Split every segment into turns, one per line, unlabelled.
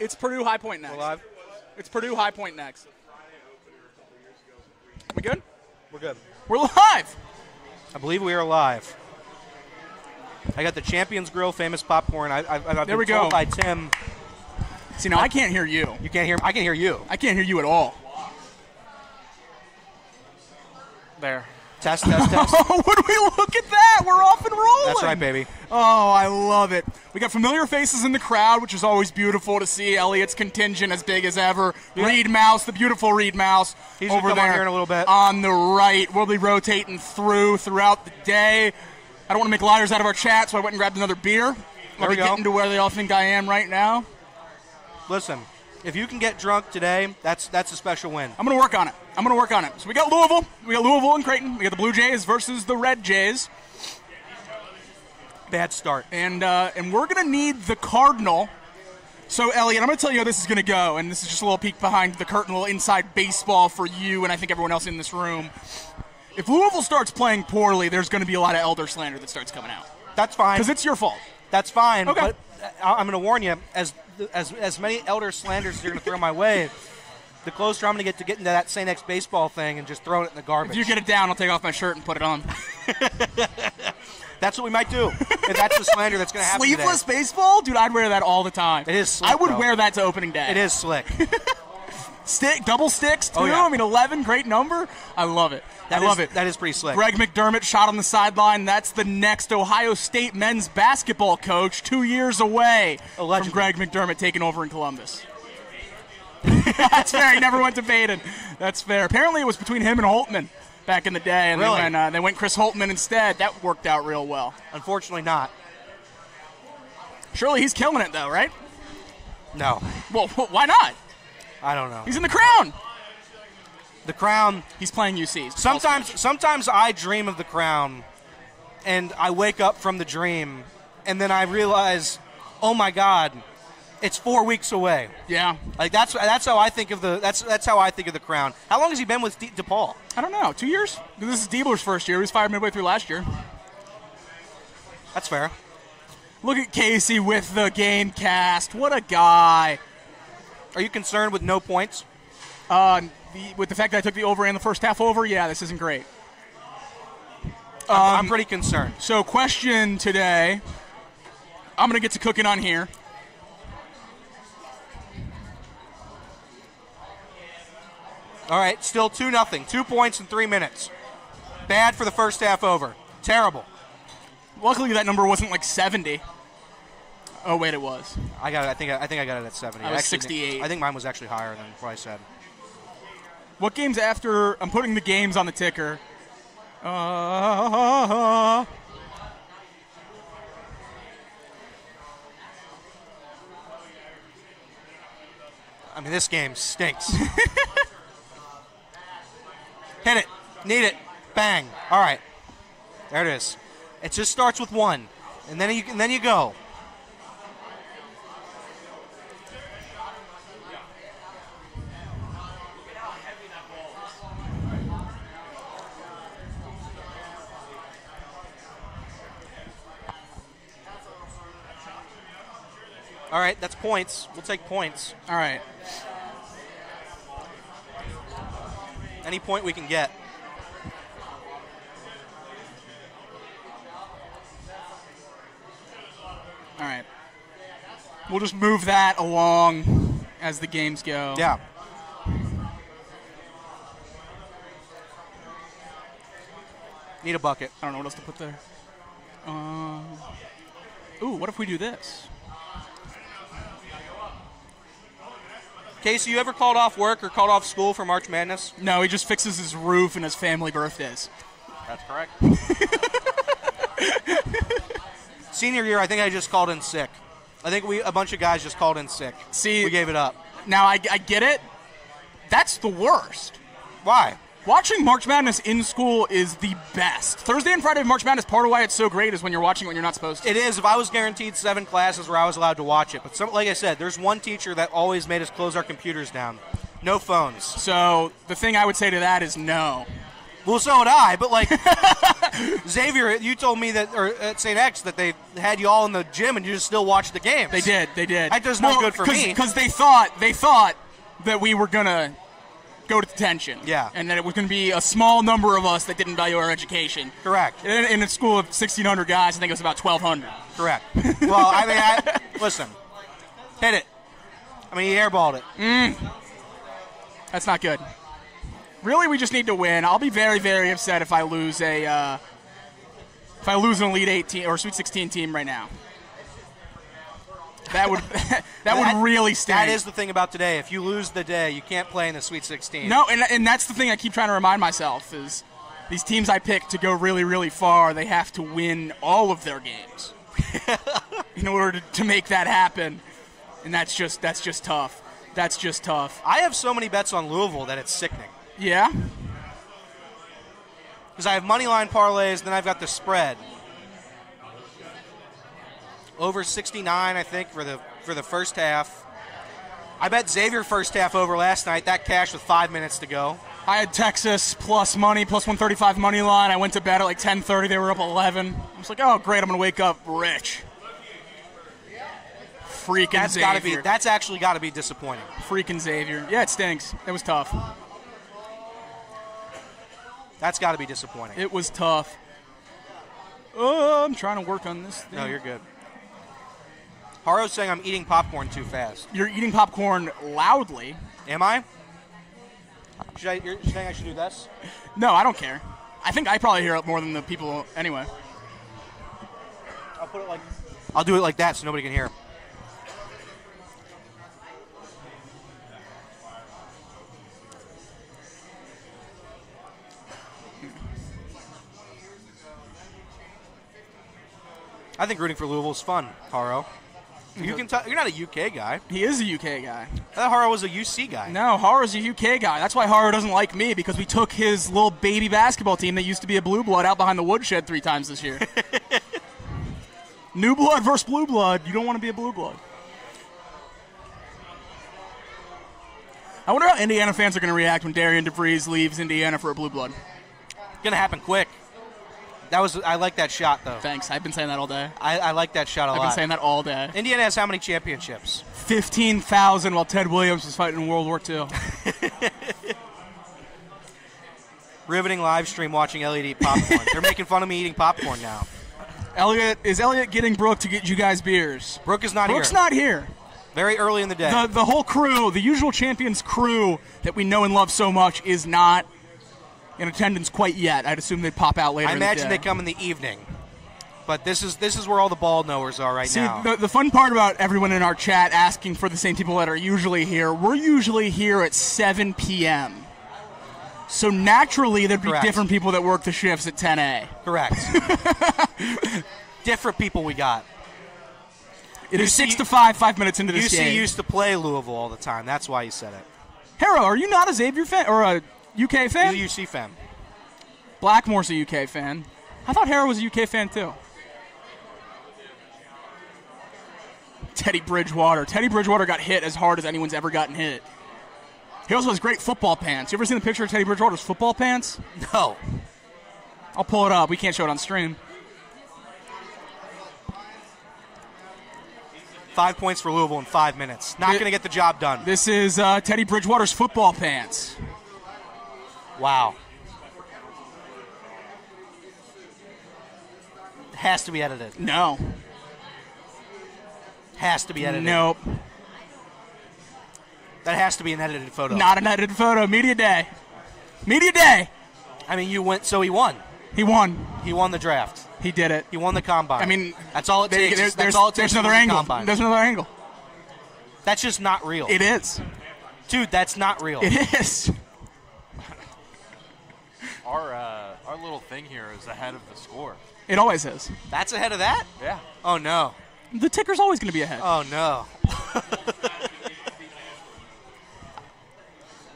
It's Purdue High Point next.
We're live?
It's Purdue High Point next. We good?
We're good.
We're live.
I believe we are live. I got the Champions Grille famous popcorn. I've
There we
been told
go.
by Tim.
See, now I can't hear you.
You can't hear. I can hear you.
I can't hear you at all.
There. Test, test, test.
Oh, would we look at that? We're off and rolling.
That's right, baby.
Oh, I love it. We got familiar faces in the crowd, which is always beautiful to see. Elliot's contingent as big as ever.
Yeah.
Reed Mouse, the beautiful Reed Mouse,
He's
over
gonna come on
there
here in a little bit.
on the right. We'll be rotating throughout the day. I don't want to make liars out of our chat, so I went and grabbed another beer.
There we go.
Getting to where they all think I am right now.
Listen, if you can get drunk today, that's a special win.
I'm going to work on it. So we got Louisville. We got Louisville and Creighton. We got the Blue Jays versus the Red Jays.
Bad start.
And we're going to need the Cardinal. So, Elliot, I'm going to tell you how this is going to go, and this is just a little peek behind the curtain, a little inside baseball for you and I think everyone else in this room. If Louisville starts playing poorly, there's going to be a lot of elder slander that starts coming out.
That's fine.
Because it's your fault.
That's fine.
Okay.
But I'm going to warn you, as many elder slanders as you're going to throw my way, the closer I'm going to get into that St. X baseball thing and just throw it in the garbage.
If you get it down, I'll take off my shirt and put it on.
That's what we might do. If that's the slander that's going to happen
Sleeveless
today.
baseball? Dude, I'd wear that all the time.
It is slick,
I would
though.
wear that to opening day.
It is slick.
Double sticks, too.
Oh, yeah.
I mean, 11, great number. I love it. I love it.
That is pretty slick.
Greg McDermott shot on the sideline. That's the next Ohio State men's basketball coach, 2 years away
Allegedly.
from Greg McDermott taking over in Columbus. That's fair. He never went to Baden. That's fair. Apparently it was between him and Holtman back in the day, and
Really?
they went Chris Holtman instead. That worked out real well.
Unfortunately not.
Surely he's killing it, though, right?
No.
Well, why not?
I don't know.
He's in the Crown.
The Crown.
He's playing UC.
Sometimes I dream of the Crown, and I wake up from the dream, and then I realize, oh my God, it's 4 weeks away.
Yeah.
Like that's how I think of that's how I think of the Crown. How long has he been with DePaul?
I don't know. 2 years? This is Diebler's first year. He was fired midway through last year.
That's fair.
Look at Casey with the game cast. What a guy.
Are you concerned with no points?
With the fact that I took the over and the first half over, yeah, this isn't great.
I'm pretty concerned.
So, question today. I'm going to get to cooking on here.
All right, still 2-0. 2 points in 3 minutes. Bad for the first half over. Terrible.
Luckily, that number wasn't like 70. Oh, wait, it was.
I got it. I think I got it at 70.
I was
Actually,
68.
I think mine was actually higher than what I said.
What games after? I'm putting the games on the ticker. I
mean, this game stinks. Hit it. Need it. Bang. All right. There it is. It just starts with one, and then you go. All right, that's points. We'll take points.
All right.
Any point we can get.
All right. We'll just move that along as the games go.
Yeah. Need a bucket.
I don't know what else to put there. Ooh, what if we do this?
Casey, you ever called off work or called off school for March Madness?
No, he just fixes his roof and his family birthdays.
That's correct. Senior year, I think I just called in sick. I think a bunch of guys just called in sick.
See,
we gave it up.
Now, I get it. That's the worst.
Why?
Watching March Madness in school is the best. Thursday and Friday of March Madness, part of why it's so great is when you're watching when you're not supposed to.
It is. If I was guaranteed 7 classes where I was allowed to watch it. But like I said, there's one teacher that always made us close our computers down. No phones.
So the thing I would say to that is no.
Well, so would I, but like, Xavier, you told me that, or at St. X, that they had you all in the gym and you just still watched the games.
They did.
That does not good for me.
Because they thought that we were going to go to detention.
Yeah.
And that it was going to be a small number of us that didn't value our education.
Correct.
In a school of 1,600 guys, I think it was about 1,200.
Correct. Well, I mean, listen, hit it. I mean, he airballed it.
That's not good. Really, we just need to win. I'll be very, very upset if I lose an Elite 8 team or Sweet 16 team right now. That would would really stink.
That is the thing about today. If you lose the day, you can't play in the Sweet 16.
No, and that's the thing I keep trying to remind myself is these teams I pick to go really, really far, they have to win all of their games in order to make that happen. And that's just tough. That's just tough.
I have so many bets on Louisville that it's sickening.
Yeah?
Because I have money line parlays, then I've got the spread. Over 69, I think, for the first half. I bet Xavier first half over last night. That cashed with 5 minutes to go.
I had Texas plus money, plus 135 money line. I went to bed at like 10:30. They were up 11. I was like, oh, great, I'm going to wake up rich. Freaking Xavier.
That's actually got to be disappointing.
Freaking Xavier. Yeah, it stinks. It was tough.
That's got to be disappointing.
It was tough. Oh, I'm trying to work on this thing.
No, you're good. Haro's saying I'm eating popcorn too fast.
You're eating popcorn loudly.
Am I? You're saying I should do this?
No, I don't care. I think I probably hear it more than the people anyway.
I'll do it like that so nobody can hear. I think rooting for Louisville is fun, Haro. You can you're not a UK guy.
He is a UK guy.
I thought Haro was a UC guy.
No, Haro's a UK guy. That's why Haro doesn't like me, because we took his little baby basketball team that used to be a blue blood out behind the woodshed 3 times this year. New blood versus blue blood. You don't want to be a blue blood. I wonder how Indiana fans are going to react when Darian DeVries leaves Indiana for a blue blood.
It's going to happen quick. I like that shot, though.
Thanks. I've been saying that all day.
I like that shot a lot.
I've been saying that all day.
Indiana has how many championships?
15,000 while Ted Williams was fighting in World War II.
Riveting live stream watching Elliot eat popcorn. They're making fun of me eating popcorn now.
Is Elliot getting Brooke to get you guys beers?
Brooke is not here.
Brooke's not here.
Very early in the day.
The whole crew, the usual Champions crew that we know and love so much, is not in attendance quite yet. I'd assume they'd pop out later.
I imagine they come in the evening. But this is where all the ball knowers are now.
See, the fun part about everyone in our chat asking for the same people that are usually here, we're usually here at 7 p.m. So naturally, there'd be different people that work the shifts at 10A.
Correct. Different people we got.
It is 6 to 5 minutes into this game.
UC used to play Louisville all the time. That's why you said it.
Haro, are you not a Xavier fan or a UK fan?
He's a UC fan.
Blackmore's a UK fan. I thought Haro was a UK fan too. Teddy Bridgewater. Teddy Bridgewater got hit as hard as anyone's ever gotten hit. He also has great football pants. You ever seen the picture of Teddy Bridgewater's football pants?
No.
I'll pull it up. We can't show it on stream.
5 points for Louisville in 5 minutes. Not going to get the job done.
This is Teddy Bridgewater's football pants.
Wow. Has to be edited.
No.
Has to be edited.
Nope.
That has to be an edited photo.
Not an edited photo. Media day. Media day.
I mean, you went, so he won.
He won.
He won the draft.
He did it.
He won the combine.
I mean,
that's all it takes.
There's another angle. There's another angle.
That's just not real.
It is.
Dude, that's not real.
It is.
Our little thing here is ahead of the score.
It always is.
That's ahead of that?
Yeah.
Oh, no.
The ticker's always going to be ahead.
Oh, no.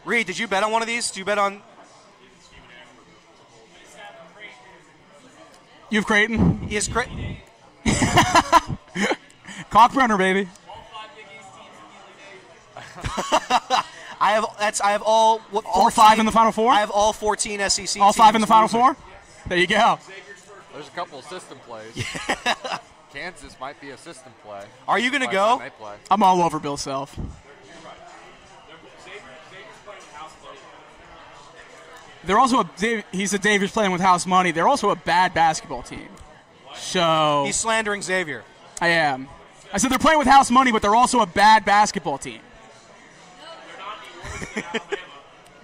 Reed, did you bet on one of these? Did you bet on...
You have Creighton?
He has Creighton.
Cockburner, baby.
I have all...
All 5 in the Final Four?
I have all 14 SEC
All 5 in
teams
the Final
losing.
Four? There you go.
There's a couple of system plays. Kansas might be a system play.
Are you going to go?
I'm all over Bill Self. They're also he said Xavier's playing with house money. They're also a bad basketball team. So
he's slandering Xavier.
I am. I said they're playing with house money, but they're also a bad basketball team.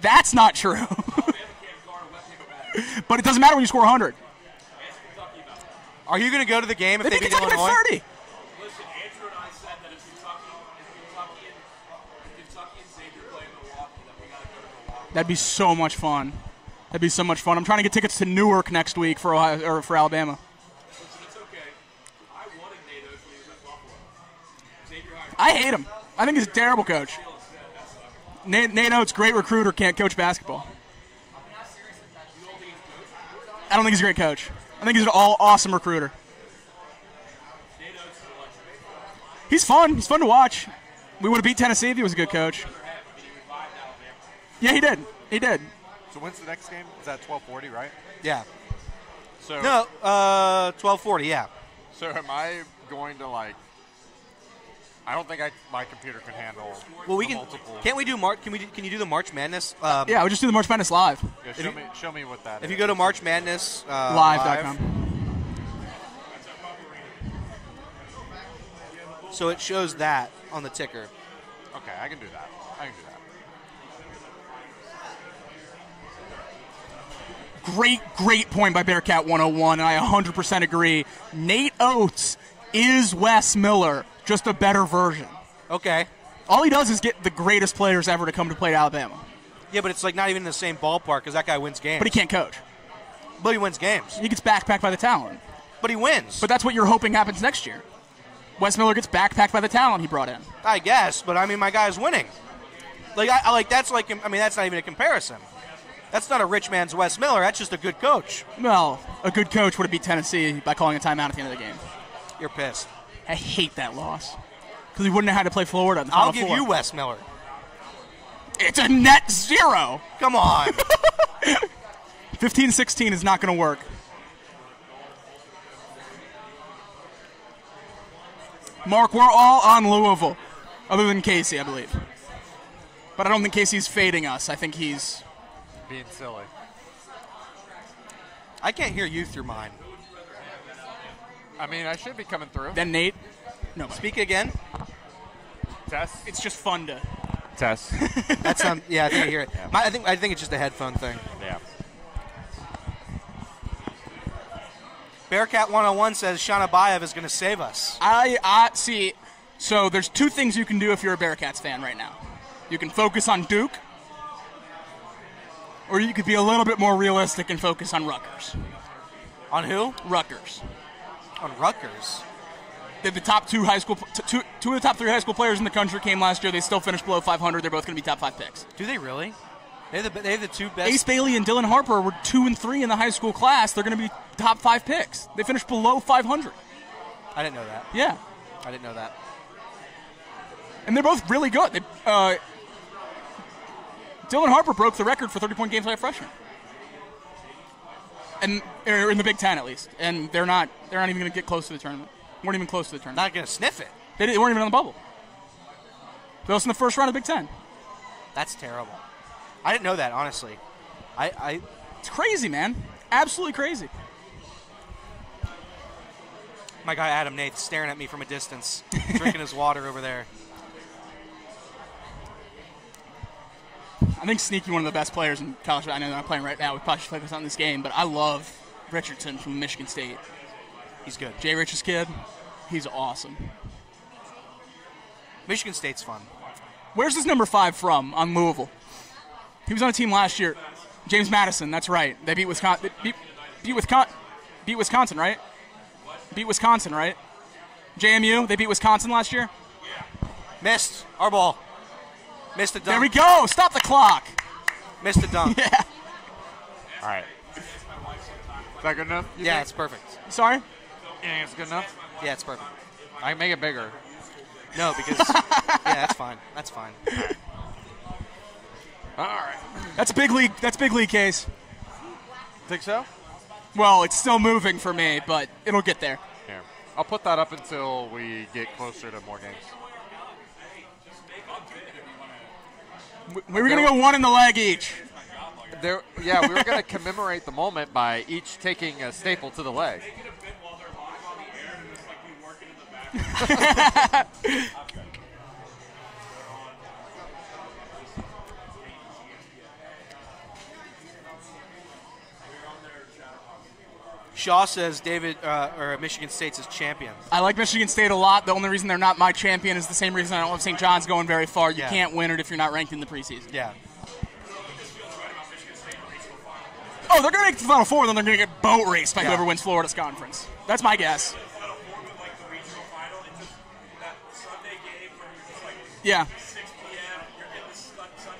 That's not true. But it doesn't matter when you score 100.
Are you going to go to the game if they beat
Kentucky
Illinois?
by 30.
Listen, Andrew and I said that if Kentucky and Xavier play in Milwaukee, then we got to go to Milwaukee.
That'd be so much fun. That'd be so much fun. I'm trying to get tickets to Newark next week for Ohio, or for Alabama.
Listen, it's okay. I wanted Nate Oates when he was at Buffalo. Xavier hired
I hate him. I think he's a terrible coach. Nate Oates, great recruiter, can't coach basketball. I don't think he's a great coach. I think he's an awesome recruiter. He's fun. He's fun to watch. We would have beat Tennessee if he was a good coach. Yeah, he did. He did.
So when's the next game? Is that 12:40, right?
Yeah.
So
No, 12:40, yeah.
So am I going to I don't think my computer can handle.
Well, we can.
Multiple.
Can't we do Can you do the March Madness?
Yeah, we'll just do the March Madness live.
Yeah, show me what that is.
If you go to March Madness
Live.com.
So it shows that on the ticker.
Okay, I can do that.
Great point by Bearcat 101, and I 100% agree. Nate Oates is Wes Miller, just a better version.
Okay.
All he does is get the greatest players ever to come to play at Alabama.
Yeah, but it's not even in the same ballpark because that guy wins games.
But he can't coach.
But he wins games.
He gets backpacked by the talent.
But he wins.
But that's what you're hoping happens next year. Wes Miller gets backpacked by the talent he brought in.
I guess, but I mean, my guy's winning. That's not even a comparison. That's not a rich man's Wes Miller. That's just a good coach.
Well, a good coach would have beat Tennessee by calling a timeout at the end of the game.
You're pissed.
I hate that loss because he wouldn't have had to play Florida in the Final
I'll give
Four.
you Wes Miller.
It's a net zero.
Come on.
15-16 is not going to work. Mark, we're all on Louisville, other than Casey, I believe. But I don't think Casey's fading us. I think he's
being silly.
I can't hear you through mine.
I mean, I should be coming through.
Then Nate. No.
Speak again.
Test.
It's just fun to
Test.
That's yeah, I think I hear it. I think it's just a headphone thing.
Yeah.
Bearcat 101 says Shana Bayev is going to save us.
I see. So there's two things you can do if you're a Bearcats fan right now. You can focus on Duke, or you could be a little bit more realistic and focus on Rutgers.
On who?
Rutgers.
On Rutgers.
They're the top two of the top three high school players in the country came last year. They still finished below 500. They're both going to be top 5 picks.
Do they really? They have the two best.
Ace Bailey and Dylan Harper were 2 and 3 in the high school class. They're going to be top 5 picks. They finished below 500.
I didn't know that.
Yeah.
I didn't know that.
And they're both really good. Dylan Harper broke the record for 30-point games by a freshman. And in the Big Ten, at least. And they're not even going to get close to the tournament. Weren't even close to the tournament.
Not going to sniff it.
They weren't even on the bubble. They lost in the first round of Big Ten.
That's terrible. I didn't know that, honestly.
It's crazy, man. Absolutely crazy.
My guy Adam Nath staring at me from a distance, drinking his water over there.
I think Sneaky, one of the best players in college. I know they're not playing right now. We probably should focus on this game, but I love Richardson from Michigan State.
He's good.
Jay Rich's kid. He's awesome.
Michigan State's fun.
Where's this number 5 from on Louisville? He was on a team last year. James Madison, that's right. They beat Wisconsin. Beat Wisconsin, right? Beat Wisconsin, right? JMU, they beat Wisconsin last year?
Missed. Our ball. Missed a dunk.
There we go. Stop the clock.
Missed a dunk.
Yeah.
All right. Is that good enough?
Yeah, it's perfect.
Sorry?
You think it's good enough?
Yeah, it's perfect.
I can make it bigger.
No, because yeah, that's fine. That's fine.
All right.
That's a big league. That's big league case.
Think so?
Well, it's still moving for me, but it'll get there.
Here. I'll put that up until we get closer to more games.
We were going to go one in the leg each.
We were going to commemorate the moment by each taking a staple to the leg.
Make it a bit while they're live on the air, and it's like we working in the background.
Shaw says Michigan State's his champion.
I like Michigan State a lot. The only reason they're not my champion is the same reason I don't have St. John's going very far. You can't win it if you're not ranked in the preseason.
Yeah.
Oh, they're going to make the Final Four, then they're going to get boat raced by whoever wins Florida's conference. That's my guess. Yeah.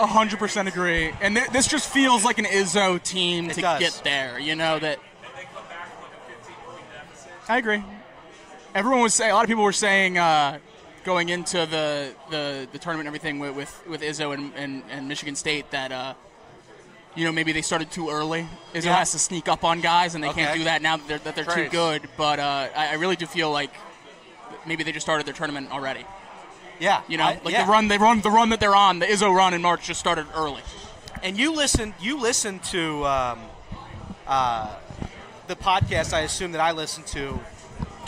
100% agree. And this just feels like an Izzo team to get there. You know that. I agree. Everyone was saying, a lot of people were saying going into the tournament and everything with Izzo and Michigan State that maybe they started too early. Izzo has to sneak up on guys, and they can't do that now that they're too good. But I really do feel like maybe they just started their tournament already.
Yeah,
the run that they're on, the Izzo run in March just started early.
And you listen to the podcast I assume that I listened to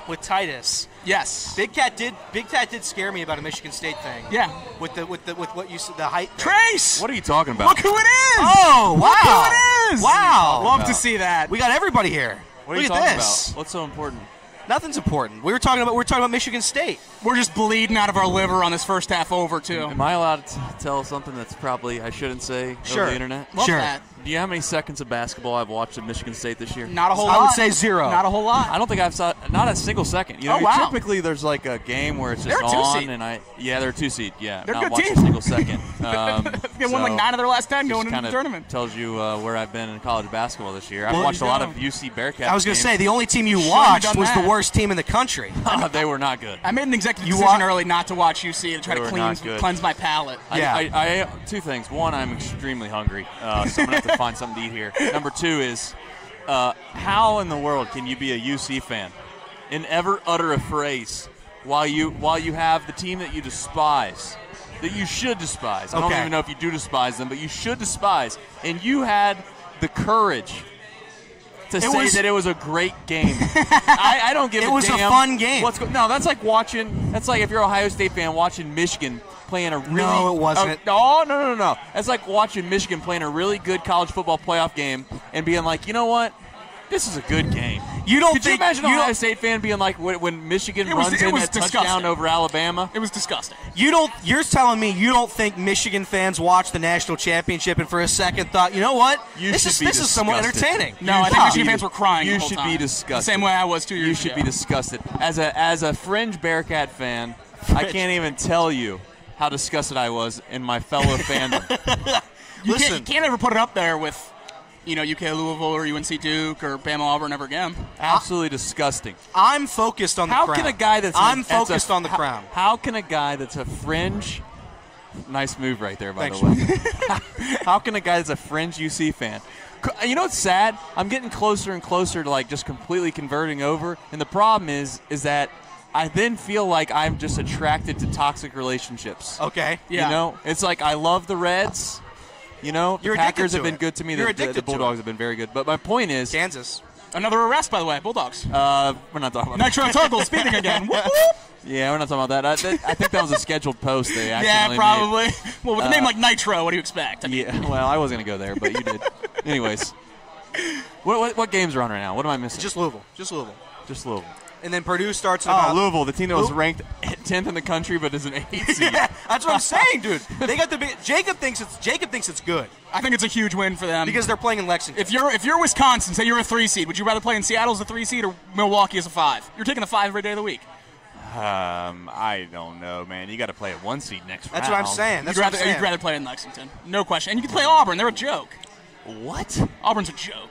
with Titus.
Yes.
Big Cat did scare me about a Michigan State thing.
Yeah.
With what you said, the height.
Trace!
What are you talking about?
Look who it is!
Oh, wow.
Look who it is!
Wow.
Love to see that.
We got everybody here.
What are
Look
you
at
talking
this.
about? What's so important?
Nothing's important. We're talking about Michigan State.
We're just bleeding out of our liver on this first half over, too.
Am I allowed to tell something that's probably I shouldn't say over the internet?
Love that.
Do you know how many seconds of basketball I've watched at Michigan State this year?
Not a whole lot.
I would say 0.
Not a whole lot.
I don't think I've saw not a single second. You know, typically there's like a game where it's just
they're a 2-seed.
and they're a 2-seed. Yeah,
they're
not
good
watched
team.
a single second.
They won like 9 of their last 10 going into the tournament.
Tells you where I've been in college basketball this year. I've watched a lot of UC Bearcats.
I was going to say the only team you watched was the worst team in the country.
They were not good.
I made an executive decision early not to watch UC to try to cleanse my palate.
I two things. One, I'm extremely hungry, so I'm going to have to find something to eat here. Number 2 is, how in the world can you be a UC fan and ever utter a phrase while you have the team that you despise, that you should despise? I don't even know if you do despise them, but you should despise. And you had the courage to say that it was a great game. I don't give a damn.
It was a fun game.
No, that's like watching. That's like if you're an Ohio State fan watching Michigan playing a really.
No, it wasn't.
No. That's like watching Michigan playing a really good college football playoff game and being like, you know what? This is a good game. Could you imagine an Ohio State fan being like when Michigan runs in that touchdown over Alabama?
It was disgusting.
You're telling me you don't think Michigan fans watch the national championship and for a second thought, you know what? This is somewhat entertaining.
No, I think Michigan fans were crying.
You
the whole
should
time.
be disgusted.
The same way I was 2 years ago.
You should be disgusted. As a fringe Bearcat fan, I can't even tell you how disgusted I was in my fellow fandom.
You can't ever put it up there with UK Louisville or UNC Duke or Bama Auburn ever again.
Absolutely disgusting.
I'm focused on the crown.
How can a guy that's
focused on the crown.
How can a guy that's a fringe nice move right there, by the way. How can a guy that's a fringe UC fan? You know what's sad? I'm getting closer and closer to like just completely converting over, and the problem is that I then feel like I'm just attracted to toxic relationships.
Okay.
Yeah.
You know, it's like I love the Reds. You know, the Packers have been good to me. The Bulldogs have been very good. But my point is,
Kansas.
Another arrest, by the way, Bulldogs.
We're not talking about
Nitro Toggle speaking again. Whoop, whoop.
Yeah, we're not talking about that. I think that was a scheduled post they accidentally
probably.
made.
Well, with a name like Nitro, what do you expect?
Yeah, well, I wasn't going to go there, but you did. Anyways, what games are on right now? What am I missing?
Just Louisville. And then Purdue starts about
Louisville, the team that was ranked 10th in the country but is an 8th seed.
Yeah, that's what I'm saying, dude. They got the big. Jacob thinks it's good
I think it's a huge win for them.
because they're playing in Lexington.
If you're Wisconsin, say you're a 3 seed, would you rather play in Seattle as a 3 seed or Milwaukee as a 5? You're taking the 5 every day of the week.
I don't know, man. You got to play at 1 seed next round.
That's what I'm saying.
You'd rather play in Lexington. No question. And you can play Auburn. They're a joke.
What?
Auburn's a joke.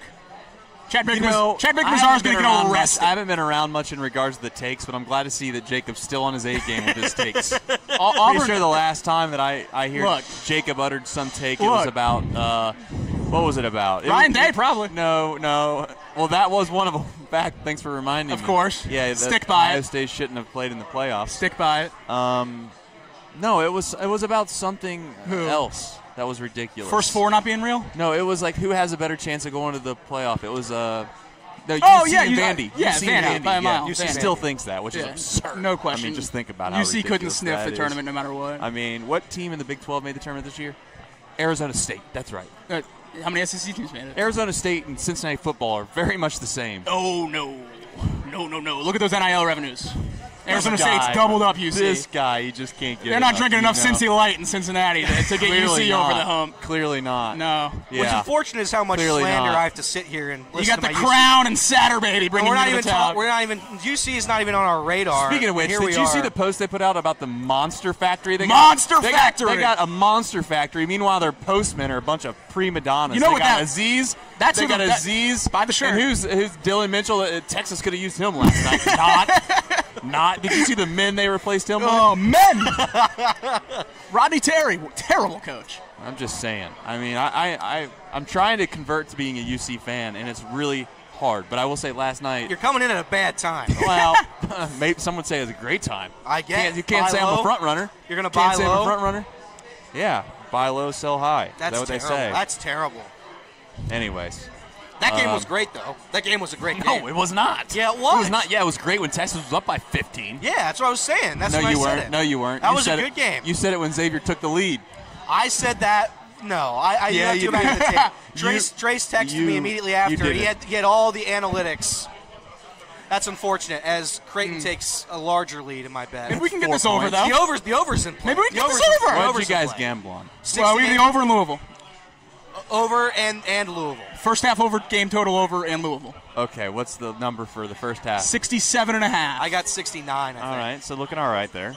Chad Baker
I
Mazar's going to get arrested.
I haven't been around much in regards to the takes, but I'm glad to see that Jacob's still on his A game with his takes.
Auburn,
pretty sure the last time that I hear Jacob uttered some take, it was about What was it about?
Ryan Day, probably.
No. Well, that was one of them. Back. Thanks for reminding me.
Of course.
Yeah.
Stick by
Ohio
it.
State shouldn't have played in the playoffs.
Stick by it.
No, it was about something else that was ridiculous.
First four not being real?
No, it was like who has a better chance of going to the playoff. It was UC
yeah,
and Vandy.
Yeah,
UC
Vandy
and
by a mile.
UC still thinks that, which is absurd.
No question.
I mean, just think about how
UC couldn't
ridiculous
sniff
that
the
is.
tournament no matter what.
I mean, what team in the Big 12 made the tournament this year? Arizona State. That's right.
How many SEC teams made it?
Arizona State and Cincinnati football are very much the same.
Oh, no. No. Look at those NIL revenues. Arizona State's doubled up UC.
This guy, you just can't get
They're not drinking enough Cincy Light in Cincinnati to get UC over the hump.
Clearly not.
No.
Yeah.
What's unfortunate is how much
Clearly
slander
not.
I have to sit here and listen
You got
to
the
my
Crown and Satterbaity bringing
we're
you
not
to
even
the top.
we're not even UC is not even on our radar.
Speaking of which,
Here
did
we
you see
are.
the post they put out about the Monster Factory? They
Factory!
They got a Monster Factory. Meanwhile, their postmen are a bunch of prima donnas.
You know
they
what
got
that-
Aziz.
that's
they
who
got
the- that-
Aziz.
buy the shirt.
And who's Dylan Mitchell? Texas could have used him last night. Not. Did you see the men they replaced him with?
Oh, men! Rodney Terry, terrible coach.
I'm just saying. I mean, I'm trying to convert to being a UC fan, and it's really hard. But I will say last night.
You're coming in at a bad time.
Well, maybe some would say it was a great time.
I guess.
You can't
Buy
say I'm
low.
a front runner.
You're gonna
Can't
buy
say I'm a
low?
front runner. Yeah, buy low, sell high.
That's
Is that what
terrible.
they say?
That's terrible.
Anyways.
That game was great, though. That game was a great game.
No, it was not.
Yeah, it
It was
was.
not. Yeah, it was great when Texas was up by 15.
Yeah, that's what I was saying. That's
No,
when
you
I said
weren't.
it.
No, you weren't.
That
You
was a
said
good game.
You said it when Xavier took the lead.
I said that. No, you
Yeah,
have to
you
go back to the
did.
tape. Trace texted me
you-
immediately
you
after.
did
He
it.
had all the analytics. That's unfortunate, as Creighton takes a larger lead in my bet.
Maybe we can get
4
this over,
points.
though.
The over's in play.
Maybe we can
The
get this
over's in
over.
play.
What
Over's
did you
in
guys
play.
gamble on?
Well, we have the over in Louisville.
Over and Louisville.
First half over, game total over, and Louisville.
Okay, what's the number for the first half?
67.5.
I got 69, I think.
All right, so looking all right there.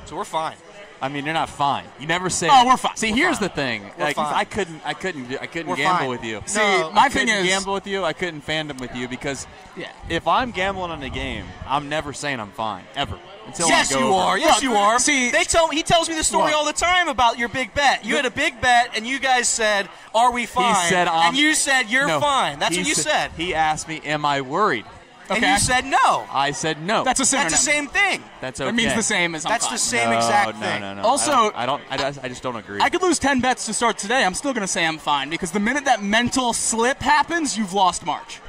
So we're fine.
I mean, you're not fine. You never say.
Oh, we're fine.
See,
We're
here's
fine.
the thing.
We're
Like,
fine.
I couldn't
We're
gamble
fine.
with you.
See,
No,
my
I
thing
couldn't
is,
gamble with you. I couldn't fandom with you because
Yeah.
if I'm gambling on a game, I'm never saying I'm fine ever until
Yes,
I go
you
over.
are. Yes,
Look,
you are.
see-
he tells me the story
Look.
all the time about your big bet. You had a big bet, and you guys said, "Are we fine?"
He said,
and you said, "You're
no,
fine." That's
he
what you said.
He asked me, "Am I worried?"
And
Okay.
you said no.
I said no.
That's a synonym.
That's the same thing.
That's okay.
That means the same as I'm
That's
fine.
the same exact thing.
No.
Also-
I just don't agree.
I could lose 10 bets to start today. I'm still going to say I'm fine because the minute that mental slip happens, you've lost March.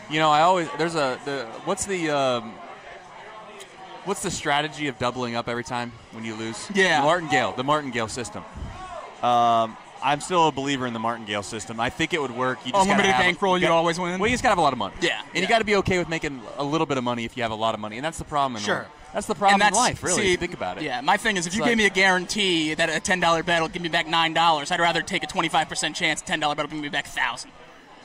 You know, what's the strategy of doubling up every time when you lose?
Yeah.
The Martingale system. I'm still a believer in the Martingale system. I think it would work. You just
Unlimited
gotta have
bankroll, you'd always win?
Well, you just got to have a lot of money.
Yeah.
And you got to be okay with making a little bit of money if you have a lot of money. And that's the problem in
Sure.
life. That's the problem
And
in life, really, if you think about it.
Yeah, my thing is if you
It's
gave
like-
me a guarantee that a $10 bet will give me back $9, I'd rather take a 25% chance a $10 bet will give me back $1,000.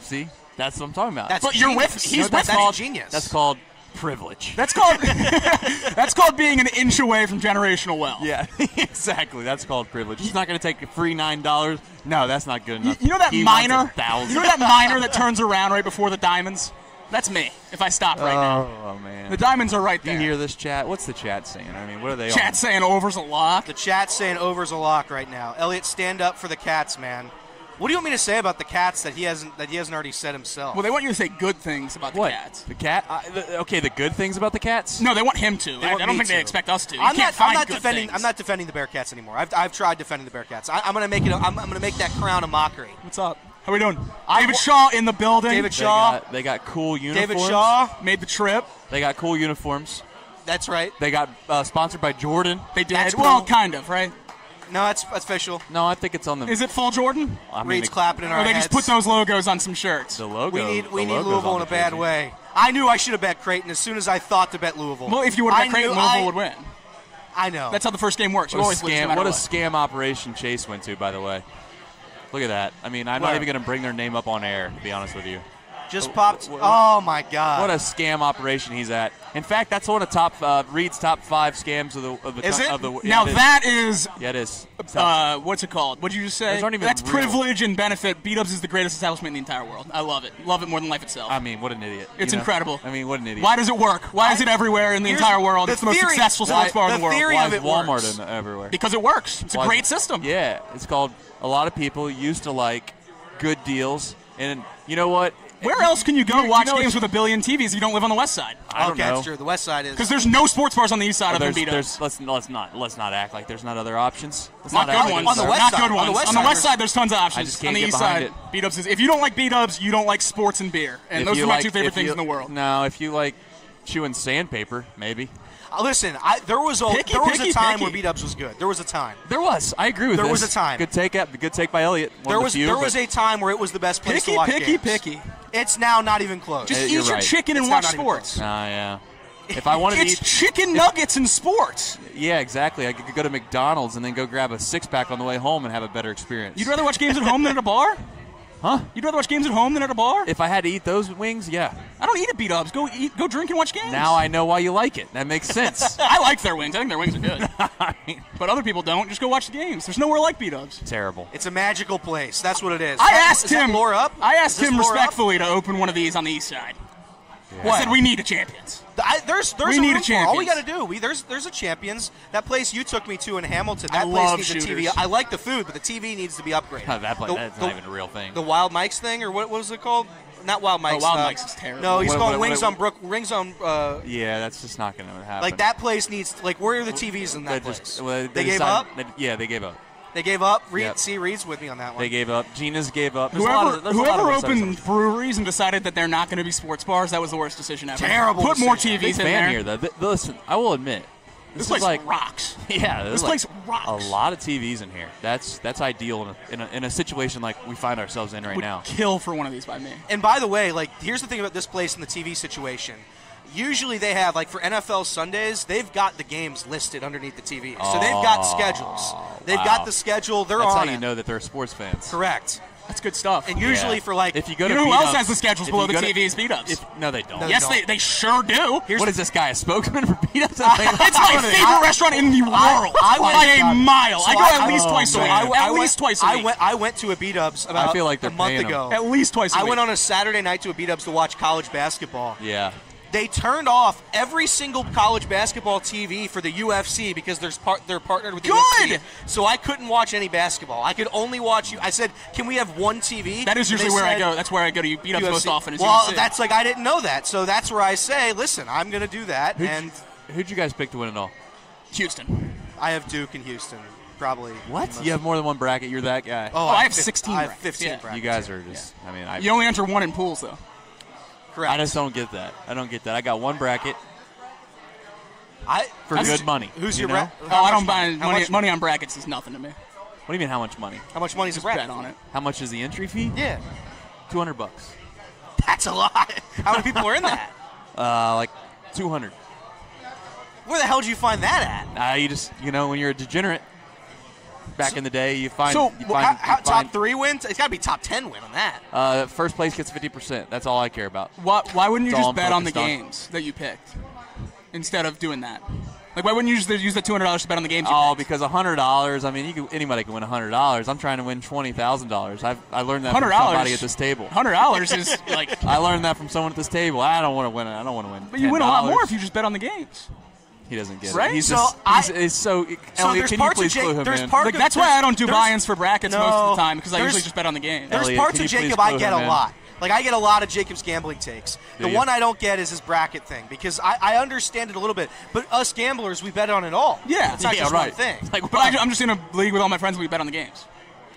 See? That's what I'm talking about.
That's
But you're with
genius.
he's
No,
with
that's
called
genius.
That's called privilege.
That's called that's called being an inch away from generational wealth.
Yeah, exactly. That's called privilege. He's not going to take a free $9. No, that's not good enough.
You know that
He wants
miner?
1,000.
You know that miner that turns around right before the diamonds? That's me. If I stop right now,
Oh, man.
the diamonds are right
Do you
there.
hear this chat? What's the chat saying? I mean, what are they
Chat saying over's a lock.
The chat's saying over's a lock right now. Elliot, stand up for the Cats, man. What do you want me to say about the Cats that he hasn't already said himself?
Well, they want you to say good things about the
What?
Cats.
The cat? Okay, the good things about the Cats?
No, they want him to. I
want
don't
me
think they
to.
expect us to. You
I'm
can't
not.
find
I'm not
good
defending.
things.
I'm not defending the Bearcats anymore. I've tried defending the Bearcats. I'm going to make it. I'm going to make that crown a mockery.
What's up? How we doing? David Shaw in the building.
David Shaw.
They got cool uniforms.
David Shaw.
made the trip.
They got cool uniforms.
That's right.
They got sponsored by Jordan.
They did.
That's
Well,
cool.
kind of, right?
No, that's official.
No, I think it's on the.
Is it full Jordan?
I mean,
Reed's clapping in our
Or they
heads.
just put those logos on some shirts?
the logo.
We need
the
Louisville
logo's on
in a
the
bad
jersey.
way. I knew I should have bet Creighton as soon as I thought to bet Louisville.
Well, if you would have
I
bet Creighton,
knew
Louisville would win.
I know.
That's how the first game works. You
What a
always lose no
scam!
matter
What a
what.
scam operation Chase went to, by the way. Look at that. I mean, I'm
Where?
not even going to bring their name up on air, to be honest with you.
just popped.
what-
Oh my God!
What a scam operation he's at. In fact, that's one of Reed's top 5 scams of the.
Is it?
Of the,
Now
it is.
that is,
Yeah, it is.
what's it called? What'd you just say?
Those aren't even
That's
real.
privilege and benefit. B-Dubs is the greatest establishment in the entire world. I love it. Love it more than life itself.
I mean, what an idiot.
It's
you know?
incredible.
I mean, what an idiot.
Why does it work? Why is it everywhere in the
Here's
entire world?
the
It's the most
theory-
successful sports bar in
the
the world.
theory
Why
of
is
it
Walmart
works.
everywhere?
Because it works. It's a
Why is
great
it-
system.
Yeah, it's called. A lot of people used to like good deals. And you know what?
Where else can you go watch
know
games with a billion TVs if you don't live on the west side?
I don't know.
That's true. The west side is
Because there's no sports bars on the east side of the
Let's not act like there's not other options.
Not good ones.
On the west
Not
side.
good ones. On the west side, there's tons of options.
I just can't
on the
get
east
behind
side,
it.
B-dubs is. If you don't like B-dubs, you don't like sports and beer, and those are my two favorite things in the world.
No, if you like chewing sandpaper, maybe.
Listen, there was a time where B-dubs was good. There was a time.
There was. I agree with this.
There was a time.
Good take by Elliot.
There was a time where it was the best place to watch games.
Picky.
It's now not even close.
Just eat
You're
your
right.
chicken and
It's
watch
not even
sports.
Yeah. If I wanted to
It's
eat,
chicken nuggets and sports.
yeah, exactly. I could go to McDonald's and then go grab a six-pack on the way home and have a better experience.
You'd rather watch games at home than at a bar?
Huh?
You'd rather watch games at home than at a bar?
If I had to eat those wings, yeah.
I don't eat at B-dubs. Go drink and watch games.
Now I know why you like it. That makes sense.
I like their wings. I think their wings are good. But other people don't. Just go watch the games. There's nowhere like B-dubs.
Terrible.
It's a magical place. That's what it is.
I asked
Is that
him.
lore up?
I asked
Is this
him
lore up?
respectfully to open one of these on the east side. I said we need a Champions.
There's
We
a
need a
room for it. All we got to
Champions.
do. There's a Champions. That place you took me to in Hamilton.
I
That place
love
needs a
shooters.
TV. I like the food, but the TV needs to be upgraded.
That's not even a real thing.
The Wild Mike's thing, or what was it called? Not Wild Mike's.
Wild Mike's is terrible.
No, he's
What-
called
what-
Wings
what-
on Rings on.
Yeah, that's just not going to happen.
Like that place needs. Like where are the TVs in that place? They gave
decided-
up.
Yeah, they gave up.
They gave up.
Yep.
Reed's with me on that one.
They gave up. Gina's gave up. There's a lot of
Whoever
one-sided
opened
stuff.
breweries and decided that they're not going to be sports bars, that was the worst decision ever.
Terrible
Put more
decision.
TVs
Big
in
fan
there.
here, though. Listen, I will admit,
This
is
place
like
rocks.
Yeah,
This
there's
place rocks.
a lot of TVs in here. That's ideal in a situation like we find ourselves in right
Would
now.
kill for one of these by me.
And by the way, like here's the thing about this place in the TV situation. Usually they have, like for NFL Sundays, they've got the games listed underneath the TV. So they've got schedules. They've got the schedule. They're
That's
on
how you
it.
know that they're sports fans.
Correct.
That's good stuff.
And usually
Yeah.
for like,
if you go
You
to
know who
B-dubs-
else has the schedules
if
below
you
the
go to-
TVs? B-dubs.
No, they don't.
No,
Yes,
don't.
they sure do.
What is this guy, a spokesman for B-dubs?
It's my favorite restaurant in the world by a mile. I go at least twice a week. At least twice a week.
I went to a B-dubs about
I feel like they're
a month
paying
ago.
At least twice a week.
I went on a Saturday night to a B-dubs to watch college basketball.
Yeah.
They turned off every single college basketball TV for the UFC because they're partnered with the
Good!
UFC. So I couldn't watch any basketball. I could only watch you. I said, "Can we have one TV?"
That is
And they
usually where I
said,
go. That's where I go to beat ups most
UFC.
often. Is
Well,
UFC.
that's like I didn't know that. So that's where I say, "Listen, I'm going to do that." And
Who'd you guys pick to win it all?
Houston.
I have Duke and Houston, probably.
What? You have more than one bracket. You're that guy.
Oh,
I have 16
I have
brackets,
15
yeah.
brackets.
You guys are just. I mean,
You only enter one in pools, though.
Correct.
I just don't get that. I don't get that. I got one bracket for
That's-
good money.
Who's
you
your
know?
bracket?
Oh, I don't buy money on brackets is nothing to me.
What do you mean? How much money?
How much money is a
Just
bracket?
bet on it.
How much is the entry fee?
Yeah,
$200.
that's a lot. How many people are in that?
Like 200.
Where the hell did you find that at?
You just when you're a degenerate. Back in the day, you find.
So,
you find,
how
you
top
find
3 wins? It's got to be top 10 win on that.
First place gets 50%. That's all I care about.
Why wouldn't you
That's all
just
I'm
bet on the
focused on.
games that you picked instead of doing that? Like, why wouldn't you just use the $200 to bet on the games you
Oh,
picked?
because $100. I mean, anybody can win $100. I'm trying to win $20,000. I learned that from
$100
somebody at this table.
$100 is like.
I learned that from someone at this table. I don't want to win it. I don't want to win.
But you win a lot
$10.
more if you just bet on the games.
He doesn't get
Right?
it. He's
So
just.
I-
He's so.
So
Elliot,
there's
can you
parts of
please clue him
there's
in?
part
Like,
of-
that's why I don't do
there's-
buy-ins for brackets most of the time because I
there's-
usually just bet on the games.
There's
Elliot,
parts
can
of
you please
Jacob I
clue
get a
him in?
lot. Like, I get a lot of Jacob's gambling takes. The
you?
one I don't get is his bracket thing because I understand it a little bit. But us gamblers, we bet on it all.
Yeah.
It's not
Yeah,
just
right.
one thing.
Like,
But I'm just in a league with all my friends and we bet on the games.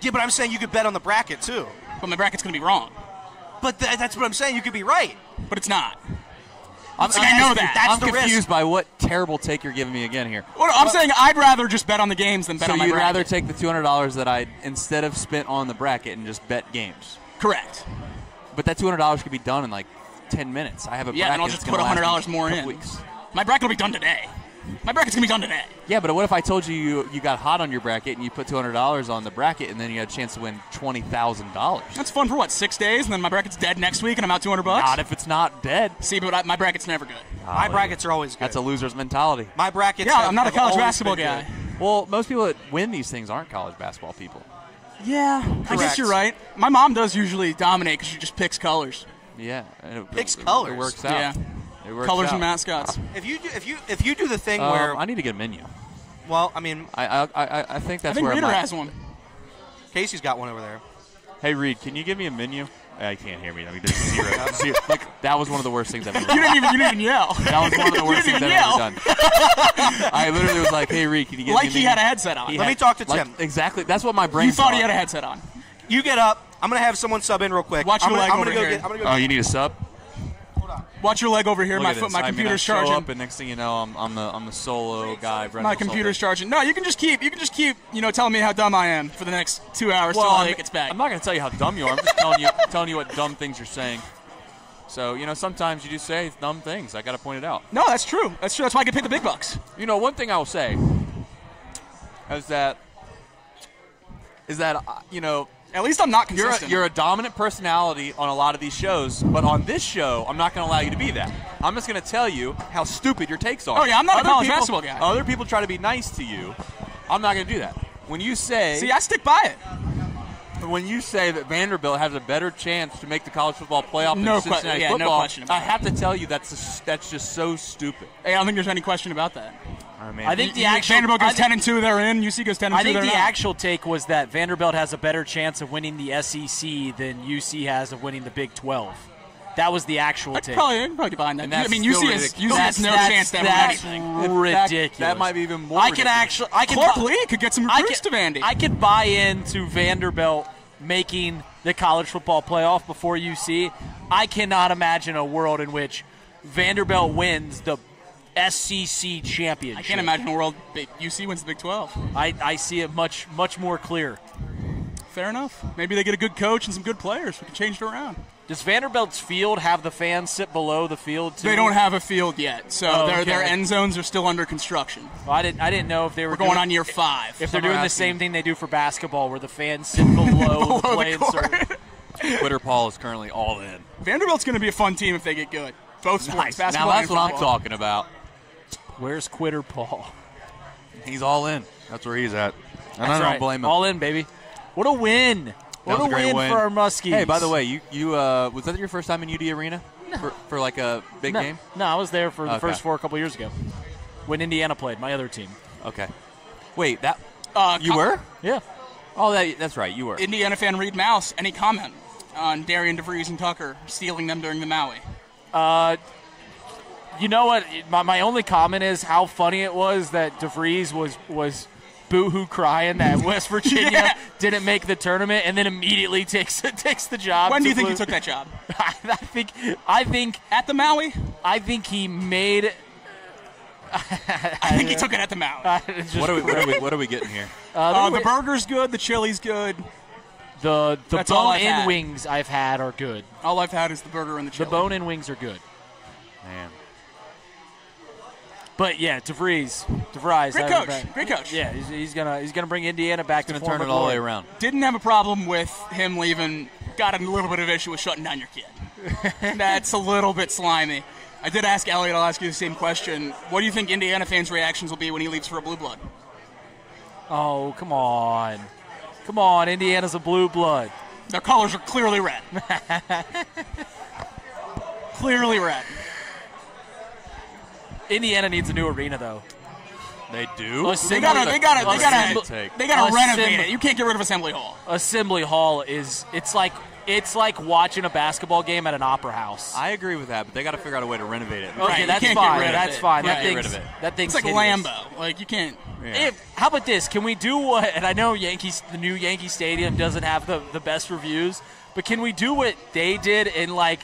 Yeah, but I'm saying you could bet on the bracket too.
But my bracket's going to be wrong.
But that's what I'm saying. You could be right.
But it's not.
I'm,
Like, I know that.
That's
I'm
the
confused
risk.
by what terrible take you're giving me again here.
Well, I'm saying I'd rather just bet on the games than bet
So
on my
you'd
bracket.
rather take the $200 that I instead of spent on the bracket and just bet games.
Correct.
But that $200 could be done in like 10 minutes. I have a bracket.
Yeah, and I'll just
that's
put
gonna last
$100
me
more
a couple
in.
Weeks.
My bracket will be done today. My bracket's going to be done today.
Yeah, but what if I told you you got hot on your bracket and you put $200 on the bracket and then you had a chance to win $20,000?
That's fun for what, 6 days, and then my bracket's dead next week, and I'm out $200.
Not if it's not dead.
See, but my bracket's never good.
My brackets are always good.
That's a loser's mentality.
My brackets.
Yeah, I'm not a
have
college
always
basketball
been
guy.
good.
Well, most people that win these things aren't college basketball people.
Yeah, I guess
Correct.
you're right. My mom does usually dominate because she just picks colors.
Yeah. It,
Picks
it,
colors.
It works out.
Yeah.
It works
Colors
out.
and mascots.
If you do the thing where,
I need to get a menu.
well, I mean,
I think
I
that's
think
where
Reader
my,
has one.
Casey's got one over there.
Hey, Reed, can you give me a menu? I can't hear me. I mean, there's zero. Like, that was one of the worst things I've ever done.
You didn't even yell.
That was one of the worst things I've ever done. I literally was like, hey, Reed, can you give me a menu?
Like he had a headset on.
Let me talk to Tim.
Exactly. That's what my brain
You thought he
thought.
had a headset on.
You get up. I'm going to have someone sub in real quick.
Watch your leg over here.
Oh, you need a sub?
Watch your leg over here.
Look at this.
My computer's
I
charging.
Up and next thing you know, I'm the solo guy.
My computer's charging. No, you can just keep telling me how dumb I am for the next 2 hours till Elliot gets back.
I'm not going to tell you how dumb you are. I'm just telling you what dumb things you're saying. So, sometimes you do say dumb things. I got to point it out.
No, that's true. That's true. That's why I can pay the big bucks.
One thing I will say is that
at least I'm not consistent.
You're a dominant personality on a lot of these shows, but on this show, I'm not going to allow you to be that. I'm just going to tell you how stupid your takes are.
Oh, yeah, I'm not a college basketball guy.
Other people try to be nice to you. I'm not going to do that. When you say...
See, I stick by it.
When you say that Vanderbilt has a better chance to make the college football playoff than Cincinnati football,
no question about
I have to tell you that's just so stupid.
Hey, I don't think there's any question about that.
I think
Vanderbilt goes 10-2, they're in. UC goes 10-2, they're not.
I think the actual take was that Vanderbilt has a better chance of winning the SEC than UC has of winning the Big 12. That was the actual take.
I'd probably get behind that. UC has no chance to win anything.
Ridiculous.
That might be even more ridiculous.
Clark Lee could get some recruits to Vandy.
I could buy into Vanderbilt making the college football playoff before UC. I cannot imagine a world in which Vanderbilt wins the SEC championship.
I can't imagine a world UC wins the Big 12.
I see it much more clear.
Fair enough. Maybe they get a good coach and some good players. We can change it around.
Does Vanderbilt's field have the fans sit below the field too?
They don't have a field yet, so their end zones are still under construction.
Well, I didn't know if they were.
We're going on year 5.
If they're doing the same thing they do for basketball, where the fans sit below the playing circle.
Twitter Paul is currently all in.
Vanderbilt's going to be a fun team if they get good. Both sports, basketball
Now that's
and
what I'm
football.
talking about.
Where's Quitter Paul?
He's all in. That's where he's at. And I don't blame him.
All in, baby. What a win! What a win for our Muskies.
Hey, by the way, you was that your first time in UD Arena for like a big game?
No, I was there for the first 4 a couple years ago when Indiana played, my other team.
Okay. Wait, that you were?
Yeah.
Oh, that's right, you were.
Indiana fan Reed Mouse, any comment on Darian DeVries and Tucker stealing them during the Maui?
You know what? My only comment is how funny it was that DeVries was boo-hoo crying that West Virginia didn't make the tournament, and then immediately takes the job.
When do you think he took that job?
I think
at the Maui.
I think he made.
I think he took it at the Maui.
What are we getting here?
The burger's good. The chili's good.
The bone-in wings I've had are good.
All I've had is the burger and the chili.
The bone-in wings are good.
Man.
But yeah, DeVries,
great coach.
Yeah, he's gonna bring Indiana back to
turn it all the way around.
Didn't have a problem with him leaving. Got a little bit of issue with shutting down your kid. That's a little bit slimy. I did ask Elliot. I'll ask you the same question. What do you think Indiana fans' reactions will be when he leaves for a blue blood?
Oh, come on, Indiana's a blue blood.
Their colors are clearly red. Clearly red.
Indiana needs a new arena, though.
They do.
They gotta renovate it. You can't get rid of Assembly Hall.
Assembly Hall it's like watching a basketball game at an opera house.
I agree with that, but they got to figure out a way to renovate it.
Okay, that's fine. That's fine. That thing's
it's like Lambeau. Like you can't.
Yeah.
How about this? Can we do what? And I know the new Yankee Stadium doesn't have the best reviews, but can we do what they did in like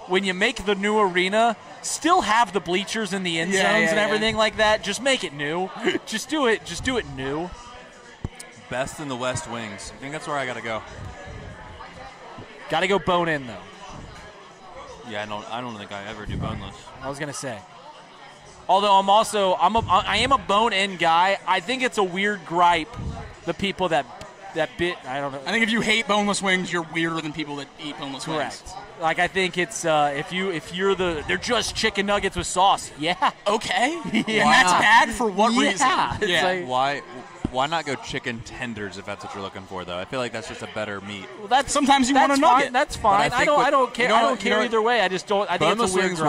when you make the new arena? Still have the bleachers in the end zones and everything like that. Just make it new. Just do it new.
Best in the West Wings. I think that's where I got to go.
Got to go bone in though.
Yeah, I don't think I ever do boneless.
I was gonna say. Although I am a bone in guy. I think it's a weird gripe. The people that bit. I don't know.
I think if you hate boneless wings, you're weirder than people that eat boneless wings.
Correct. Like I think it's if you're they're just chicken nuggets with sauce. Yeah.
Okay. And that's bad for what reason?
Yeah.
Like, why not go chicken tenders if that's what you're looking for though? I feel like that's just a better meat.
Well, sometimes you want a nugget. That's fine. I don't care. I don't care either way. I just don't. I think it's a weird
wings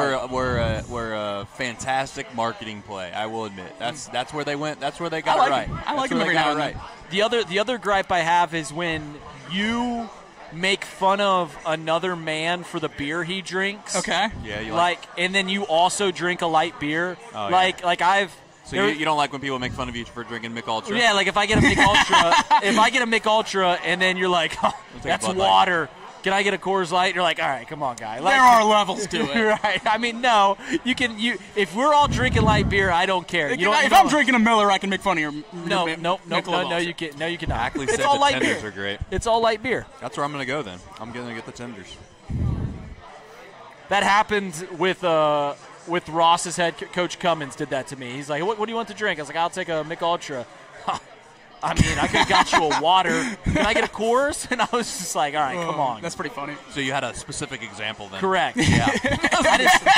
were a fantastic marketing play. I will admit. That's where they went. That's where they got it right.
I like them every now and then.
The other gripe I have is when you make fun of another man for the beer he drinks.
Okay.
Yeah, you
and then you also drink a light beer.
Oh,
like I've.
So you don't like when people make fun of you for drinking Mick Ultra?
Yeah, like if I get a Mick Ultra, and then you're like, oh, that's water. Can I get a Coors Light? You're like, all right, come on, guy. Like,
there are levels to it.
Right. I mean, no. If we're all drinking light beer, I don't care.
If I'm drinking a Miller, I can make fun of your
No, you can't. No, you cannot.
Ackley said
It's all
the
light
tenders
beer.
are great.
It's all light beer.
That's where I'm going to go then. I'm going to get the tenders.
That happened with Ross's head coach Cummins did that to me. He's like, what do you want to drink? I was like, I'll take a Mick Ultra. I mean, I could have got you a water. Can I get a Coors? And I was just like, all right, come on.
That's pretty funny.
So you had a specific example then.
Correct.
Yeah.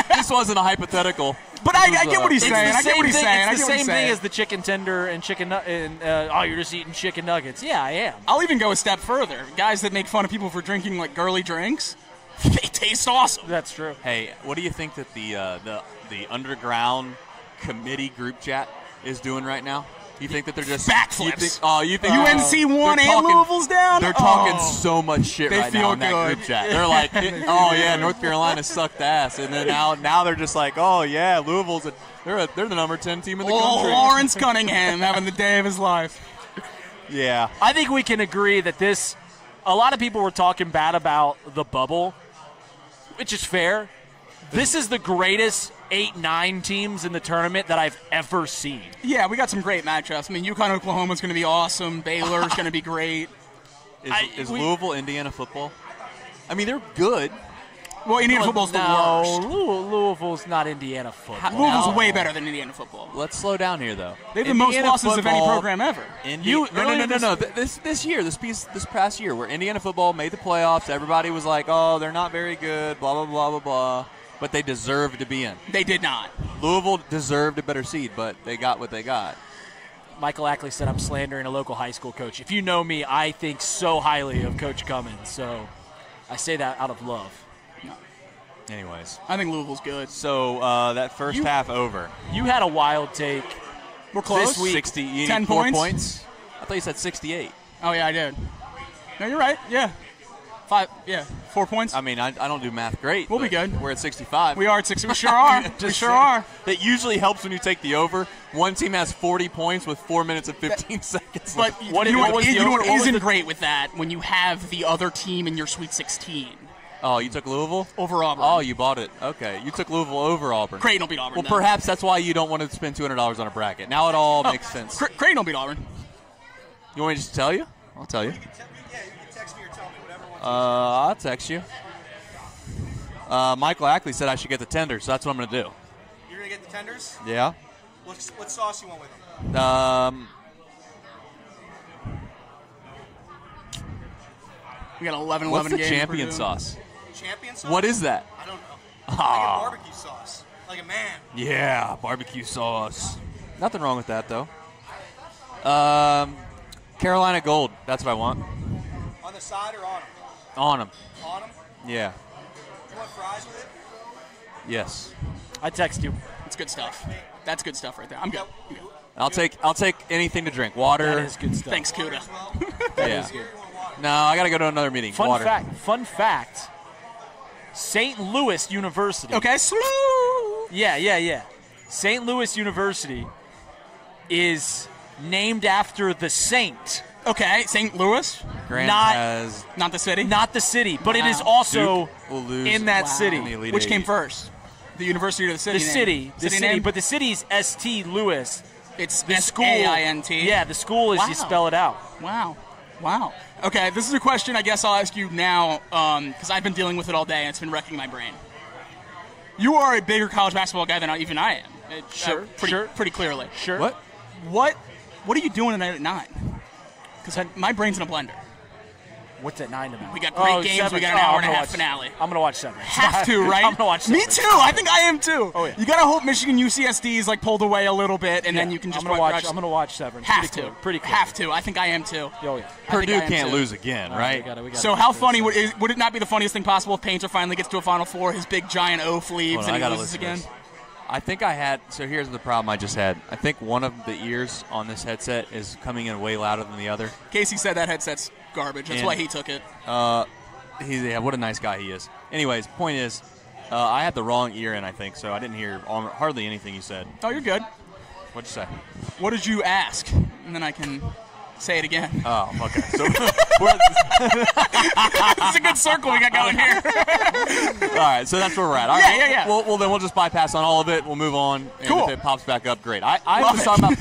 This wasn't a hypothetical.
But I get what he's saying. I get what he's saying.
It's the same thing as the chicken tender and you're just eating chicken nuggets. Yeah, I am.
I'll even go a step further. Guys that make fun of people for drinking like girly drinks, they taste awesome.
That's true.
Hey, what do you think that the underground committee group chat is doing right now? You think that they're just
backflips?
You think
UNC won and Louisville's down?
They're talking so much shit
they
right
feel
now in that
good.
group chat. They're like, oh yeah, North Carolina sucked ass, and then now they're just like, oh yeah, Louisville's they're the number 10 team in the country.
Lawrence Cunningham having the day of his life.
Yeah,
I think we can agree that a lot of people were talking bad about the bubble, which is fair. This is the greatest 8-9 teams in the tournament that I've ever seen.
Yeah, we got some great matchups. I mean, UConn Oklahoma's going to be awesome. Baylor's going to be great.
Is Louisville Indiana football? I mean, they're good.
Well, Indiana football's the worst.
Louisville's not Indiana football.
Louisville's way better than Indiana football.
Let's slow down here, though.
They have the most losses of any program ever.
No. This past year, where Indiana football made the playoffs, everybody was like, "Oh, they're not very good." Blah blah blah blah blah. But they deserved to be in.
They did not.
Louisville deserved a better seed, but they got what they got.
Michael Ackley said I'm slandering a local high school coach. If you know me, I think so highly of Coach Cummins, so I say that out of love.
Anyways,
I think Louisville's good.
So that first half over.
You had a wild take.
We're close.
This week.
10 points. I thought you said 68.
Oh yeah, I did. No, you're right. Yeah. 4 points.
I mean, I don't do math great.
We'll be good.
We're at 65.
We are at 60. We sure are. We sure are.
That usually helps when you take the over. One team has 40 points with 4 minutes and 15 seconds.
But you know what isn't great with that? When you have the other team in your Sweet 16.
Oh, you took Louisville?
Over Auburn.
Oh, you bought it. Okay. You took Louisville over Auburn.
Creighton will beat Auburn.
Well, perhaps that's why you don't want to spend $200 on a bracket. Now it all makes sense.
Creighton will beat Auburn.
You want me to just tell you? I'll tell you.
Yeah, you can text me or tell me, whatever one.
I'll text you. Michael Ackley said I should get the tenders, so that's what I'm going to do.
You're going to get the tenders?
Yeah.
What sauce you want with them?
We got 11-11
What's the
game
champion sauce?
Champion sauce?
What is that?
I don't know. Like a barbecue sauce. Like a man.
Yeah, barbecue sauce. Nothing wrong with that, though. Carolina Gold. That's what I want.
On the side or on them?
On them.
On them?
Yeah.
You want fries with it?
Yes.
I text you.
It's good stuff. That's good stuff right there. I'm good.
I'll take anything to drink. Water.
That is good stuff.
Thanks, Kuda.
Yeah. No, I got to go to another meeting.
Fun
Water.
fact. St. Louis University.
Okay,
Yeah. St. Louis University is named after the saint.
Okay, St. Louis.
Grant
Not-
has
Not the city.
Not the city, but it is
Wow.
also
Duke will lose
in that
Wow.
city.
in the Elite
Which
Eight.
came first? The university or the city?
The
name?
city,
name?
but the city's St. Louis.
It's
The school,
AINT.
Yeah, the school is
Wow.
you spell it out.
Wow. Okay, this is a question I guess I'll ask you now because I've been dealing with it all day and it's been wrecking my brain. You are a bigger college basketball guy than even I am. Pretty clearly.
Sure.
What are you doing tonight at 9? Because my brain's in a blender.
What's at 9 tonight?
We got great games. We got an hour and a half finale.
I'm going to watch 7.
Have to, right?
I'm going to watch 7.
Me too. I think I am too.
Oh, yeah.
You got to hope Michigan UCSD is like pulled away a little bit, and then you can just
I'm going to watch 7.
Have to.
Pretty cool.
Have to. I think I am too.
Oh, yeah.
Purdue can't lose again, right?
We gotta
So how funny would it not be the funniest thing possible if Painter finally gets to a Final Four, his big giant Oaf leaves, and he loses again?
I think I had – so here's the problem I just had. I think one of the ears on this headset is coming in way louder than the other.
Casey said that headset's garbage. That's why he took it.
what a nice guy he is. Anyways, point is, I had the wrong ear in, I think, so I didn't hear hardly anything you said.
Oh, you're good.
What'd you say?
What did you ask? And then I can say it again.
Oh, okay. So
It's a good circle we got going here.
all right, so that's where we're at. All right,
Yeah.
Well, then we'll just bypass on all of it. We'll move on. And
Cool.
if it pops back up, great. I
Love
was
it.
talking about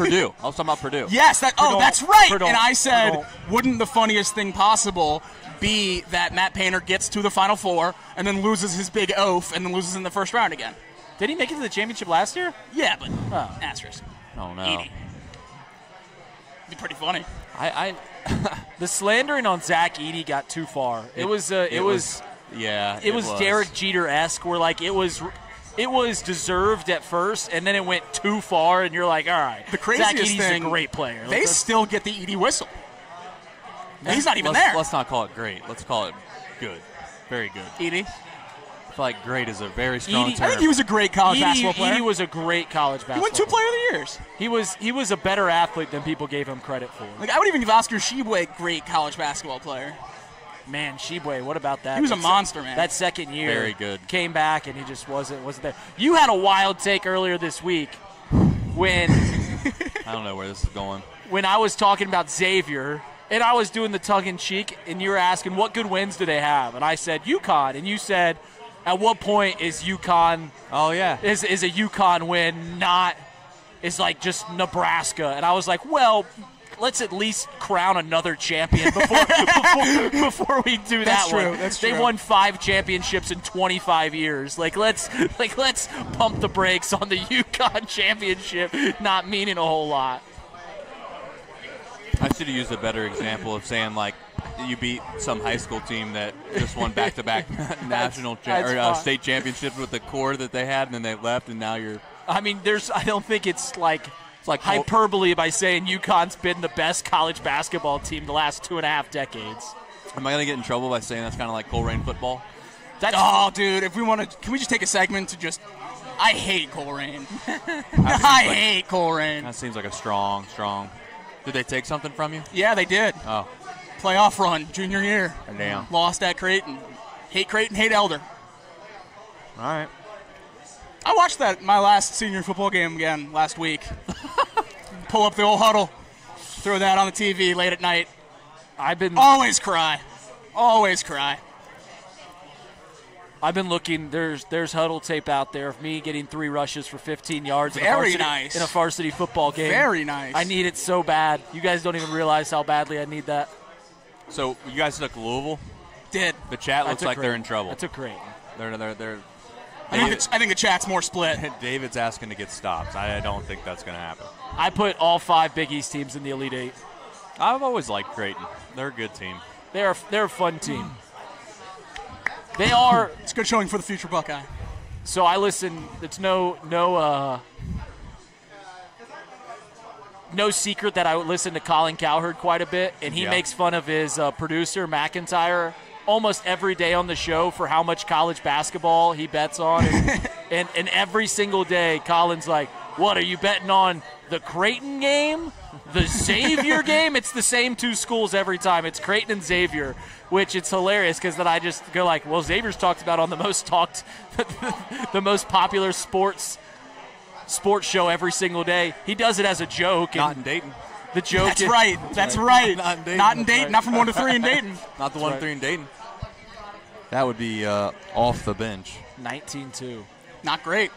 Purdue.
Yes, that's right.
Purdue.
And I said, wouldn't the funniest thing possible be that Matt Painter gets to the Final Four and then loses his big oaf and then loses in the first round again?
Did he make it to the championship last year?
Yeah, but asterisk.
Oh, no.
80. Be pretty funny.
The slandering on Zach Edey got too far. It was Derek Jeter-esque, where like it was deserved at first, and then it went too far, and you're like, all right,
The craziest
Zach Edey's
thing,
a great player.
They still get the Edey whistle. He's not even there.
Let's not call it great. Let's call it good. Very good.
Edey.
I feel like great is a very strong
Edey-
term.
I think he was a great college basketball player.
Edey was a great college basketball
He won 2 Player of the Years.
He was a better athlete than people gave him credit for.
Like I would even give Oscar Tshiebwe great college basketball player.
Man, Tshiebwe, what about that?
He was a monster, man.
That second year,
Very good.
Came back and he just wasn't there. You had a wild take earlier this week when
I don't know where this is going.
when I was talking about Xavier and I was doing the tongue in cheek, and you were asking what good wins do they have, and I said UConn, and you said, at what point is UConn?
Oh yeah,
Is a UConn win not is like just Nebraska? And I was like, well, let's at least crown another champion before we do
That's
that
true,
one.
that's
They've
true.
won 5 championships in 25 years. Let's pump the brakes on the UConn championship not meaning a whole lot.
I should have used a better example of saying like you beat some high school team that just won back-to-back national
fine.
state championships with the core that they had, and then they left, and now you're.
I mean, I don't think it's like hyperbole by saying UConn's been the best college basketball team the last 2.5 decades.
Am I gonna get in trouble by saying that's kind of like Coleraine football?
Oh, dude, if we want to, can we just take a segment to just? I hate Coleraine. I hate Coleraine.
That seems like a strong. Did they take something from you?
Yeah, they did.
Oh,
Playoff run, junior year.
damn.
Lost at Creighton. Hate Creighton, hate Elder.
All right.
I watched my last senior football game again last week. Pull up the old huddle, throw that on the TV late at night. Always cry.
I've been looking. There's huddle tape out there of me getting 3 rushes for 15 yards.
Very nice.
In a varsity football game.
Very nice.
I need it so bad. You guys don't even realize how badly I need that.
So you guys took Louisville.
Did.
The chat looks like they're in trouble.
That's a Creighton.
They're.
I think the chat's more split.
David's asking to get stops. I don't think that's going to happen.
I put all 5 Big East teams in the Elite 8.
I've always liked Creighton. They're a good team.
They're a fun team. They are.
It's a good showing for the future Buckeye.
So I listen. It's no secret that I listen to Colin Cowherd quite a bit, and he makes fun of his producer McIntyre almost every day on the show for how much college basketball he bets on, and every single day Colin's like, "What are you betting on? The Creighton game, the Xavier game?" It's the same 2 schools every time. It's Creighton and Xavier, which it's hilarious because then I just go like, "Well, Xavier's talked about on the most popular sports show every single day." He does it as a joke.
Not in Dayton.
The joke.
That's right. That's right.
Not in Dayton.
Not in Dayton. Not from 1 to 3 in Dayton.
Not the 1-3 in Dayton. That would be off the bench.
19-2.
Not great.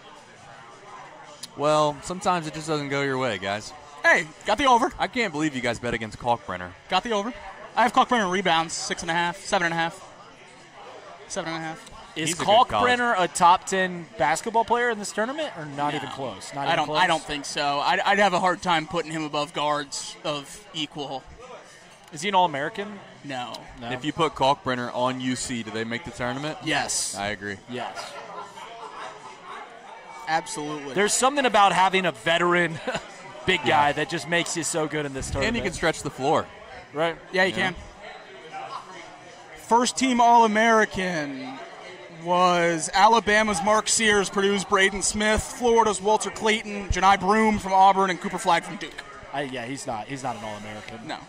Well, sometimes it just doesn't go your way, guys.
Hey, got the over.
I can't believe you guys bet against Kalkbrenner.
Got the over. I have Kalkbrenner rebounds, 6.5, 7.5. 7.5.
Is
He's a good
Kalkbrenner a top 10 basketball player in this tournament, or not even close? Not even close?
I don't think so. I'd have a hard time putting him above guards of equal.
Is he an All-American?
No.
If you put Kalkbrenner on UC, do they make the tournament?
Yes.
I agree.
Yes.
Absolutely.
There's something about having a veteran big guy that just makes you so good in this tournament.
And he can stretch the floor.
Right?
Yeah, you can. First team All-American was Alabama's Mark Sears, Purdue's Braden Smith, Florida's Walter Clayton, Janai Broom from Auburn, and Cooper Flagg from Duke.
He's not an All-American.
No.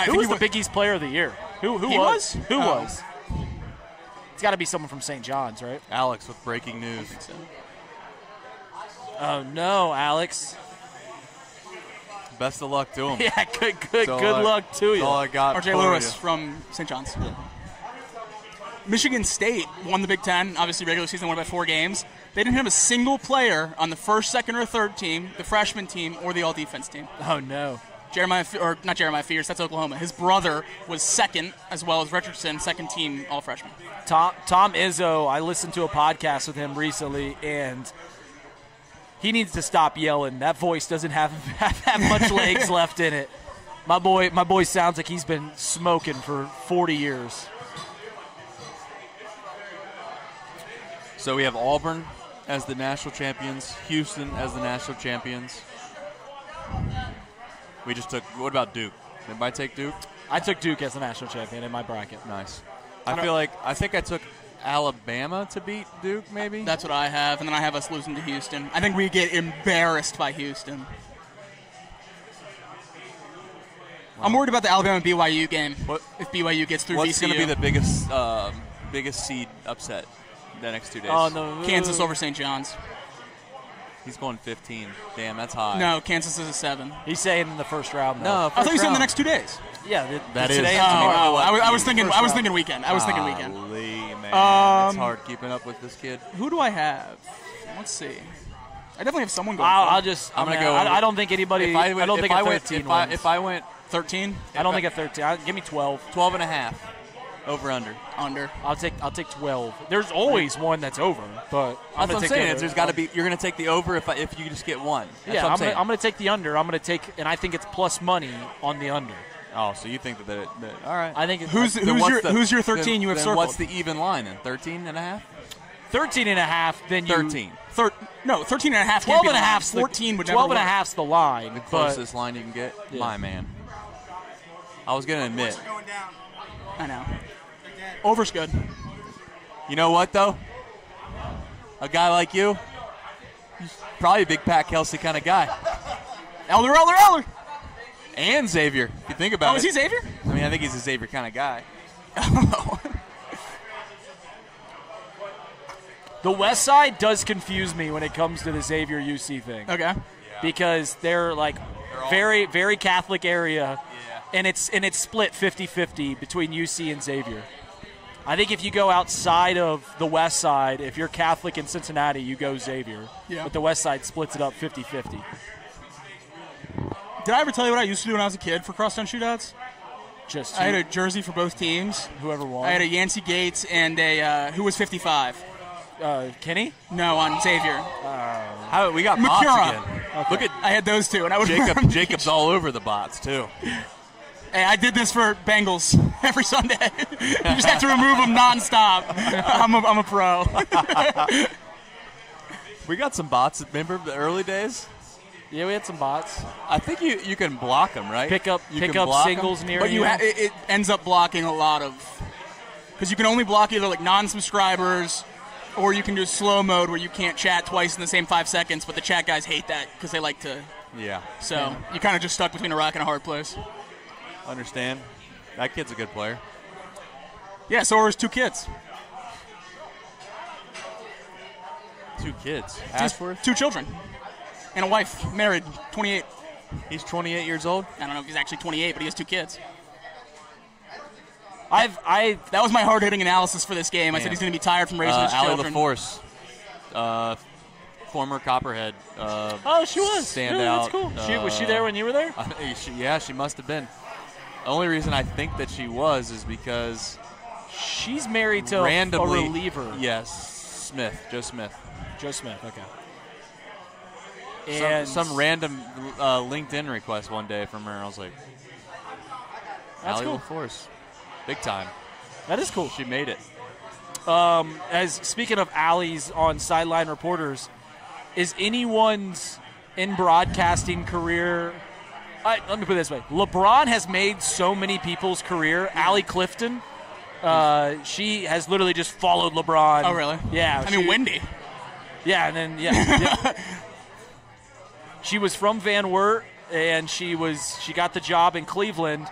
Who was the Big East Player of the Year? Who
He was?
Who was? It's got to be someone from St. John's, right?
Alex with breaking news.
Oh, no, Alex.
Best of luck to him.
Yeah, good luck to you.
That's all I got.
RJ Lewis from St. John's. Yeah. Michigan State won the Big Ten. Obviously, regular season won by 4 games. They didn't have a single player on the first, second, or third team, the freshman team, or the all-defense team.
Oh, no.
Not Jeremiah Fears, that's Oklahoma. His brother was second, as well as Richardson, second team all-freshman.
Tom Izzo, I listened to a podcast with him recently, and he needs to stop yelling. That voice doesn't have much legs left in it. My boy sounds like he's been smoking for 40 years.
So we have Auburn as the national champions, Houston as the national champions. We just took. What about Duke? Did anybody take Duke?
I took Duke as the national champion in my bracket.
Nice. I think I took Alabama to beat Duke, maybe.
That's what I have, and then I have us losing to Houston. I think we get embarrassed by Houston. Wow. I'm worried about the Alabama BYU game. If BYU gets through
what's
VCU.
What's going to be the biggest seed upset the next 2 days?
Oh, no.
Kansas over St. John's.
He's going 15. Damn, that's high.
No, Kansas is a 7.
He's saying in the first round, though.
No,
I thought you said in the next 2 days.
Yeah,
that is.
Today
I was thinking weekend.
Golly, man. It's hard keeping up with this kid.
Who do I have? Let's see. I definitely have someone going.
I'm going to go. I don't think anybody. I don't think a 13 wins.
If I went
13,
I don't think a 13. Give me 12.
12 and a half. Over under.
Under.
I'll take 12. There's always one that's over, but
I'm going to take the under. There's got to be. You're going to take the over if you just get one.
That's what I'm going to take the under. I'm going to take, and I think it's plus money on the under.
Oh, so you think that all right.
I think it's
who's your 13 you have circled?
What's the even line then? 13 and a half?
13 and a half, then
13.
13 and a half.
12 and a half.
14 would
12
never
and a half's the line.
The closest line you can get. Yeah. My man. I was going to admit.
I know. Over's good.
You know what, though? A guy like you, he's probably a big Pat Kelsey kind of guy.
Elder.
And Xavier, if you think about it.
Oh, is he Xavier?
I mean, I think he's a Xavier kind of guy.
The West Side does confuse me when it comes to the Xavier UC thing.
Okay. Yeah.
Because they're very, very Catholic area, and it's split 50-50 between UC and Xavier. I think if you go outside of the West Side, if you're Catholic in Cincinnati, you go Xavier.
Yeah.
But the West Side splits it up 50-50.
Did I ever tell you what I used to do when I was a kid for cross-town shootouts?
I
had a jersey for both teams.
Whoever won.
I had a Yancey Gates and a who was 55.
Kenny?
No, on Xavier.
We got
McCura.
bots again.
Okay.
Look at
I had those two, and I would
Jacob's all over the bots too.
Hey, I did this for Bengals every Sunday. You just have to remove them nonstop. I'm a pro.
We got some bots. Remember the early days?
Yeah, we had some bots.
I think you can block them, right?
Pick up singles near
but
you.
But it ends up blocking a lot of, because you can only block either non-subscribers, or you can do slow mode where you can't chat twice in the same 5 seconds. But the chat guys hate that because they like to.
Yeah.
So you kind of just stuck between a rock and a hard place.
Understand. That kid's a good player.
Yeah, so are his 2 kids.
2 kids. Ashworth?
2 children. And a wife, married, 28.
He's 28 years old?
I don't know if he's actually 28, but he has 2 kids.
That
was my hard-hitting analysis for this game. I said he's going to be tired from raising his children.
Allie LaForce, former Copperhead.
She was.
Standout.
Yeah, that's cool. Was she there when you were there?
She must have been. The only reason I think that she was is because
she's married to a reliever.
Yes, Joe Smith.
Joe Smith, okay.
And some random LinkedIn request one day from her. I was like,
that's
Allie
cool.
LaForce. Big time.
That is cool.
She made it.
Speaking of Allie's on Sideline Reporters, is anyone's in broadcasting career... let me put it this way. LeBron has made so many people's career. Allie Clifton, she has literally just followed LeBron.
Oh, really?
Yeah.
I mean, Wendy.
Yeah, and then, yeah. She was from Van Wert, and she got the job in Cleveland,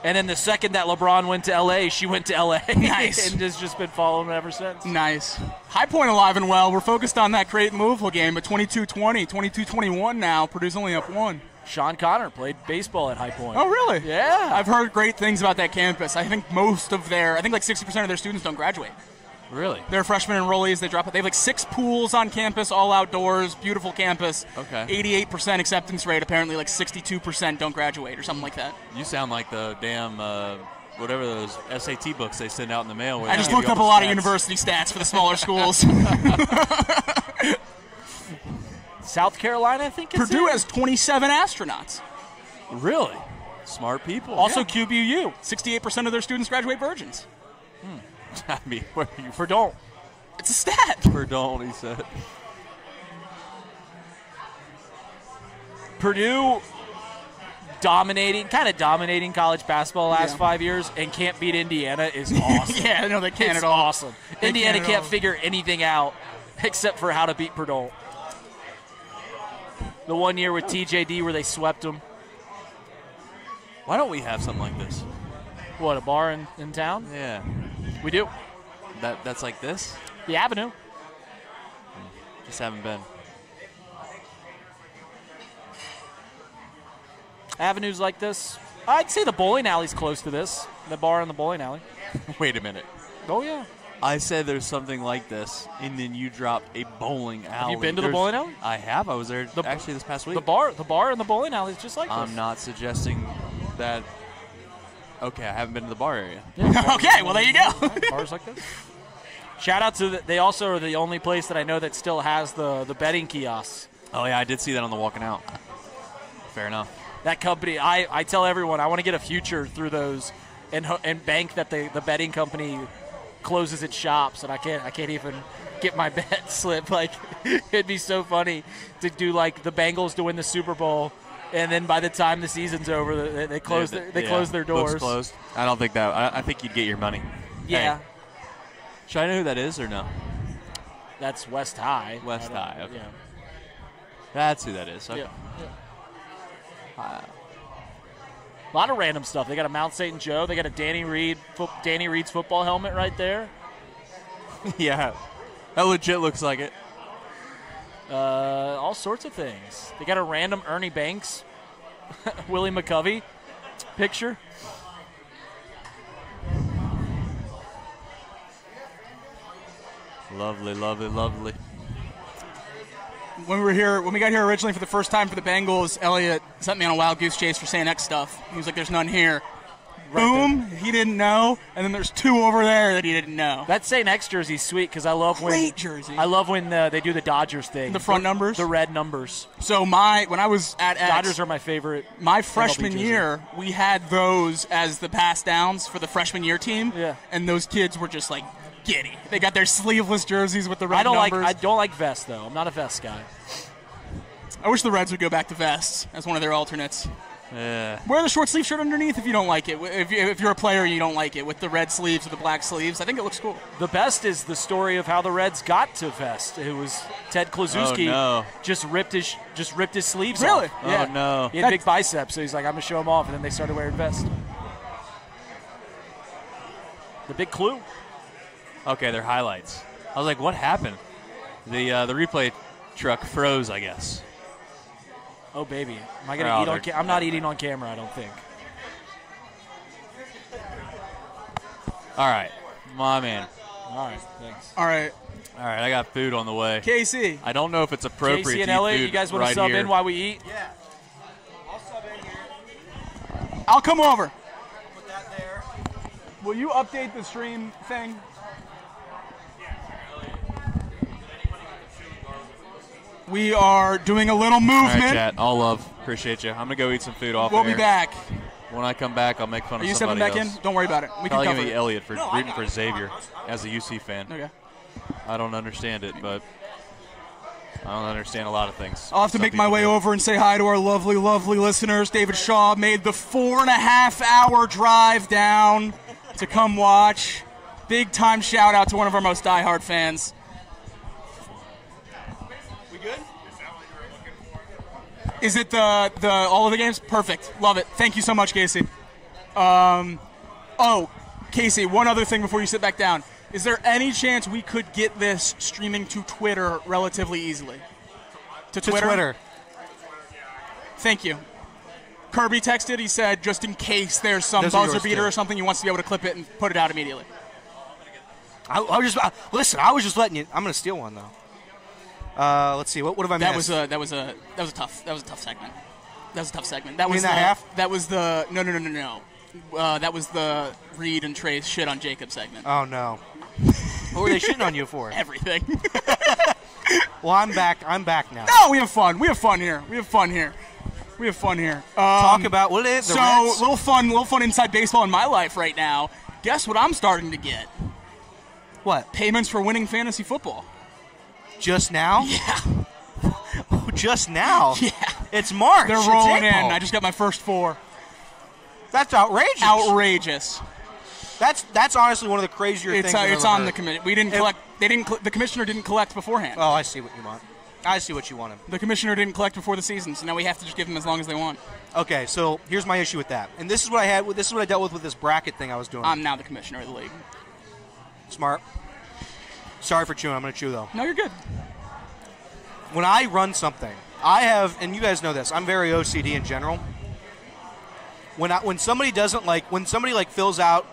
And then the second that LeBron went to L.A., she went to L.A.
Nice.
and has just been following him ever since.
Nice. High Point alive and well. We're focused on that Creighton Louisville game, but 22-20, 22-21 now. Purdue's only up 1.
Sean Connor played baseball at High Point.
Oh, really?
Yeah.
I've heard great things about that campus. I think like 60% of their students don't graduate.
Really?
They're freshmen enrollees. They drop it. They have like 6 pools on campus, all outdoors, beautiful campus.
Okay.
88% acceptance rate. Apparently, like 62% don't graduate or something like that.
You sound like the damn whatever those SAT books they send out in the mail.
I just looked up a lot of university stats for the smaller schools.
South Carolina, I think it's
Purdue
in.
has 27 astronauts.
Really? Smart people.
Also
Yeah.
QBU.
68% of their students graduate virgins.
I mean, where are you
For don't.
It's a stat.
for don't, he said.
Purdue dominating college basketball the last 5 years and can't beat Indiana is awesome.
Yeah, no, they can't
It's
at all.
awesome.
They
Indiana
can't at
can't
all.
figure anything out except for how to beat Purdue. The one year with TJD where they swept them.
Why don't we have something like this?
What, a bar in town?
Yeah.
We do.
That's like this?
The Avenue.
Just haven't been.
Avenues like this. I'd say the bowling alley's close to this. The bar in the bowling alley.
Wait a minute.
Oh, yeah.
I said there's something like this, and then you dropped a bowling alley.
you been to the bowling alley?
I have. I was there actually this past week.
The bar in the bowling alley is just like
I'm
this.
not suggesting that. Okay, I haven't been to the bar area.
Okay, well, there you go.
Bars like this. Shout out to they also are the only place that I know that still has the betting kiosks.
Oh, yeah, I did see that on the walking out. Fair enough.
That company, I tell everyone I want to get a future through those and bank that the betting company closes its shops, and I can't even get my bet slip. Like, it'd be so funny to do like the Bengals to win the Super Bowl, and then by the time the season's over, they close close their doors.
Books closed. I don't think that. I think you'd get your money.
Yeah,
Hey, should I know who that is or no?
that's West High.
West
I don't-
High, okay.
Yeah.
That's who that is. Okay.
Yeah. A lot of random stuff. They got a Mount St. Joe. They got a Danny Reed's football helmet right there.
Yeah. That legit looks like it.
All sorts of things. They got a random Ernie Banks, Willie McCovey picture.
Lovely, lovely, lovely.
When we got here originally for the first time for the Bengals, Elliot sent me on a wild goose chase for saying X stuff. He was like, "There's none here." Boom, he didn't know, and then there's 2 over there that he didn't know.
That St. X jersey's sweet because I love
Great jersey.
I love when they do the Dodgers thing.
The front numbers?
the red numbers.
So when I was at X,
Dodgers are my favorite.
my
MLB
freshman
jersey.
year, we had those as the pass downs for the freshman year team.
Yeah.
And those kids were just like giddy. They got their sleeveless jerseys with the red
I don't
numbers.
like vests though. I'm not a vest guy.
I wish the Reds would go back to vests as one of their alternates.
Yeah.
Wear the short sleeve shirt underneath if you don't like it. If you're a player and you don't like it, with the red sleeves or the black sleeves, I think it looks cool.
The best is the story of how the Reds got to vest. It was Ted Kluszewski
Oh, no.
just ripped his sleeves
Really?
off.
Oh,
Yeah.
no.
He had big biceps, so he's like, I'm gonna show them off, and then they started wearing vests. The big clue.
Okay, they're highlights. I was like, what happened? The replay truck froze, I guess.
Oh baby, am I
Oh,
gonna eat on?
they're-
I'm not eating on camera. I don't think.
All right. My man.
All right, thanks.
All right,
All right, I got food on the way.
KC.
I don't know if it's appropriate
Casey
to
and
eat
Elliot,
food
you guys want
right
to sub
here.
in while we eat?
Yeah. I'll sub in here.
I'll come over.
Put that there.
Will you update the stream thing? We are doing a little
All
movement.
right, chat. All love. Appreciate you. I'm going to go eat some food off
We'll
air.
be back.
When I come back, I'll make fun
Are
of
you
somebody
stepping back
else.
in? Don't worry about it. We
Probably
can
going to
cover
be
it.
Elliot for rooting for Xavier as a UC fan.
Okay.
I don't understand it, but I don't understand a lot of things.
I'll have to
Some
make my
people
way
do.
over and say hi to our lovely, lovely listeners. David Shaw made the 4.5-hour drive down to come watch. Big time shout out to one of our most diehard fans. We good? Is it the all of the games? Perfect. Love it. Thank you so much, Casey. Oh, Casey, one other thing before you sit back down. Is there any chance we could get this streaming to Twitter relatively easily? To Twitter? Thank you. Kirby texted. He said, just in case there's some buzzer beater or something, he wants to be able to clip it and put it out immediately.
I was just letting you. I'm going to steal one though. Let's see. What have I missed?
That was a tough segment. That was a tough segment. That was
the half.
That was the no. That was the Reed and Trey's shit on Jacob segment.
Oh no. What were they shitting on you for?
Everything.
Well, I'm back now.
No, we have fun. We have fun here.
Talk about what it is.
So, little fun inside baseball in my life right now. Guess what I'm starting to get?
What?
Payments for winning fantasy football.
Just now?
Yeah.
Just now?
Yeah.
It's March.
They're rolling in. I just got my first 4.
That's outrageous.
Outrageous.
That's honestly one of the crazier things.
It's on the committee. We didn't collect. The commissioner didn't collect beforehand.
Oh, I see what you want. I see what you wanted.
The commissioner didn't collect before the season, so now we have to just give them as long as they want.
Okay, so here's my issue with that, and this is what I had. This is what I dealt with this bracket thing I was doing.
I'm now the commissioner of the league.
Smart. Sorry for chewing. I'm going to chew though.
No, you're good.
When I run something, I have, and you guys know this. I'm very OCD in general. When somebody fills out.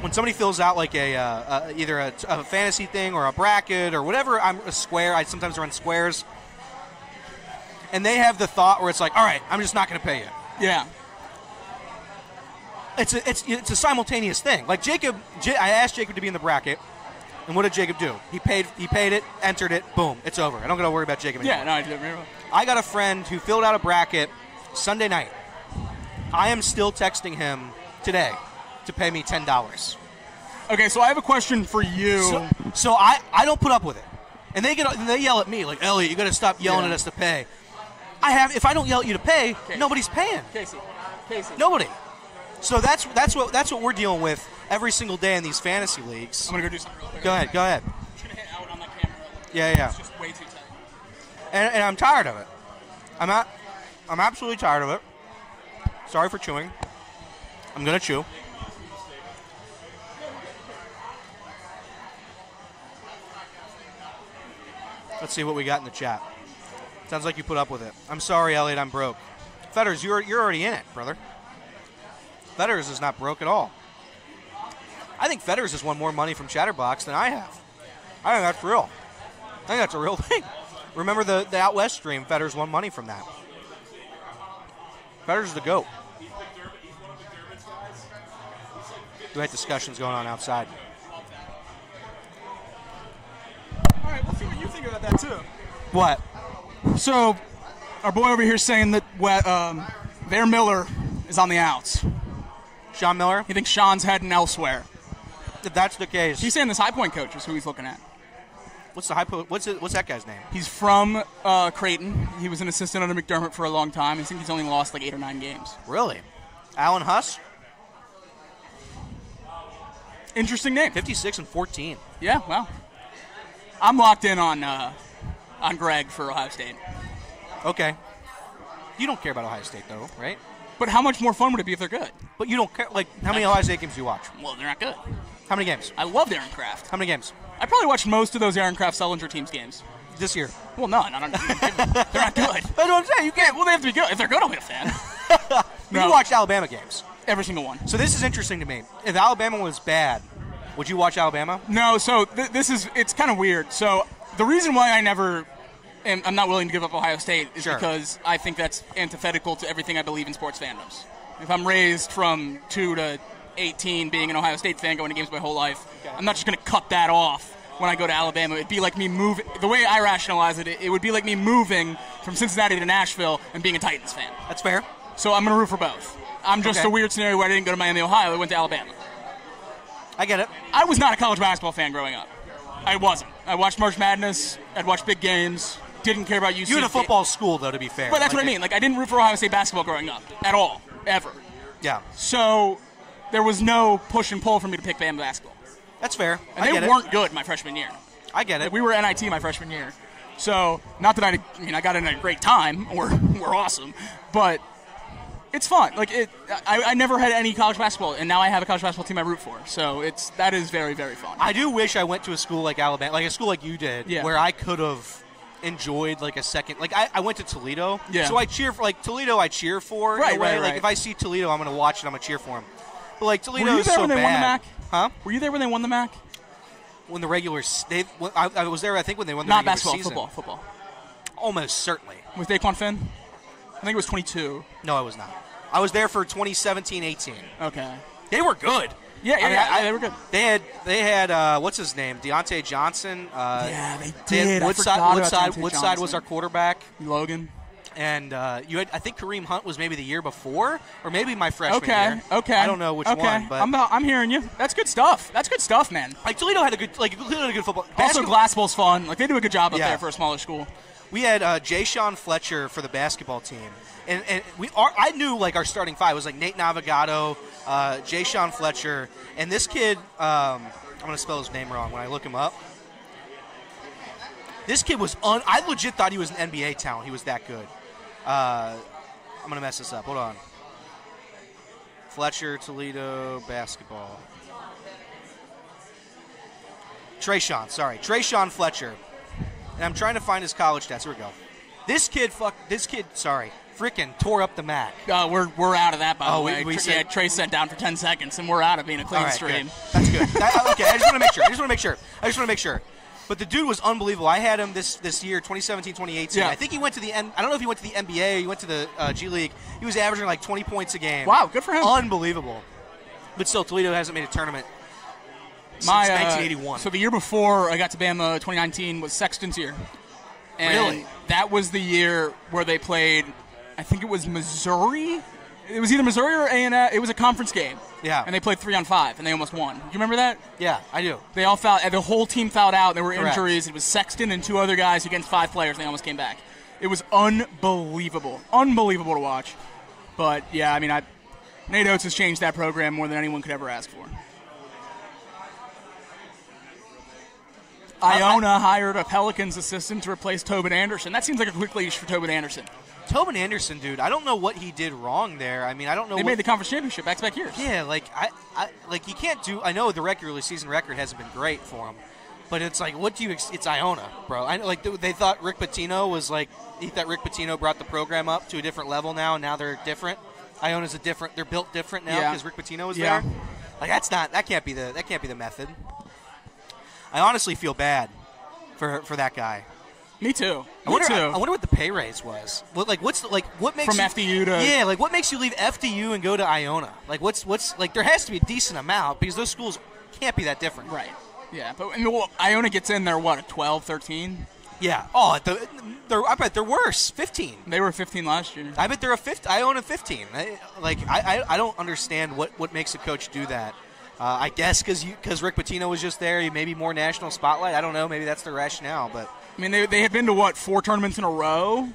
When somebody fills out like either a fantasy thing or a bracket or whatever, I'm a square. I sometimes run squares, and they have the thought where it's like, all right, I'm just not going to pay you.
Yeah.
It's a simultaneous thing. Like I asked Jacob to be in the bracket, and what did Jacob do? He paid it, entered it, boom, it's over. I don't got to worry about Jacob anymore.
Yeah, no, I do remember.
I got a friend who filled out a bracket Sunday night. I am still texting him today to pay me $10.
Okay, so I have a question for you.
So I don't put up with it, and they yell at me like, Elliot, you got to stop yelling at us to pay. If I don't yell at you to pay, nobody's paying.
Casey.
Nobody. So that's what we're dealing with every single day in these fantasy leagues.
I'm gonna go do something real quick.
Go ahead.
I'm just gonna hit out on my camera.
Yeah.
It's just way too tight.
And I'm tired of it. I'm absolutely tired of it. Sorry for chewing. I'm gonna chew. Let's see what we got in the chat. Sounds like you put up with it. I'm sorry, Elliot, I'm broke. Fetters, you're already in it, brother. Fetters is not broke at all. I think Fetters has won more money from Chatterbox than I have. I think that's real. I think that's a real thing. Remember the Out West stream, Fetters won money from that. Fetters is the GOAT. We had discussions going on outside.
All right, we'll see what you think about that too.
What?
So, our boy over here is saying that Bear Miller is on the outs.
Sean Miller?
He thinks Sean's heading elsewhere.
If that's the case.
He's saying this High Point coach is who he's looking at.
What's that guy's name?
He's from Creighton. He was an assistant under McDermott for a long time. I think he's only lost like 8 or 9 games.
Really? Alan Huss?
Interesting name.
56-14.
Yeah, well. I'm locked in on Greg for Ohio State.
Okay. You don't care about Ohio State, though, right?
But how much more fun would it be if they're good?
But you don't care. Like, how many Ohio State games do you watch?
Well, they're not good.
How many games?
I loved Aaron Kraft.
How many games?
I probably watched most of those Aaron Kraft-Sullinger teams' games.
This year?
Well, no, they're not good.
That's what I'm saying. You can't.
Well, they have to be good. If they're good, I'll be a fan.
No. You watched Alabama games.
Every single one.
So this is interesting to me. If Alabama was bad, would you watch Alabama?
No, so it's kind of weird. So the reason why I'm not willing to give up Ohio State is because I think that's antithetical to everything I believe in sports fandoms. If I'm raised from 2 to 18 being an Ohio State fan going to games my whole life, I'm not just going to cut that off when I go to Alabama. It'd be like me moving. The way I rationalize it would be like me moving from Cincinnati to Nashville and being a Titans fan.
That's fair.
So I'm going to root for both. I'm just a weird scenario where I didn't go to Miami, Ohio. I went to Alabama.
I get it.
I was not a college basketball fan growing up. I wasn't. I watched March Madness. I'd watch big games. Didn't care about UC.
You were in a football school, though, to be fair.
But that's what I mean. Like, I didn't root for Ohio State basketball growing up at all, ever.
Yeah.
So there was no push and pull for me to pick Bama basketball.
That's fair.
And they weren't good my freshman year.
I get it.
Like, we were NIT my freshman year. So not that I got in a great time. We're awesome. But It's fun. Like I never had any college basketball, and now I have a college basketball team I root for. So that is very, very fun.
I do wish I went to a school like Alabama, like a school like you did, where I could have enjoyed like a second. Like I went to Toledo, so I cheer for like Toledo. I cheer for in a way. Like if I see Toledo, I'm going to watch it. I'm going to cheer for them. But like Toledo is so bad.
Were you there when they won the MAC?
Huh?
Were you there when they won the MAC?
When the regulars, I was there. I think when they won the
Not
regular
basketball,
season.
football.
Almost certainly.
With Daquan Finn? I think it was 22.
No, I was not. I was there for 2017-18.
Okay.
They were good.
Yeah, they were good.
They had what's his name? Deontay Johnson.
They did.
Woodside was our quarterback.
Logan.
And you had, I think Kareem Hunt was maybe the year before, or maybe my freshman year.
Okay.
I don't know which one, but
I'm hearing you. That's good stuff. That's good stuff, man.
like Toledo had a good football.
Also, Glassbowl's fun. Like they do a good job up there for a smaller school.
We had Jay Sean Fletcher for the basketball team, and I knew like our starting five was like Nate Navigado, Jay Sean Fletcher, and this kid. I'm gonna spell his name wrong when I look him up. This kid was I legit thought he was an NBA talent. He was that good. I'm going to mess this up. Hold on. Fletcher, Toledo, basketball. Trayshawn Fletcher. And I'm trying to find his college stats. Here we go. This kid, freaking tore up the MAC.
We're out of that, by the way.
Trey
sent down for 10 seconds, and we're out of being a clean stream.
Good. That's good. Okay, I just want to make sure. But the dude was unbelievable. I had him this year, 2017, 2018.
Yeah.
I think he went to the I don't know if he went to the NBA or he went to the G League. He was averaging like 20 points a game.
Wow, good for him.
Unbelievable. But still, Toledo hasn't made a tournament since 1981.
So the year before I got to Bama, 2019, was Sexton's year. And
really?
That was the year where they played, I think it was Missouri. It was either Missouri or A&M. It was a conference game.
Yeah.
And they played 3-on-5, and they almost won. Do you remember that?
Yeah, I do.
They all fouled. The whole team fouled out. There were
Correct.
injuries. It was Sexton and two other guys against 5 players, and they almost came back. It was unbelievable. Unbelievable to watch. But, yeah, I mean, Nate Oates has changed that program more than anyone could ever ask for. Iona hired a Pelicans assistant to replace Tobin Anderson. That seems like a quick leash for Tobin Anderson.
Tobin Anderson, dude, I don't know what he did wrong there. I mean, I don't know.
They made the conference championship back-to-back years.
Yeah, like I like you can't do. I know the regular season record hasn't been great for him, but it's like, what do you? It's Iona, bro. I know, like they thought Rick Pitino was like. He thought Rick Pitino brought the program up to a different level now, and now they're different. Iona's they're built different now because Rick Pitino was there. Like that can't be the method. I honestly feel bad for that guy.
Me too.
I wonder what the pay raise was. What makes
from FDU to
what makes you leave FDU and go to Iona? Like what's like there has to be a decent amount because those schools can't be that different.
Right. Yeah, but Iona gets in there what, 12, 13?
Yeah. Oh, I bet they're worse. 15.
They were 15 last year.
I bet they're Iona 15. I don't understand what makes a coach do that. I guess because Rick Pitino was just there, maybe more national spotlight. I don't know. Maybe that's the rationale, but.
I mean, they had been to, 4 tournaments in a row?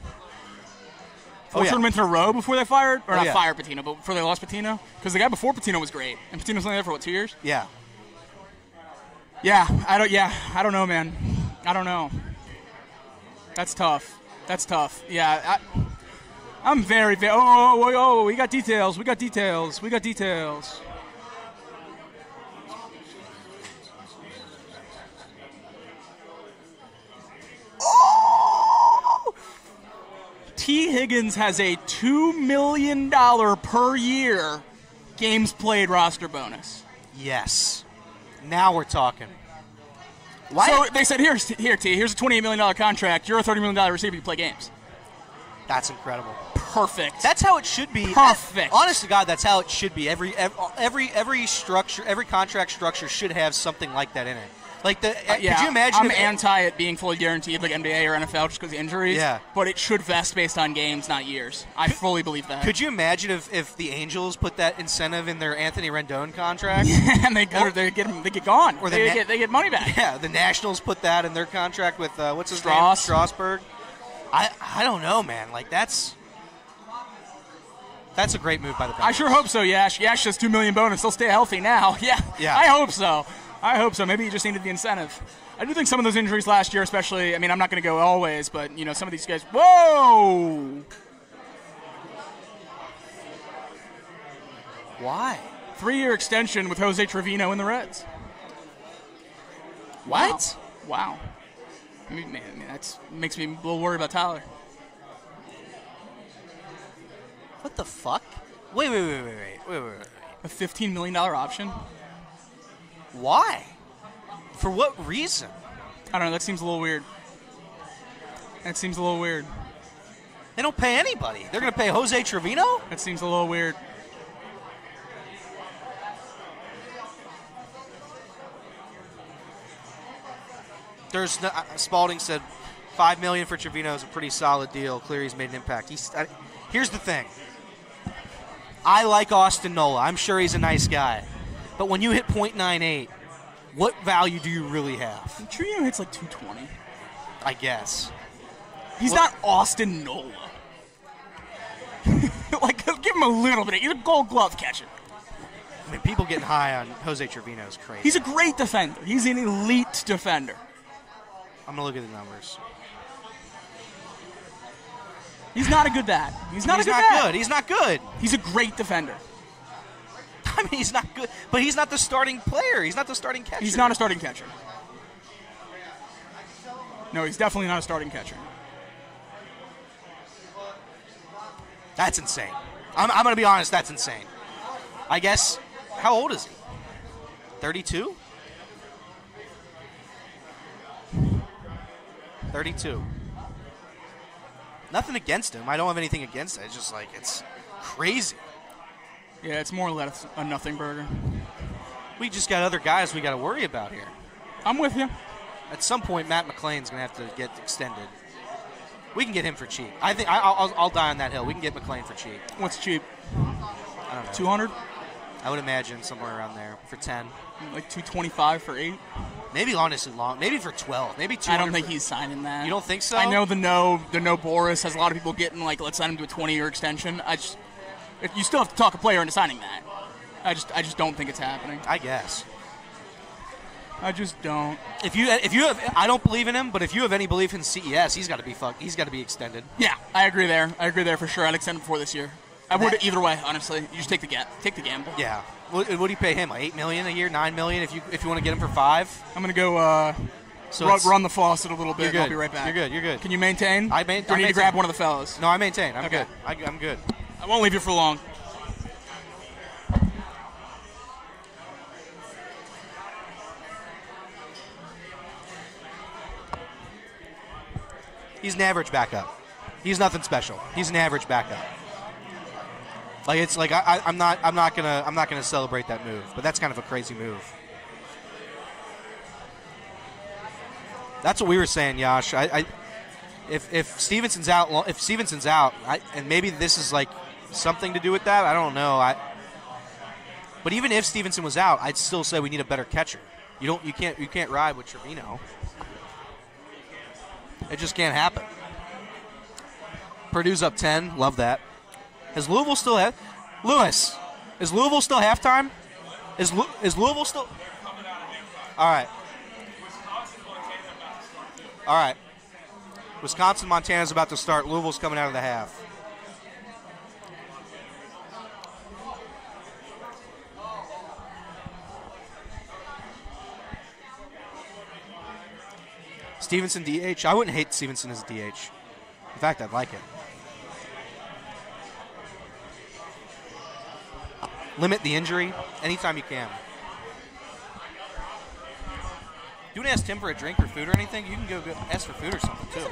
4 tournaments in a row before they fired? Or not fired Pitino, but before they lost Pitino? Because the guy before Pitino was great. And Pitino was only there for, 2 years?
Yeah.
Yeah, I don't know, man. I don't know. That's tough. Yeah, I'm very, very... Oh, we got details. T. Higgins has a $2 million per year games played roster bonus.
Yes. Now we're talking.
Why? So they said, here, T, here's a $28 million contract. You're a $30 million receiver. You play games.
That's incredible.
Perfect.
That's how it should be.
Perfect.
Honest to God, that's how it should be. Every structure, every contract structure should have something like that in it. Like could you imagine?
I'm anti it being fully guaranteed like NBA or NFL just because of injuries.
Yeah.
But it should vest based on games, not years. I fully believe that.
Could you imagine if the Angels put that incentive in their Anthony Rendon contract?
And they get gone, or they get money back.
Yeah, the Nationals put that in their contract with what's his name? Strasburg. I don't know, man. Like that's a great move by the Bengals.
I sure hope so. Yash has $2 million bonus. They'll stay healthy now. Yeah. I hope so. Maybe he just needed the incentive. I do think some of those injuries last year, especially, I mean, I'm not going to go always, but, some of these guys, whoa!
Why?
3-year extension with Jose Trevino in the Reds.
What?
Wow. I mean, man, that makes me a little worried about Tyler.
What the fuck? Wait.
A $15 million option?
Why? For what reason?
I don't know. That seems a little weird.
They don't pay anybody. They're going to pay Jose Trevino?
That seems a little weird.
There's no, Spalding said $5 million for Trevino is a pretty solid deal. Cleary's made an impact. Here's the thing. I like Austin Nola. I'm sure he's a nice guy. But when you hit .98, what value do you really have?
Trevino hits like 220.
I guess.
He's not Austin Nola. Like, give him a little bit. He's a Gold Glove catcher.
I mean, people getting high on Jose Trevino is crazy.
He's a great defender. He's an elite defender.
I'm going to look at the numbers.
He's not a good bat. He's not good.
He's not good.
He's a great defender.
I mean, he's not good, but he's not the starting player. He's not the starting catcher.
He's not a starting catcher. No, he's definitely not a starting catcher.
That's insane. I'm going to be honest, that's insane. I guess, how old is he? 32? 32. Nothing against him. I don't have anything against it. It's just like, it's crazy.
Yeah, it's more or less a nothing burger.
We just got other guys we got to worry about here.
I'm with you.
At some point, Matt McClain's going to have to get extended. We can get him for cheap. I think I'll die on that hill. We can get McClain for cheap.
What's cheap?
I don't know.
200?
I would imagine somewhere around there for 10.
Like 225 for 8?
Maybe honestly long. Maybe for 12. Maybe 200.
I don't think he's signing that.
You don't think so?
I know the no Boris has a lot of people getting like, let's sign him to a 20-year extension. If you still have to talk a player into signing that. I just don't think it's happening.
I guess.
I just don't.
If you have, I don't believe in him, but if you have any belief in CES, he's got to be He's got to be extended.
Yeah, I agree there. For sure. I'd extend him before this year. I would either way, honestly. You just take the gamble.
Yeah. What do you pay him? Like $8 million a year, $9 million if you want to get him for 5.
I'm gonna go run the faucet a little bit. I'll be right back.
You're good.
Can you maintain?
I maintain.
Or need to grab one of the fellas?
No, I maintain. I'm
Okay.
good. I'm good.
I won't leave you for long.
He's an average backup. He's nothing special. He's an average backup. Like it's like I'm not gonna celebrate that move, but that's kind of a crazy move. That's what we were saying, Yash. If Stevenson's out, and maybe this is like something to do with that. I don't know. But even if Stevenson was out, I'd still say we need a better catcher. You can't ride with Trevino. It just can't happen. Purdue's up 10. Love that. Is Louisville still Lewis, is Louisville still halftime? Is Louisville still? All right. Wisconsin, Montana's about to start. Louisville's coming out of the half. Stevenson DH. I wouldn't hate Stevenson as a DH. In fact, I'd like it. Limit the injury anytime you can. You want to ask Tim for a drink or food or anything? You can go ask for food or something, too.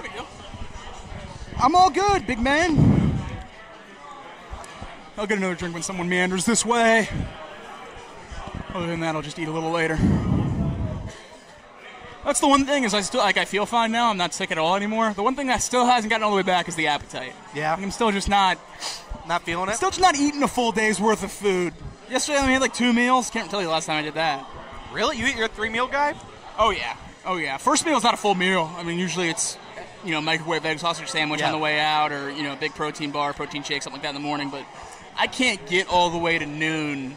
I'm all good, big man. I'll get another drink when someone meanders this way. Other than that, I'll just eat a little later. That's the one thing is I feel fine now. I'm not sick at all anymore. The one thing that still hasn't gotten all the way back is the appetite.
Yeah.
I'm still just not
feeling it.
Still just not eating a full day's worth of food. Yesterday I only had like 2 meals. Can't tell you the last time I did that.
Really? You're a 3-meal guy?
Oh yeah. First meal is not a full meal. I mean, usually it's microwave egg sausage sandwich on the way out, or big protein bar, protein shake, something like that in the morning. But I can't get all the way to noon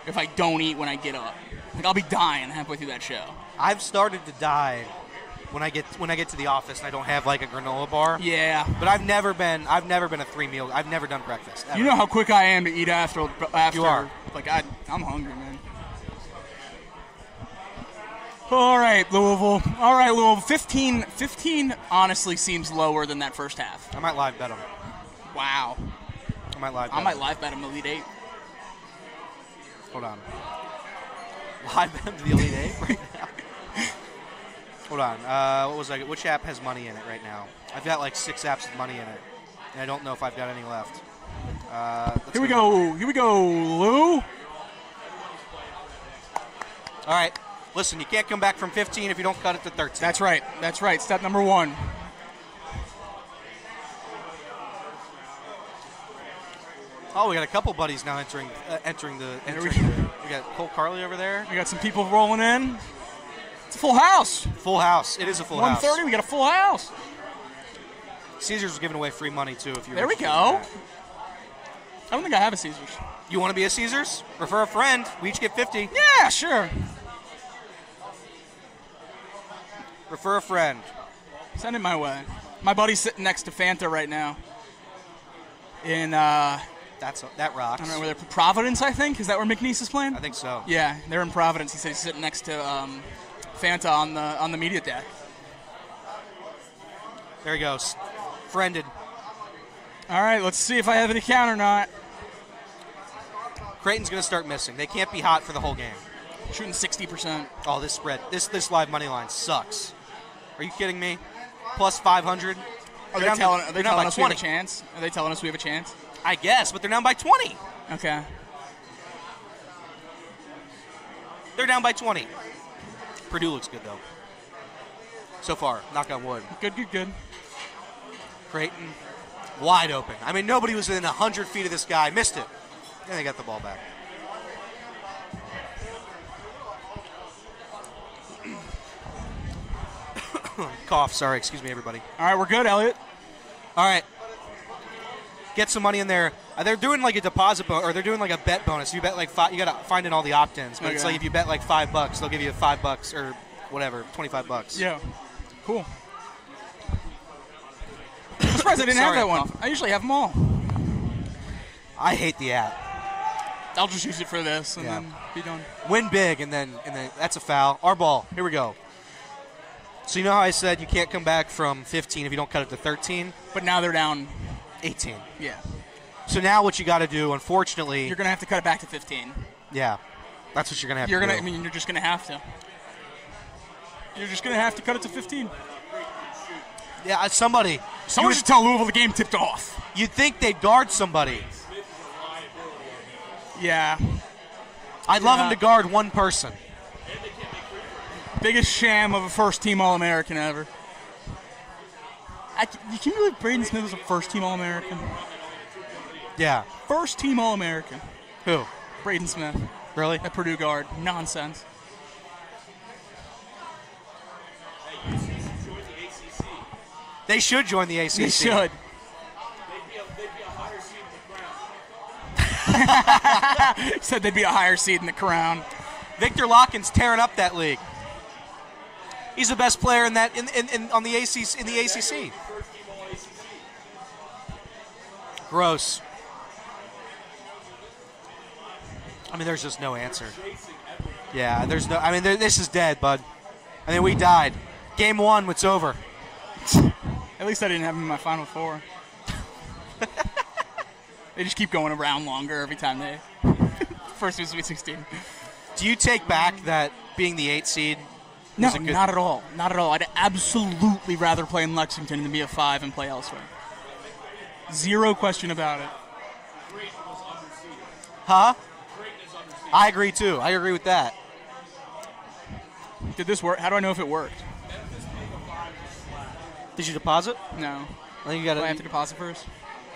if I don't eat when I get up. Like I'll be dying halfway through that show.
I've started to die when I get to the office and I don't have like a granola bar.
Yeah.
But I've never been a 3 meal. I've never done breakfast. Ever.
You know how quick I am to eat after.
You are.
Like I'm hungry, man. All right, Louisville. 15 honestly seems lower than that first half.
I might live bet them.
Wow.
I might
live bet them Elite Eight.
Hold on. Live bet them to the Elite Eight right now. Hold on. What was I? Which app has money in it right now? I've got like 6 apps with money in it, and I don't know if I've got any left.
Here we go, Lou.
All right. Listen, you can't come back from 15 if you don't cut it to 13.
That's right. Step number 1.
Oh, we got a couple buddies now entering the. We got Cole Carley over there.
We got some people rolling in. It's a full house.
Full house. It is a full house.
1:30. We got a full house.
Caesars is giving away free money too. If you.
There we go. I don't think I have a Caesars.
You want to be a Caesars? Refer a friend. We each get 50.
Yeah, sure.
Refer a friend.
Send it my way. My buddy's sitting next to Fanta right now. In
that rocks.
I don't know where they're Providence. I think is that where McNeese is playing?
I think so.
Yeah, they're in Providence. He said he's sitting next to Fanta on the media deck.
There he goes. Friended.
All right, let's see if I have an account or not.
Creighton's going to start missing. They can't be hot for the whole game.
Shooting 60%.
Oh, this spread. This live money line sucks. Are you kidding me? Plus 500.
Are they telling us we have a chance? Are they telling us we have a chance?
I guess, but they're down by 20.
Okay.
They're down by 20. Purdue looks good, though. So far, knock on wood.
Good.
Creighton, wide open. I mean, nobody was within 100 feet of this guy. Missed it. And they got the ball back. Cough, sorry. Excuse me, everybody.
All right, we're good, Elliot.
All right. Get some money in there. They're doing like a deposit or they're doing like a bet bonus. You bet like you got to find in all the opt-ins, but it's like if you bet like $5, they'll give you $5 or whatever, $25.
Yeah. Cool. I'm surprised I didn't have that one. I usually have them all.
I hate the app.
I'll just use it for this and then be done.
Win big and then that's a foul. Our ball. Here we go. So you know how I said you can't come back from 15 if you don't cut it to 13?
But now they're down
18.
Yeah.
So now what you got to do, unfortunately,
you're going to have to cut it back to 15.
Yeah. That's what you're going to have to do.
You're just going to have to. You're just going to have to cut it to 15.
Yeah, somebody
should tell Louisville the game tipped off.
You'd think they'd guard somebody.
Yeah.
I'd love him to guard one person.
Biggest sham of a first-team All-American ever. Can you believe Braden Smith was a first-team All-American?
Yeah.
First-team All-American.
Who?
Braden Smith.
Really?
At Purdue guard. Nonsense.
They should join the ACC.
They should.
They'd be a higher seed in the crown.
Said they'd be a higher seed in the crown.
Victor Locken's tearing up that league. He's the best player in that on the ACC in the ACC. Gross. I mean, there's just no answer. Yeah, there's no. I mean, this is dead, bud. I mean, we died. Game 1, it's over.
At least I didn't have him in my Final Four. They just keep going around longer every time they first to Sweet 16.
Do you take back that being the 8 seed?
No, not at all. Not at all. I'd absolutely rather play in Lexington than be a 5 and play elsewhere. Zero question about it.
Huh? I agree, too. I agree with that.
Did this work? How do I know if it worked?
Did you deposit?
No.
I think you got
Do I have to deposit first?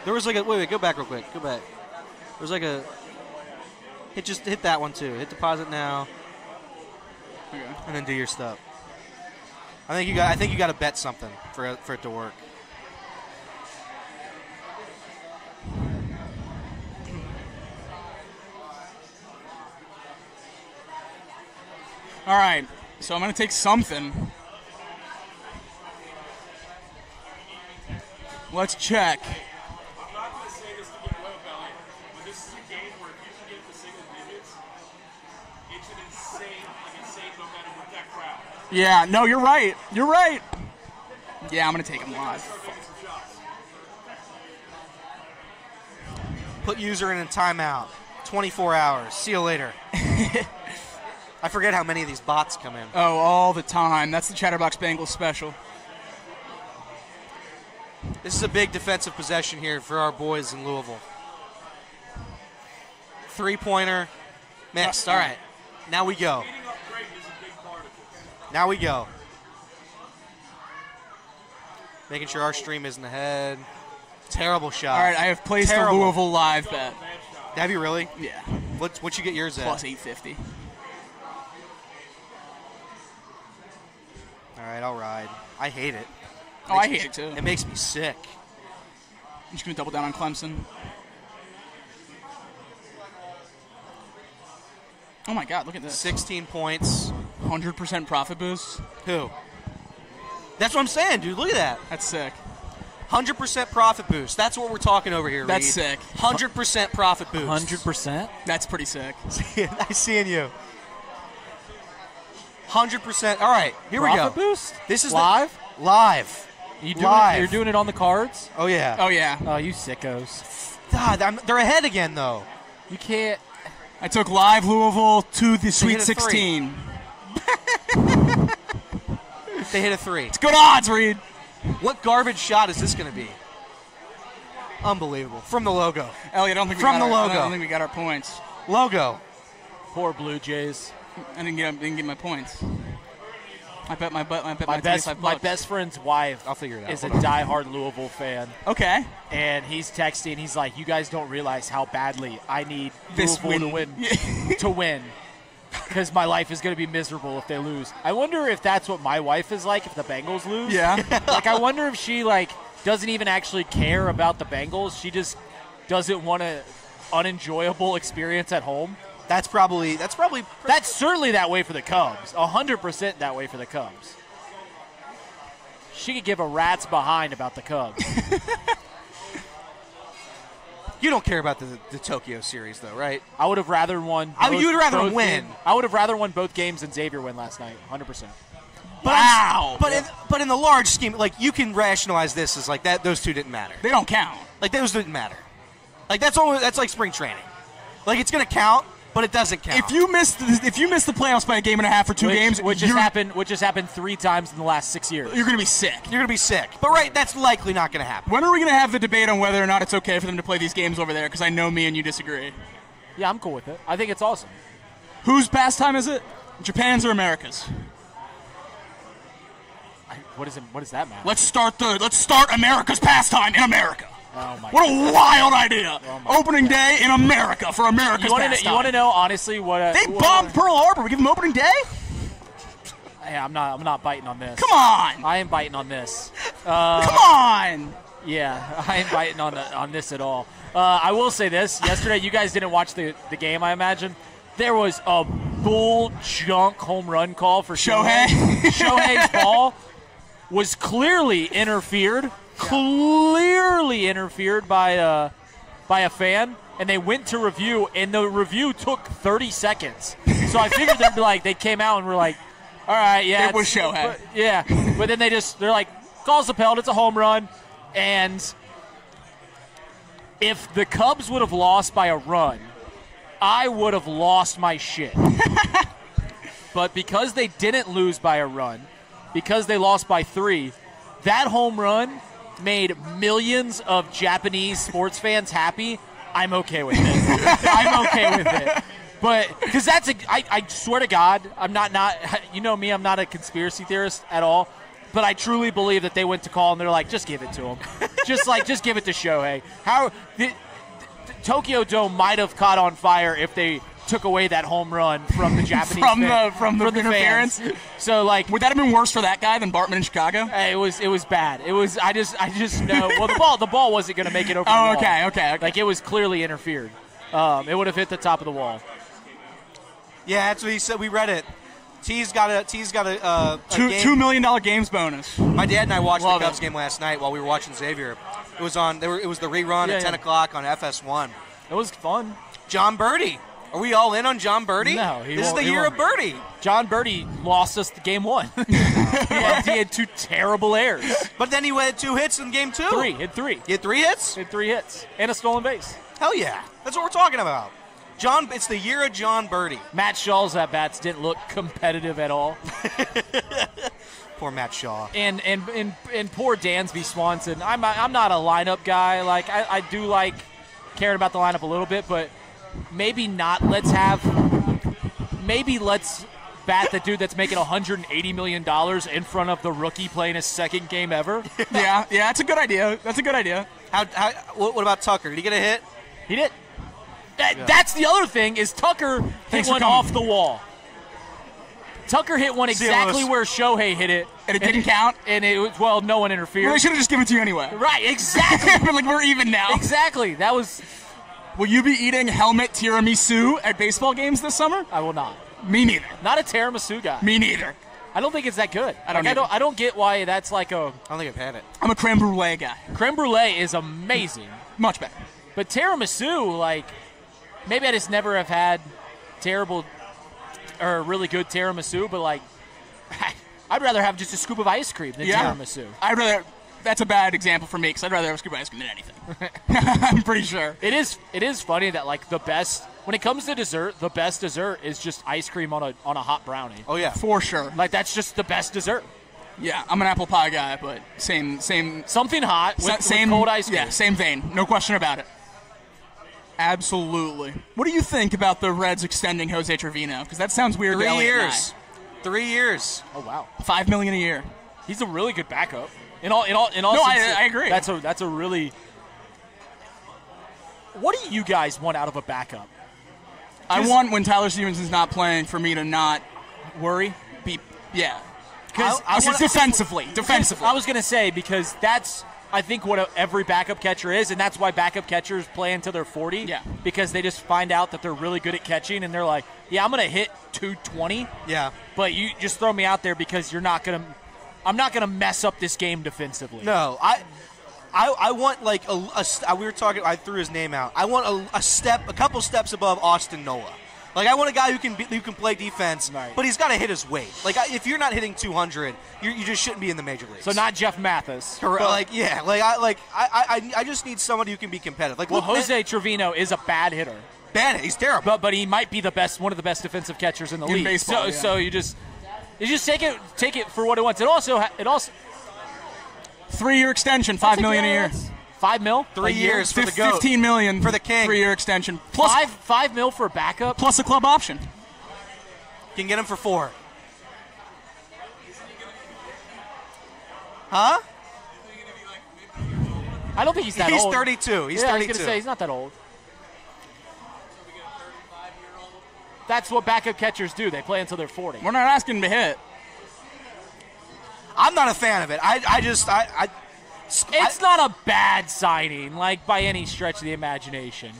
There was like a wait, go back real quick. Go back. There was like a hit that one too. Hit deposit now.
Okay.
And then do your stuff. I think you got to bet something for it to work.
All right. So I'm going to take something. Let's check.
I'm not going to say this to get low, Belly, but this is a game where if you can get to single digits, it's an insane momentum with that crowd.
Yeah, no, you're right. You're right. Yeah, I'm going to take him live.
Put user in a timeout. 24 hours. See you later. I forget how many of these bots come in.
Oh, all the time. That's the Chatterbox Bengals special.
This is a big defensive possession here for our boys in Louisville. Three-pointer. Missed. All right. Now we go. Now we go. Making sure our stream isn't ahead. Terrible shot.
All right, I have placed a Louisville live bet.
Have you really?
Yeah.
What'd you get yours at?
Plus 850.
All right, I'll ride. I hate it.
I hate it too.
It makes me sick.
I'm just going to double down on Clemson. Oh my God, look at this.
16 points.
100% profit boost.
Who? That's what I'm saying, dude. Look at that.
That's sick.
100% profit boost. That's what we're talking over here,
That's
Reed.
sick.
100% profit boost.
100%?
That's pretty sick.
Nice seeing you. 100%. All right, here we go.
Profit boost?
This is
live?
Live.
You're doing it on the cards?
Oh, yeah.
Oh, yeah.
Oh, you sickos.
God, they're ahead again, though.
You can't.
I took live Louisville to the Sweet
hit a
16.
They hit a three.
It's good odds, Reed.
What garbage shot is this going to be? Unbelievable. From the logo.
Elliot, I don't think
From the
I
logo.
don't think we got our points.
Logo.
Poor Blue Jays.
I didn't get my points. I bet my
My
$25.
best friend's wife
I'll figure it out.
is a diehard Louisville fan.
Okay.
And he's texting. He's like, "You guys don't realize how badly I need
This
Louisville
win.
to win, because my life is going to be miserable if they lose." I wonder if that's what my wife is like if the Bengals lose.
Yeah.
Like, I wonder if she doesn't even actually care about the Bengals. She just doesn't want an unenjoyable experience at home.
That's probably.
That's certainly that way for the Cubs. 100% that way for the Cubs. She could give a rat's behind about the Cubs.
You don't care about the Tokyo series, though, right?
I would have rather won.
You'd rather
both
win.
I would have rather won both games than Xavier win last night. 100%.
Wow.
But in the large scheme, you can rationalize this as that. Those two didn't matter.
They don't count.
Those didn't matter. That's like spring training. It's going to count, but it doesn't count.
If you miss the playoffs by a game and a half or two games,
which has happened 3 times in the last 6 years.
You're going to be sick.
You're going to be sick. But that's likely not going to happen.
When are we going to have the debate on whether or not it's okay for them to play these games over there? Because I know me and you disagree.
Yeah, I'm cool with it. I think it's awesome.
Whose pastime is it? Japan's or America's?
What does that matter?
Let's start America's pastime in America.
Oh my
what
God.
a wild idea! Opening day in America for America's pastime.
You want to know honestly what?
They bombed Pearl Harbor. We give them opening day.
Hey, I'm not biting on this.
Come on!
I am biting on this.
Come on!
Yeah, I ain't biting on this at all. I will say this. Yesterday, you guys didn't watch the game, I imagine. There was a bull junk home run call for Shohei. Shohei's ball was clearly interfered. Clearly interfered by a fan, and they went to review, and the review took 30 seconds. So I figured they came out and were like, all right, yeah.
It was Shohei.
Yeah, but then they're like, calls upheld, it's a home run. And if the Cubs would have lost by a run, I would have lost my shit. But because they didn't lose by a run, because they lost by 3, that home run made millions of Japanese sports fans happy. I'm okay with it. I'm okay with it. But because I swear to God, I'm not you know me, I'm not a conspiracy theorist at all. But I truly believe that they went to call and they're like, just give it to him. just give it to Shohei. The Tokyo Dome might have caught on fire if they took away that home run from the Japanese
from the interference.
Fans. So would
that have been worse for that guy than Bartman in Chicago?
It was bad. It was I just know. Well, the ball wasn't going to make it over.
Oh,
the wall.
Okay.
It was clearly interfered. It would have hit the top of the wall.
Yeah, that's what he said. We read it. T's got a
$2 million games bonus.
My dad and I watched the Cubs game last night while we were watching Xavier. It was on. It was the rerun at 10 o'clock on FS1.
It was fun.
John Birdie. Are we all in on John Birdie?
No,
this is the year of Birdie.
John Birdie lost us the game 1. he had 2 terrible errors.
But then he had 2 hits in game 2.
He had 3.
He had 3 hits?
He had 3 hits and a stolen base.
Hell yeah. That's what we're talking about. It's the year of John Birdie.
Matt Shaw's at-bats didn't look competitive at all.
Poor Matt Shaw.
And poor Dansby Swanson. I'm not a lineup guy. Like I do like caring about the lineup a little bit, but maybe not. Let's bat the dude that's making $180 million in front of the rookie playing his second game ever.
yeah, that's a good idea. That's a good idea.
What about Tucker? Did he get a hit?
He did. That's the other thing is Tucker hit one off the wall. Tucker hit one exactly where Shohei hit it.
And it didn't count?
And it was, no one interfered.
Well, they should have just given it to you anyway.
Right, exactly.
Like, we're even now.
Exactly. That was...
Will you be eating helmet tiramisu at baseball games this summer?
I will not.
Me neither.
Not a tiramisu guy.
Me neither.
I don't think it's that good.
I
don't get why that's like a...
I don't think I've had it.
I'm a creme brulee guy.
Creme brulee is amazing.
Much better.
But tiramisu, like, maybe I just never have had terrible or really good tiramisu, but, like, I'd rather have just a scoop of ice cream than tiramisu.
That's a bad example for me because I'd rather have a scoop of ice cream than anything. I'm pretty sure.
It is funny that, like, the best, when it comes to dessert, the best dessert is just ice cream on a hot brownie.
Oh, yeah.
For sure.
Like, that's just the best dessert.
Yeah, I'm an apple pie guy, but same.
Something hot with cold ice cream.
Yeah, same vein. No question about it. Absolutely. What do you think about the Reds extending Jose Trevino? Because that sounds weird.
3 years. 3 years.
Oh wow.
$5 million a year.
He's a really good backup. In all. No,
I agree.
That's a really. What do you guys want out of a backup?
I want when Tyler Stevenson's not playing for me to not worry. Because defensively.
I was going to say because that's. I think what every backup catcher is, and that's why backup catchers play until they're 40.
Yeah.
Because they just find out that they're really good at catching, and they're like, yeah, I'm going to hit 220.
Yeah.
But you just throw me out there because I'm not going to mess up this game defensively.
No, I want like we were talking. I threw his name out. I want a couple steps above Austin Nola. Like I want a guy who can play defense,
right.
But he's got to hit his weight. Like if you're not hitting 200, you just shouldn't be in the major leagues.
So not Jeff Mathis.
Correct. I just need somebody who can be competitive. Like
Jose Trevino is a bad hitter.
Bad, he's terrible.
But he might be one of the best defensive catchers in the league.
Baseball,
so you just take it for what it wants. It also
3-year extension, $5 million a year.
$5 million?
3 years for the GOAT.
$15 million
for the king.
3-year extension. Plus
$5 million for a backup?
Plus a club option.
Can get him for 4. Huh?
I don't think he's that old.
He's 32. He's 32.
I was going to say, he's not that old. That's what backup catchers do. They play until they're 40.
We're not asking him to hit.
I'm not a fan of it.
It's not a bad signing, like by any stretch of the imagination.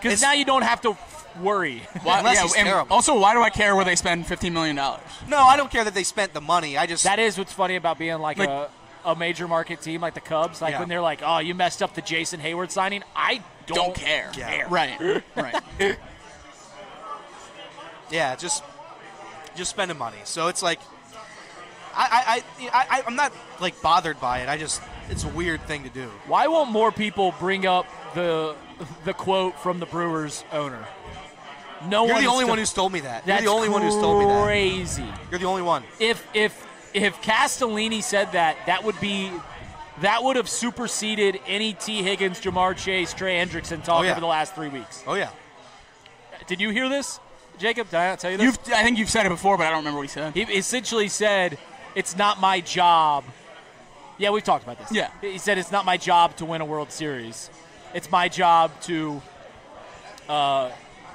Because now you don't have to worry.
Unless he's terrible.
Also, why do I care where they spend $15 million?
No, I don't care that they spent the money.
That is what's funny about being like a major market team like the Cubs. Like when they're like, oh, you messed up the Jason Hayward signing. I don't care.
Yeah.
Right.
Yeah, just spending money. So it's like I'm not like bothered by it. It's a weird thing to do.
Why won't more people bring up the quote from the Brewers owner?
You're the only one who's told me that.
That's
You're the only one who's told me that.
Crazy.
You're the only one.
If Castellini said that would have superseded any T. Higgins, Jamar Chase, Trey Hendrickson talk over the last 3 weeks.
Oh yeah.
Did you hear this, Jacob? Did I not tell you this?
I think you've said it before, but I don't remember what he said.
He essentially said, "It's not my job." Yeah, we've talked about this.
Yeah.
He said, "It's not my job to win a World Series. It's my job to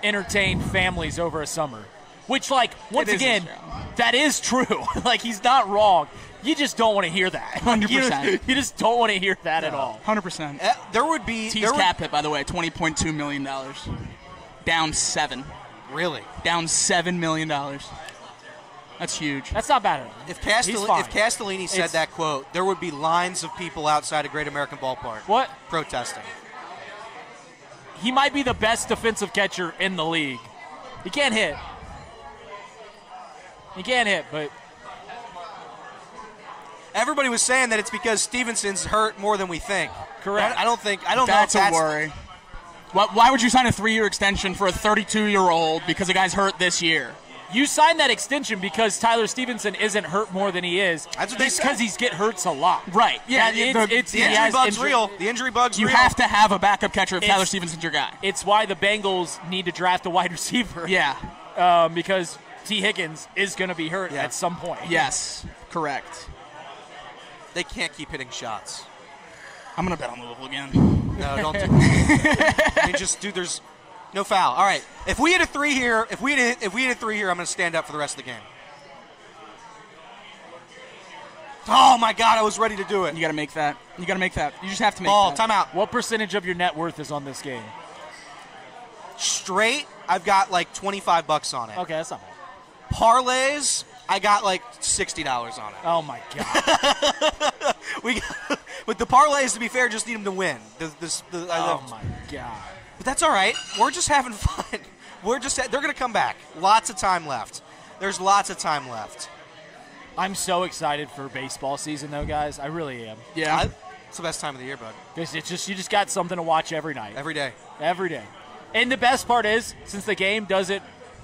entertain families over a summer." Which, like, once again, that is true. Like, he's not wrong. You just don't want to hear that.
100%.
You just don't want to hear that at all.
100%.
There would be...
T's cap hit, by the way, $20.2 million. Down 7.
Really?
Down $7 million. That's huge.
That's not bad at all.
If
He's fine.
Castellini said
It's-
that quote, there would be lines of people outside a Great American Ballpark.
What?
Protesting.
He might be the best defensive catcher in the league. He can't hit. But
Everybody was saying that it's because Stevenson's hurt more than we think.
Correct.
I don't know if
That's a worry. Why would you sign a 3-year extension for a 32-year-old because the guy's hurt this year?
you signed that extension because Tyler Stevenson isn't hurt more than he is.
That's what they said.
Because he get hurts a lot.
Right. Yeah.
The injury bug's real. The injury bug's
you
real.
You have to have a backup catcher if Tyler Stevenson's your guy.
It's why the Bengals need to draft a wide receiver.
Yeah.
Because T. Higgins is going to be hurt at some point.
Yes. Correct.
They can't keep hitting shots.
I'm going to bet on Louisville again.
No, don't do that. I mean, just, dude, there's no foul. All right. If we hit a three here, I'm going to stand up for the rest of the game. Oh, my God, I was ready to do it.
You got to make that. You just have to make
Ball,
that.
timeout.
What percentage of your net worth is on this game?
Straight, I've got like $25 on it.
Okay, that's not bad.
Parlays, I got like $60 on it.
Oh, my God.
With the parlays, to be fair, just need them to win.
Oh, my God.
But that's all right. We're just having fun. They're going to come back. Lots of time left. There's lots of time left.
I'm so excited for baseball season, though, guys. I really am.
Yeah.
It's the best time of the year, bud.
It's just you just got something to watch every night.
Every day.
Every day. And the best part is, since the game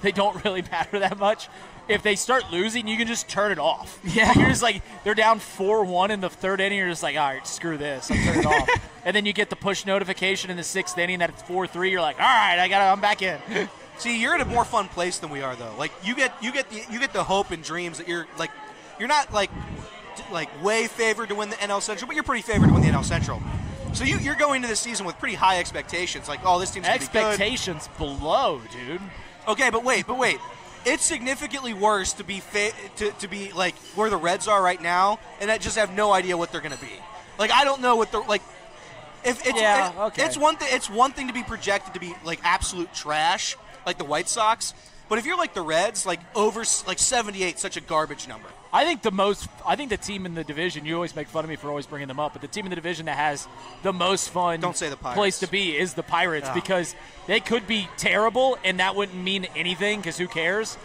they don't really matter that much. If they start losing, you can just turn it off.
Yeah.
You're just like, they're down 4-1 in the third inning. You're just like, all right, screw this. I'm turning it off. And then you get the push notification in the sixth inning that it's 4-3. You're like, all right, I'm back in.
See, you're in a more fun place than we are, though. Like you get the hope and dreams that you're not like way favored to win the NL Central, but you're pretty favored to win the NL Central. So you're going into the season with pretty high expectations. Like, oh, this team's gonna be good.
Expectations below, dude.
Okay, but wait. It's significantly worse to be to be like where the Reds are right now, and I just have no idea what they're going to be. Like, I don't know what they're like. It's one thing. It's one thing to be projected to be like absolute trash, like the White Sox. But if you're like the Reds, like over like 78, such a garbage number.
I think the team in the division, you always make fun of me for always bringing them up, but the team in the division that has the most fun
Don't say the Pirates.
place to be is the Pirates because they could be terrible and that wouldn't mean anything because who cares?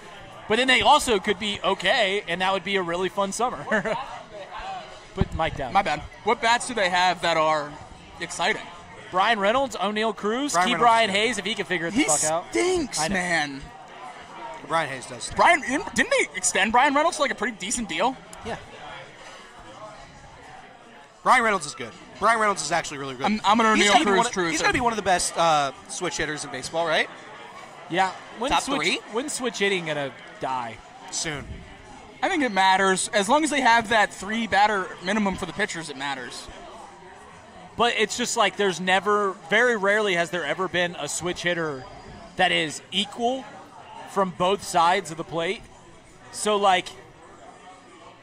But then they also could be okay and that would be a really fun summer. Put Mike down.
My bad. What bats do they have that are exciting?
Brian Reynolds, O'Neal Cruz,
Brian
keep
Reynolds.
Brian Hayes if he can figure it the fuck out.
He stinks,
I know.
man.
Brian Hayes does.
Didn't they extend Brian Reynolds to like a pretty decent deal?
Yeah.
Brian Reynolds is good. Brian Reynolds is actually really good.
I'm an
He's
O'Neal
gotta be
Cruz
one-
truther.
He's going to be one of the best switch hitters in baseball, right?
Yeah.
Top three?
When's switch hitting going to die?
Soon.
I think it matters. As long as they have that 3-batter minimum for the pitchers, it matters.
But it's just like very rarely has there ever been a switch hitter that is equal from both sides of the plate. So, like,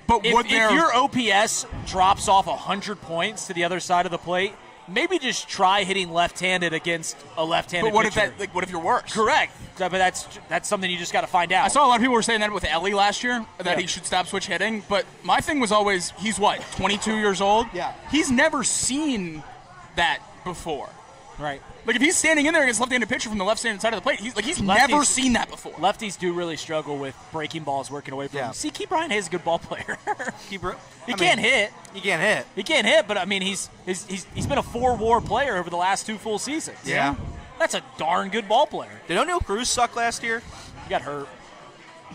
But
if your OPS drops off 100 points to the other side of the plate, maybe just try hitting left-handed against a left-handed
But what
pitcher.
what if you're worse?
Correct. But that's something you just got to find out.
I saw a lot of people were saying that with Ellie last year, that he should stop switch hitting. But my thing was always, he's what, 22 years old?
Yeah.
He's never seen that before.
Right.
Like, if he's standing in there against a left-handed pitcher from the left-handed side of the plate, he's never seen that before.
Lefties do really struggle with breaking balls working away from him. See, Keith Bryant Hayes is a good ball player. He can't hit.
He can't hit.
He can't hit, but I mean, he's been a 4-WAR player over the last 2 full seasons.
Yeah.
That's a darn good ball player.
Did O'Neal Cruz suck last year?
He got hurt.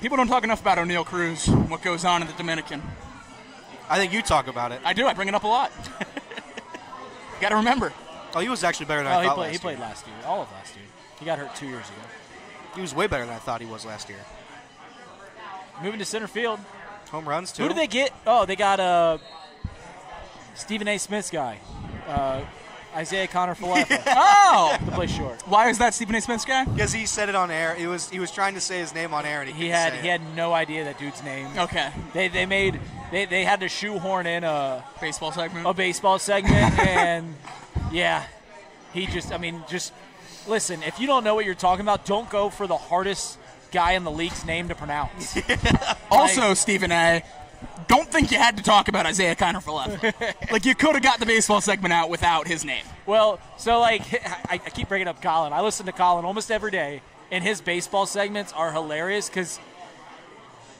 People don't talk enough about O'Neal Cruz, what goes on in the Dominican.
I think you talk about it.
I do. I bring it up a lot. Got to remember.
Oh, he was actually better than I thought
He played last year. All of last year. He got hurt 2 years ago.
He was way better than I thought he was last year.
Moving to center field.
Home runs, too.
Who did they get? Oh, they got Stephen A. Smith's guy. Isaiah Connor Falefa
Oh!
to play short.
Why is that Stephen A. Smith's guy?
Because he said it on air. He was trying to say his name on air, and
He had no idea that dude's name.
Okay.
They had to shoehorn in a
Baseball segment.
baseball segment, and yeah, he just listen. If you don't know what you're talking about, don't go for the hardest guy in the league's name to pronounce.
Also, Stephen A., don't think you had to talk about Isaiah Kiner for left. Like, you could have got the baseball segment out without his name.
Well, so, like, I keep bringing up Colin. I listen to Colin almost every day, and his baseball segments are hilarious because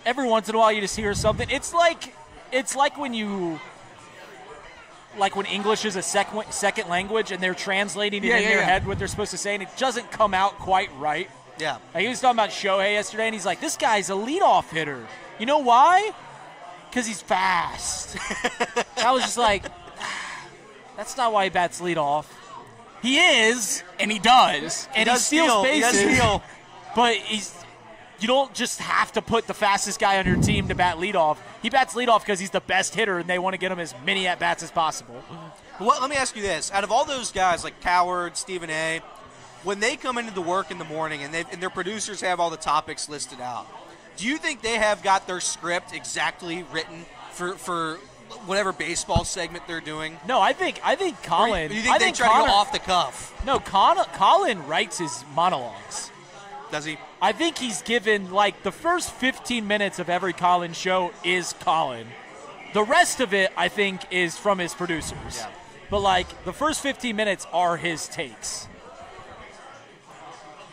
every once in a while you just hear something. It's like when you – like when English is a second language and they're translating it in their head what they're supposed to say, and it doesn't come out quite right.
Yeah.
Like he was talking about Shohei yesterday, and he's like, this guy's a leadoff hitter. You know why? Because he's fast. I was just like, that's not why he bats leadoff. He is, and he does. And he steals bases.
He does steal.
But you don't just have to put the fastest guy on your team to bat leadoff. He bats leadoff because he's the best hitter, and they want to get him as many at-bats as possible.
Well, let me ask you this. Out of all those guys, like Coward, Stephen A., when they come into the work in the morning and their producers have all the topics listed out, do you think they have got their script exactly written for whatever baseball segment they're doing?
No, I think Colin.
Or you think they try to go off the cuff?
No, Colin writes his monologues.
Does he?
I think he's given, like, the first 15 minutes of every Colin show is Colin. The rest of it, I think, is from his producers.
Yeah.
But, like, the first 15 minutes are his takes.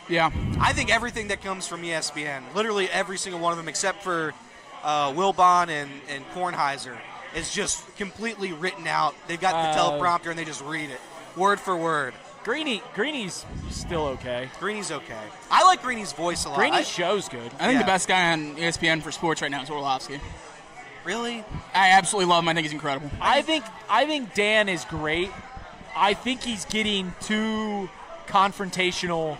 Yeah.
I think everything that comes from ESPN, literally every single one of them except for Wilbon and Kornheiser, is just completely written out. They've got the teleprompter and they just read it, word for word.
Greeny's still okay.
Greeny's okay. I like Greeny's voice a lot.
Greeny's show's good.
I think the best guy on ESPN for sports right now is Orlovsky.
Really?
I absolutely love him. I think he's incredible.
I think Dan is great. I think he's getting too confrontational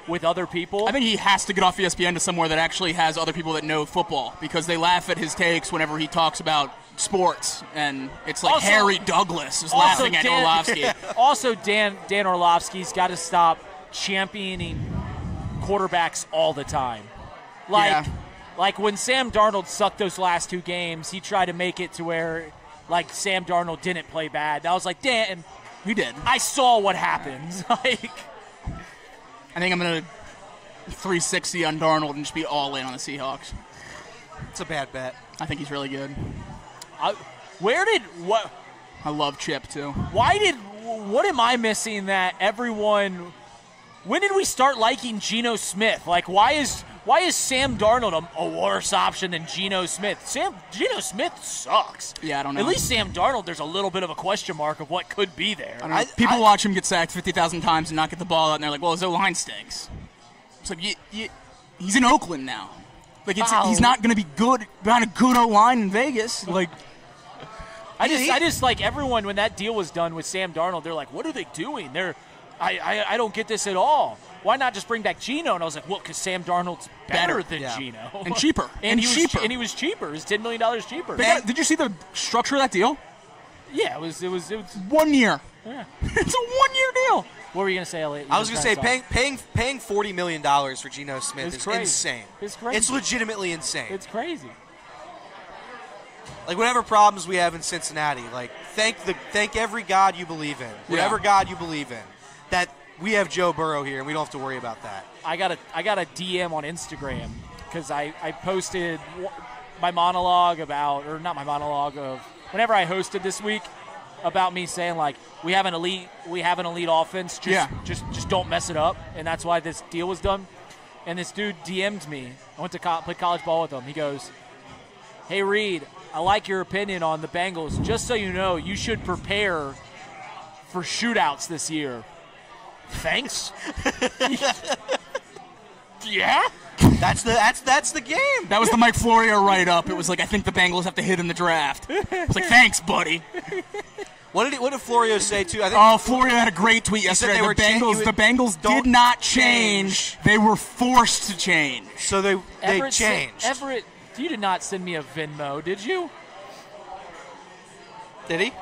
with other people.
I think he has to get off ESPN to somewhere that actually has other people that know football, because they laugh at his takes whenever he talks about sports, and it's like
Also-
Harry Douglas is laughing at Orlovsky.
Also, Dan Orlovsky's got to stop championing quarterbacks all the time. Like when Sam Darnold sucked those last two games, he tried to make it to where, like, Sam Darnold didn't play bad. And I was like, Dan,
He did.
I saw what happened. Like,
I think I'm going to 360 on Darnold and just be all in on the Seahawks.
It's a bad bet.
I think he's really good.
I
love Chip, too.
what am I missing that everyone, when did we start liking Geno Smith? Like, why is Sam Darnold a worse option than Geno Smith? Geno Smith sucks.
Yeah, I don't know.
At least Sam Darnold, there's a little bit of a question mark of what could be there.
I don't know. People watch him get sacked 50,000 times and not get the ball out, and they're like, well, his O-line stinks. It's like, he's in Oakland now. Like, he's not going to be good behind a good O-line in Vegas. Like,
I just like everyone, when that deal was done with Sam Darnold, they're like, what are they doing? I don't get this at all. Why not just bring back Geno? And I was like, well, because Sam Darnold's better than Geno.
And cheaper.
and he was cheaper. It was $10 million cheaper.
Did you see the structure of that deal?
Yeah, it was
1 year.
Yeah.
It's a 1 year deal.
What were you going to say, Elliot?
I was going to say paying $40 million for Geno Smith is
crazy.
insane.
It's crazy.
It's legitimately insane.
It's crazy.
Like, whatever problems we have in Cincinnati, like, thank every God you believe in, whatever God you believe in, that we have Joe Burrow here and we don't have to worry about that.
I got a DM on Instagram because I posted my monologue about, or not my monologue, of whenever I hosted this week, about me saying, like, we have an elite offense, just don't mess it up, and that's why this deal was done. And this dude DM'd me. I went to play college ball with him. He goes, hey, Reed, I like your opinion on the Bengals. Just so you know, you should prepare for shootouts this year. Thanks. Yeah?
That's the game.
That was the Mike Florio write-up. It was like, I think the Bengals have to hit in the draft. It's like, thanks, buddy.
What did Florio say too? I think
Florio had a great tweet yesterday.
the
Bengals did not change. They were forced to change.
So they
Everett
changed.
Everett, you did not send me a Venmo, did you?
Did he?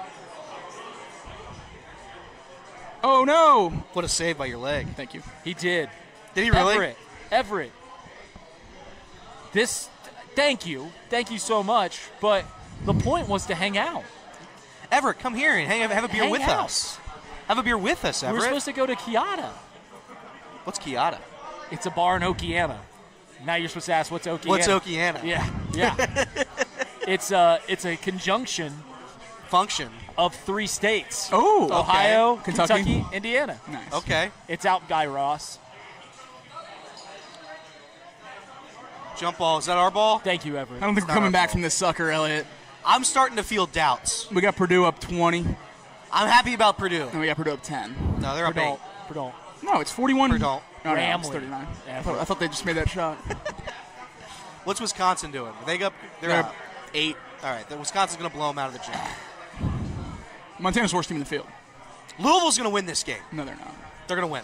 Oh, no.
What a save by your leg.
Thank you.
He did.
Did he really?
Everett. Thank you so much. But the point was to hang out.
Everett, come here and have a beer with
out.
us. Have a beer with us, Everett.
We were supposed to go to Kiata.
What's Kiata?
It's a bar in Okiana. Now you're supposed to ask what's Okiana.
What's Okiana?
Yeah. it's a conjunction
Function.
of 3 states.
Oh,
Ohio,
okay.
Kentucky, Indiana.
Nice.
Okay.
It's out Guy Ross.
Jump ball. Is that our ball?
Thank you, Everett.
I don't think we're coming back from this sucker, Elliot.
I'm starting to feel doubts.
We got Purdue up 20,
I'm happy about Purdue.
and we got Purdue up 10.
No, they're up 8.
Purdue.
No, it's 41.
Purdue.
No, it's
Grambling.
39. I
Everett.
thought they just made that shot.
What's Wisconsin doing? Are they up? They're
They're
up.
8.
All right. Then Wisconsin's going to blow them out of the gym.
Montana's worst team in the field.
Louisville's going to win this game.
No, they're not.
They're going to win.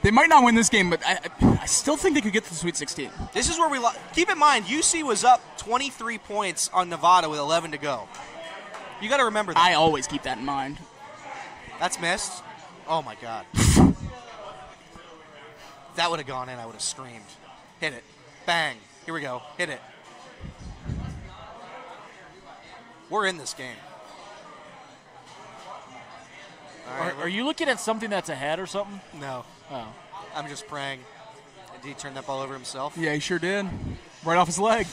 They might not win this game, but I still think they could get to the Sweet 16.
This is where we keep in mind, UC was up 23 points on Nevada with 11 to go. You got to remember that.
I always keep that in mind.
That's missed. Oh, my God. If that would have gone in, I would have screamed. Hit it. Bang. Here we go. Hit it. We're in this game. All right,
Are you looking at something that's ahead or something?
No.
Oh.
I'm just praying. Did he turn that ball over himself?
Yeah, he sure did. Right off his leg.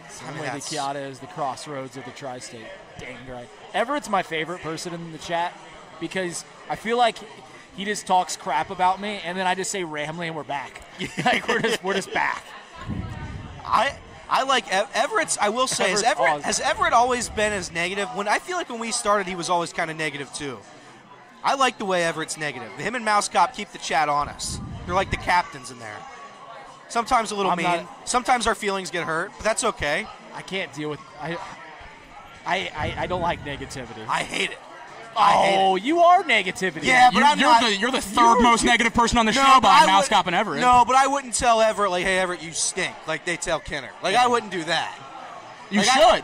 Someway the Kiata is the crossroads of the tri-state. Dang right. Everett's my favorite person in the chat because I feel like he just talks crap about me, and then I just say Ramley, and we're back. Like we're just back.
I like Everett's. I will say, has Everett always been as negative? I feel like when we started, he was always kind of negative too. I like the way Everett's negative. Him and Mouse Cop keep the chat honest. They're like the captains in there. Sometimes a little mean. Sometimes our feelings get hurt, but that's okay.
I can't deal with. I don't like negativity.
I hate it.
Oh, you are negativity.
Yeah, but
You're the third most negative person on the show behind Mouse Cop and Everett.
No, but I wouldn't tell Everett, like, hey, Everett, you stink, like they tell Kenner. Like, I wouldn't do that.
You should.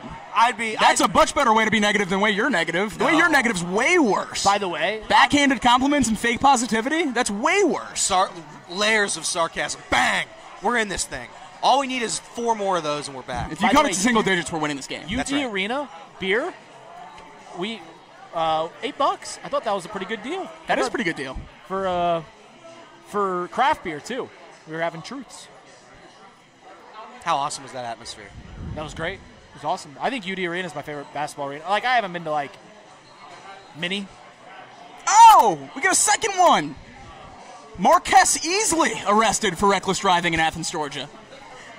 That's
a much better way to be negative than the way you're negative. The way you're negative is way worse.
By the way,
backhanded compliments and fake positivity, that's way worse.
Layers of sarcasm. Bang! We're in this thing. All we need is 4 more of those, and we're back.
If you cut it to single digits, we're winning this game.
UD Arena beer, $8. I thought that was a pretty good deal.
That is a pretty good deal
for craft beer too. We were having truths.
How awesome was that atmosphere?
That was great. It was awesome. I think UD Arena is my favorite basketball arena. Like I haven't been to like mini.
Oh, we got a second one. Marquess Easley arrested for reckless driving in Athens, Georgia.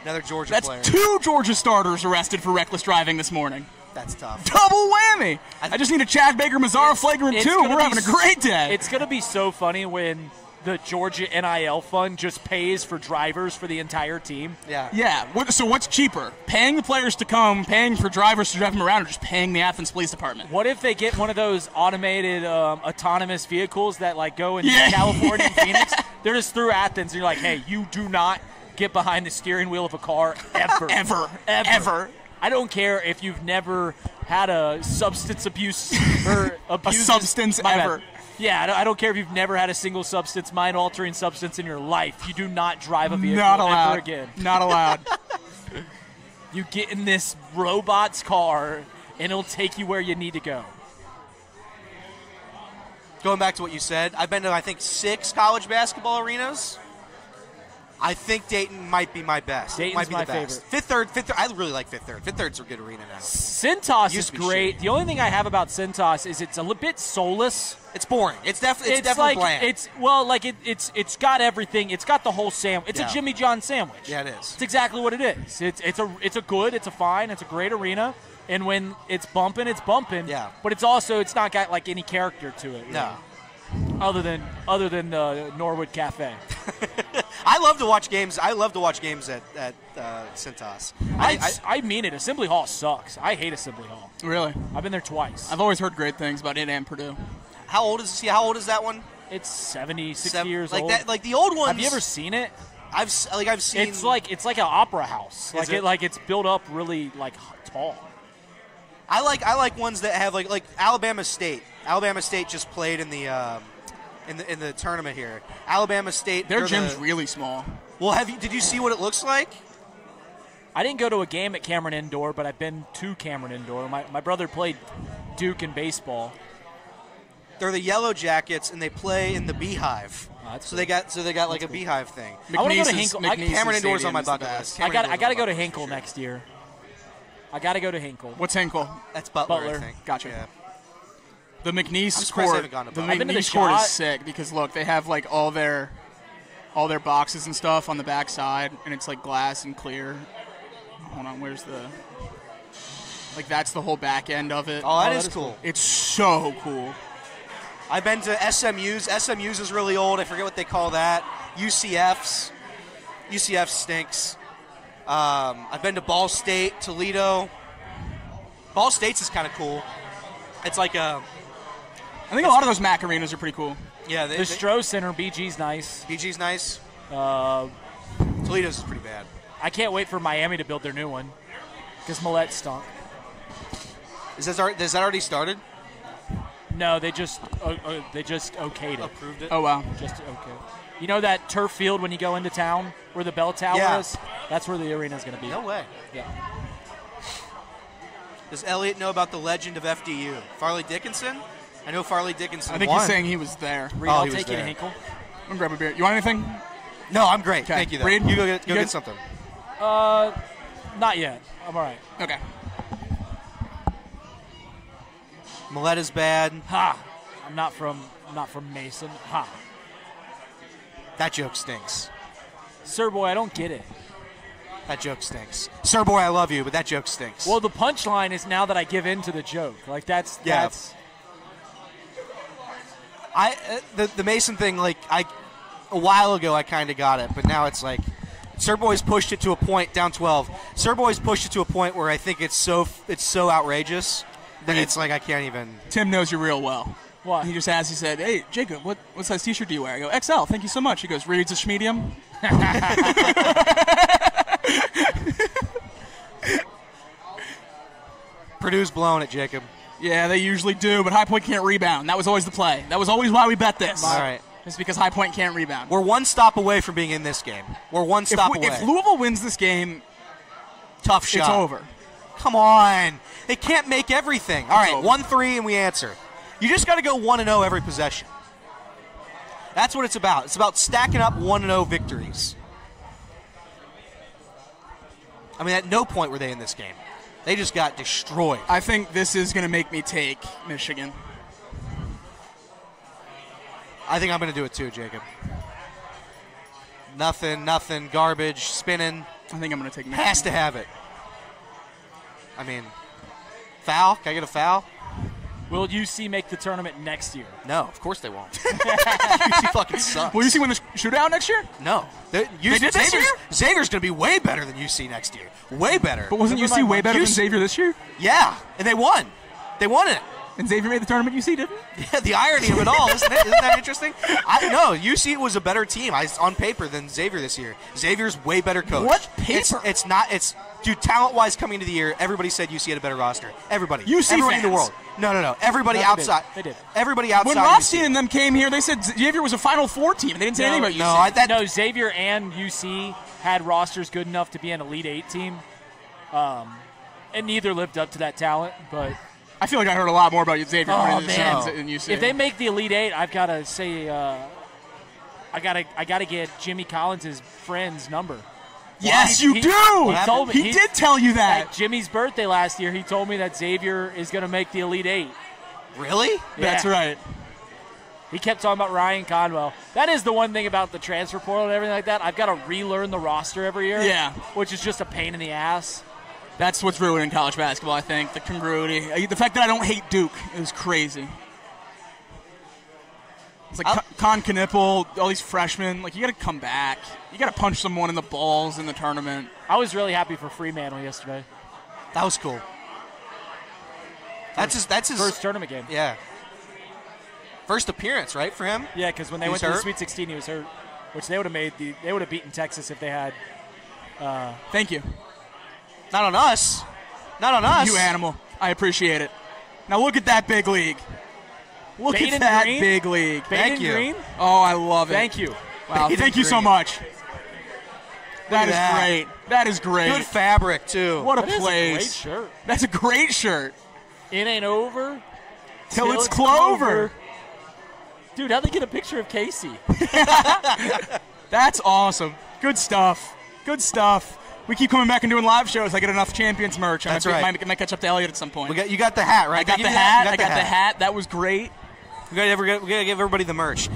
Another Georgia
That's
player.
2 Georgia starters arrested for reckless driving this morning.
That's tough.
Double whammy. I just need a Chad Baker Mazzara flagrant 2. We're having a great day.
It's going to be so funny when the Georgia NIL fund just pays for drivers for the entire team.
Yeah.
Yeah. So what's cheaper? Paying the players to come, paying for drivers to drive them around, or just paying the Athens Police Department?
What if they get one of those automated autonomous vehicles that like go in California and Phoenix? They're just through Athens, and you're like, hey, you do not get behind the steering wheel of a car ever.
Ever.
I don't care if you've never had a substance abuse or abuse.
A substance ever.
Yeah, I don't care if you've never had a single substance, mind-altering substance in your life. You do not drive a vehicle
Not allowed.
ever again.
Not allowed.
You get in this robot's car, and it'll take you where you need to go.
Going back to what you said, I've been to, I think, 6 college basketball arenas. I think Dayton might be my best.
Dayton's
might be
my
the best.
favorite.
Fifth Third. I really like Fifth Third. Fifth Third's a good arena now.
Centos is
Used to be
great.
shitty.
The only thing I have about Centos is it's a little bit soulless.
It's boring. It's definitely
like,
bland.
It's got everything. It's got the whole sandwich. It's a Jimmy John sandwich.
Yeah, it is.
It's exactly what it is. It's a fine, it's a great arena. And when it's bumping, it's bumping.
Yeah.
But it's not got like any character to it.
No.
Other than Norwood Cafe.
I love to watch games. I love to watch games at Centos.
I mean it. Assembly Hall sucks. I hate Assembly Hall.
Really?
I've been there twice.
I've always heard great things about it and Purdue.
How old is that one?
It's 60 years old.
Like the old ones.
Have you ever seen it?
I've seen.
It's like an opera house. It's built up really like tall.
I like ones that have like Alabama State. Alabama State just played in the tournament here. Alabama State.
Their gym's really small.
Well, did you see what it looks like?
I didn't go to a game at Cameron Indoor, but I've been to Cameron Indoor. My brother played Duke in baseball.
They're the Yellow Jackets, and they play in the Beehive.
That's
So they got like a Beehive thing.
I wanna go to
McNeese
Hinkle.
Cameron Indoors on my
Stadium's the
bucket
best.
list.
I got to go to Hinkle next year. I got to go to Hinkle.
What's Hinkle?
That's Butler, I
Butler.
think.
Gotcha.
Yeah.
The McNeese
surprised they
court.
haven't gone to
The
Butler.
I've been to the
McNeese court
Shot.
is sick because look, they have like all their boxes and stuff on the back side, and it's like glass and clear. Hold on, where's the? Like that's the whole back end of it.
Oh, that is cool.
It's so cool.
I've been to SMU's. SMU's is really old. I forget what they call that. UCF's. UCF stinks. I've been to Ball State, Toledo. Ball State's is kind of cool. It's like a
I think a lot of those MAC arenas are pretty cool.
yeah.
The Stroh Center, BG's nice.
BG's nice.
Uh,
Toledo's is pretty bad.
I can't wait for Miami to build their new one because Millette stunk.
Is that already started?
No, they just okayed it.
Approved it.
Oh wow.
Just okay. You know that turf field when you go into town where the bell tower
Yeah.
is? That's where the arena's going to be.
No way.
Yeah.
Does Elliot know about the legend of FDU? Farley Dickinson? I know Farley Dickinson
I think
won.
he's saying he was there.
Reed,
Oh,
I'll
he was
take you to
there.
Hinkle.
I'm gonna grab a beer. You want anything?
No, I'm great.
Okay.
Thank you, though.
Reed?
You go
You
get
good?
something.
Not yet. I'm all right.
Okay.
Miletta's bad.
Ha! I'm not from Mason. Ha!
That joke stinks.
Sir boy, I don't get it.
That joke stinks. Sir boy, I love you, but that joke stinks.
Well, the punchline is now that I give in to the joke. Like that's
Yeah. The Mason thing, like a while ago I kind of got it, but now it's like Sir Boy's pushed it to a point down 12. Sir Boy's pushed it to a point where I think it's so outrageous that it's like I can't even.
Tim knows you real well.
What?
He just asked. He said, "Hey, Jacob, what size T-shirt do you wear?" I go, "XL. Thank you so much." He goes, "Reed's a schmedium."
Purdue's blowing it, Jacob.
Yeah, they usually do, but High Point can't rebound. That was always the play. That was always why we bet this.
All right.
It's because High Point can't rebound.
We're one stop away from being in this game. We're one stop away.
If Louisville wins this game,
Tough shot.
it's over.
Come on. They can't make everything. All right,
over.
1-3 and we answer. You just got to go 1-0 every possession. That's what it's about. It's about stacking up 1-0 victories. I mean, at no point were they in this game. They just got destroyed.
I think this is going to make me take Michigan.
I think I'm going to do it too, Jacob. Nothing, garbage, spinning.
I think I'm going to take Michigan.
Has to have it. I mean, foul? Can I get a foul?
Will UC make the tournament next year?
No, of course they won't. UC fucking sucks.
Will UC win the shootout next year?
No.
They did this year?
Xavier's going to be way better than UC next year. Way better.
But wasn't
Never
UC
mind,
way better than
UC
Xavier this year?
Yeah, and they won. They won it.
And Xavier made the tournament, UC didn't?
Yeah, the irony of it all, isn't it? Isn't that interesting? No, UC was a better team on paper than Xavier this year. Xavier's way better coach.
What paper?
It's not. Dude, talent-wise, coming into the year, everybody said UC had a better roster. Everybody.
UC
Everybody in the
fans.
world. No. Everybody
No, they
outside.
did. They did.
Everybody outside.
When
of
Rothstein
UC.
and them came here, they said Xavier was a Final Four team, and they didn't say anything about UC.
No, Xavier and UC had rosters good enough to be an Elite Eight team, and neither lived up to that talent. But
I feel like I heard a lot more about Xavier
oh
than
man,
UC.
if they make the Elite Eight, I've got to say, I gotta get Jimmy Collins' friend's number.
Yes, you do.
He told me
He did tell you that.
At Jimmy's birthday last year, he told me that Xavier is going to make the Elite Eight.
Really?
That's
Yeah.
right.
He kept talking about Ryan Conwell. That is the one thing about the transfer portal and everything like that. I've got to relearn the roster every year.
Yeah.
Which is just a pain in the ass.
That's what's ruining college basketball, I think. The congruity. The fact that I don't hate Duke is crazy. It's like Con Knipple, all these freshmen. Like, you got to come back. You got to punch someone in the balls in the tournament.
I was really happy for Fremantle yesterday.
That was cool. That's his
First tournament game.
Yeah. First appearance, right, for him?
Yeah, because when they
He
went
was
to the
hurt?
Sweet 16, he was hurt. Which they would have beaten Texas if they had.
Thank you.
Not on us. Not on us.
You animal. I appreciate it. Now look at that big league. Look
Baden
at that
Green?
big league.
Baden Green?
Oh, I love it.
Thank you.
Wow,
Baden
thank you so
Green.
much. That is
that.
great. That is great.
Good fabric, too.
What a
That is
place.
a great shirt.
That's a great shirt.
It ain't over
Till it's Clover.
Dude, how'd they get a picture of Casey?
That's awesome. Good stuff. Good stuff. We keep coming back and doing live shows. I get enough Champions merch.
That's
I
right.
might catch up to Elliot at some point.
You got the hat, right?
I got the hat. That was great.
We gotta give everybody the merch.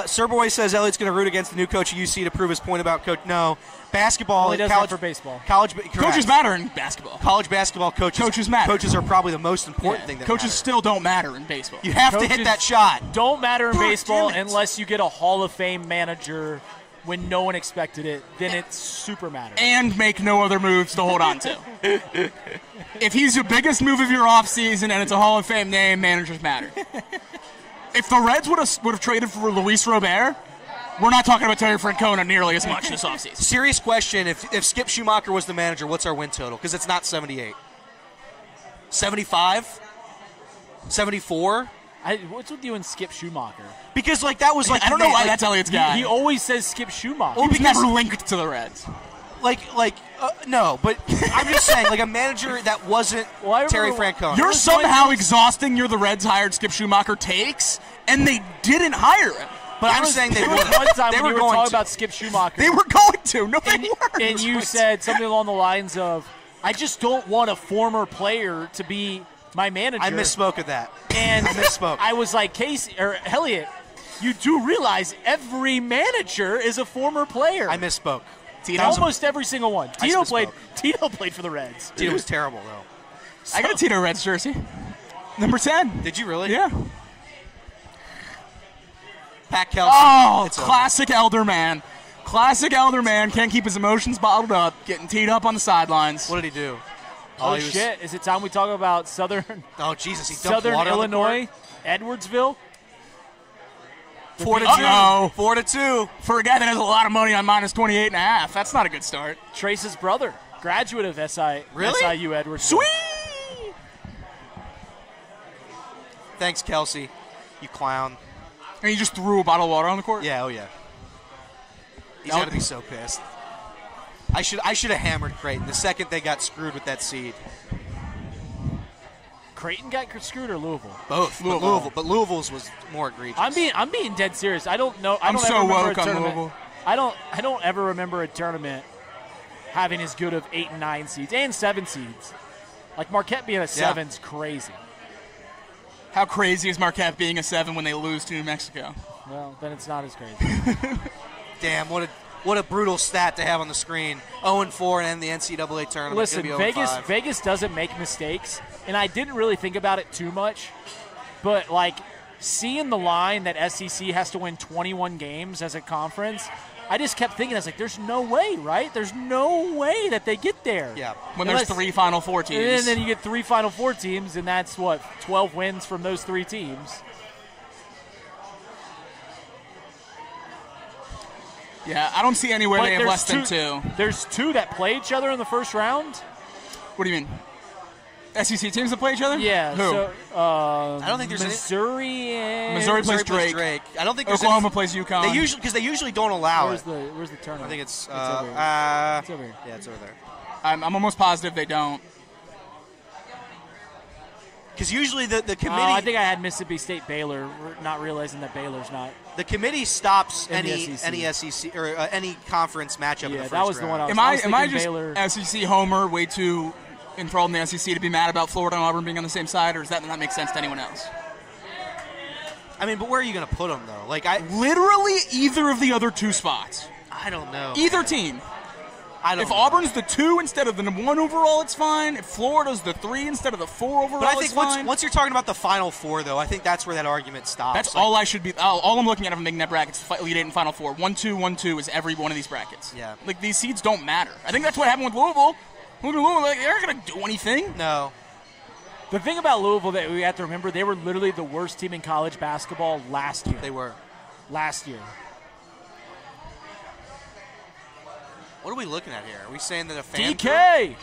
Sir Boy says Elliot's gonna root against the new coach at UC to prove his point about coach. No, basketball.
Well, he does
college
that for baseball.
Coaches matter in basketball.
College basketball coaches
matter.
Coaches are probably the most important thing. That
Coaches
matter.
still don't matter in baseball.
You have to hit that shot.
Don't matter in baseball
damn it.
unless you get a Hall of Fame manager when no one expected it. Then it super matters.
And make no other moves to hold on to. If he's your biggest move of your offseason and it's a Hall of Fame name, managers matter. If the Reds would have traded for Luis Robert, we're not talking about Terry Francona nearly as much this offseason.
Serious question: If Skip Schumacher was the manager, what's our win total? Because it's not 78. 75? 74?
What's with you and Skip Schumacher?
Because that was
I don't know why that's Elliot's guy.
He always says Skip Schumacher.
He's never linked to the Reds.
No, but I'm just saying, a manager that wasn't Terry Francona.
You're somehow exhausting the Reds hired Skip Schumacher takes, and they didn't hire him.
But I'm saying they would.
One time
They
when
were
you were
going
talking
to.
about Skip Schumacher.
They were going to. No, they weren't.
And you said something along the lines of, I just don't want a former player to be my manager.
I misspoke of that.
And
I misspoke.
I was like, Casey or Elliot, you do realize every manager is a former player.
I misspoke.
Almost every single one. Tito
misspoke.
played for the Reds.
Tito was terrible, though.
I got a Tito Reds jersey. Number 10.
Did you really?
Yeah.
Pat Kelsey.
Oh,
It's
classic elder man. Classic elder man. Can't keep his emotions bottled up. Getting teed up on the sidelines.
What did he do?
Oh, shit. Is it time we talk about Southern
Jesus. He dumped
Southern
water on the
Illinois, Edwardsville?
4-2. 4-2.
For a guy that has a lot of money on minus 28.5, that's not a good start.
Trace's brother, graduate of SIU Edwardsville.
Sweet!
Thanks, Kelsey. You clown.
And he just threw a bottle of water on the court?
Yeah, oh yeah. He's got to be so pissed. I should have hammered Creighton the second they got screwed with that seed.
Creighton got screwed or Louisville?
Both. But Louisville's was more egregious.
I'm being dead serious. I don't know.
I'm so
ever remember
woke
a
on
tournament.
Louisville.
I don't ever remember a tournament having as good of 8 and 9 seeds and 7 seeds. Like Marquette being a 7's crazy.
How crazy is Marquette being a 7 when they lose to New Mexico?
Well, then it's not as crazy.
Damn, what a brutal stat to have on the screen. 0-4 and end the NCAA tournament.
Listen,
It's gonna be 0-5.
Vegas doesn't make mistakes, and I didn't really think about it too much. But seeing the line that SEC has to win 21 games as a conference, I just kept thinking, I was like, there's no way, right? There's no way that they get there.
Yeah.
When there's 3 Final Four teams.
And then you get 3 Final Four teams, and that's 12 wins from those 3 teams.
Yeah, I don't see anywhere they have less than 2.
There's 2 that play each other in the first round.
What do you mean? SEC teams that play each other?
Yeah.
Who?
So,
I don't think there's
Missouri and
Missouri plays Drake.
I don't think there's
Oklahoma plays UConn.
They usually don't allow
Where's
it.
the tournament?
I think it's
over here. It's over here.
Yeah, it's over there.
I'm almost positive they don't.
Because usually the committee,
I think I had Mississippi State Baylor, not realizing that Baylor's not.
the committee stops
In the
any SEC or any conference matchup in the
Yeah,
first
that was the one
round.
I was
Am I
thinking
just
Baylor.
SEC homer, way too enthralled in the SEC to be mad about Florida and Auburn being on the same side, or does that not make sense to anyone else?
I mean, but where are you going to put them though?
Literally either of the other 2 spots.
I don't know.
Either team.
I don't
If
know.
Auburn's the 2 instead of the 1 overall, it's fine. If Florida's the 3 instead of the 4 overall,
But I
it's
think
fine.
once you're talking about the Final Four, though, I think that's where that argument stops.
That's all I should be. All I'm looking at if I'm making that bracket is Elite 8 and Final Four. 1-2, 1-2 is every one of these brackets.
Yeah.
These seeds don't matter. I think that's what happened with Louisville. Louisville, they're not going to do anything.
No.
The thing about Louisville that we have to remember, they were literally the worst team in college basketball last year.
They were.
Last year.
What are we looking at here? Are we saying that a fan?
DK!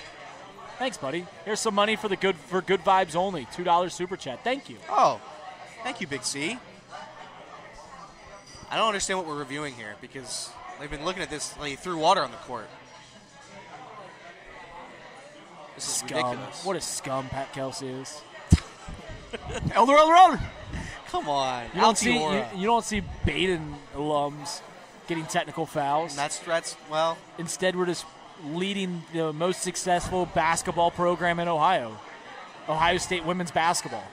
Thanks, buddy. Here's some money for good vibes only. $2 super chat. Thank you.
Oh, thank you, Big C. I don't understand what we're reviewing here because they've been looking at this. He threw water on the court. This is
Scum.
ridiculous.
What a scum Pat Kelsey is.
Elder.
Come on.
You don't see
Altiora.
you don't see Baden alums getting technical fouls.
That's well.
Instead, we're just leading the most successful basketball program in Ohio. Ohio State women's basketball.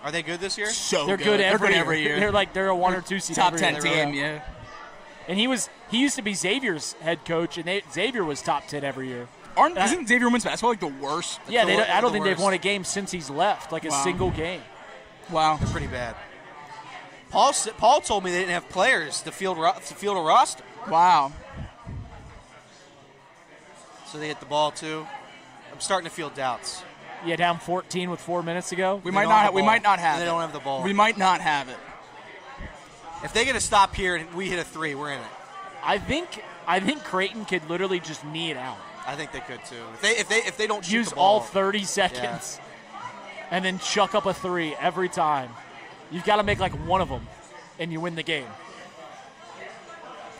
Are they good this year?
So
They're good every
year.
They're a 1 or 2 seed.
Top
every
10
year.
team, yeah.
And he used to be Xavier's head coach, and Xavier was top 10 every year.
Isn't Xavier women's basketball like the worst?
Yeah, I don't think they've
worst.
won a game since he's left, like a single game.
Wow.
They're pretty bad. Paul told me they didn't have players to field a roster.
Wow.
So they hit the ball too. I'm starting to feel doubts.
Yeah, down 14 with 4 minutes ago.
We might not have
They
it.
don't have the ball.
We might not have it.
If they get a stop here and we hit a 3, we're in it.
I think Creighton could literally just knee it out.
I think they could too. If they don't shoot
Use
the ball,
all 30 seconds, and then chuck up a 3 every time. You've got to make like one of them, and you win the game.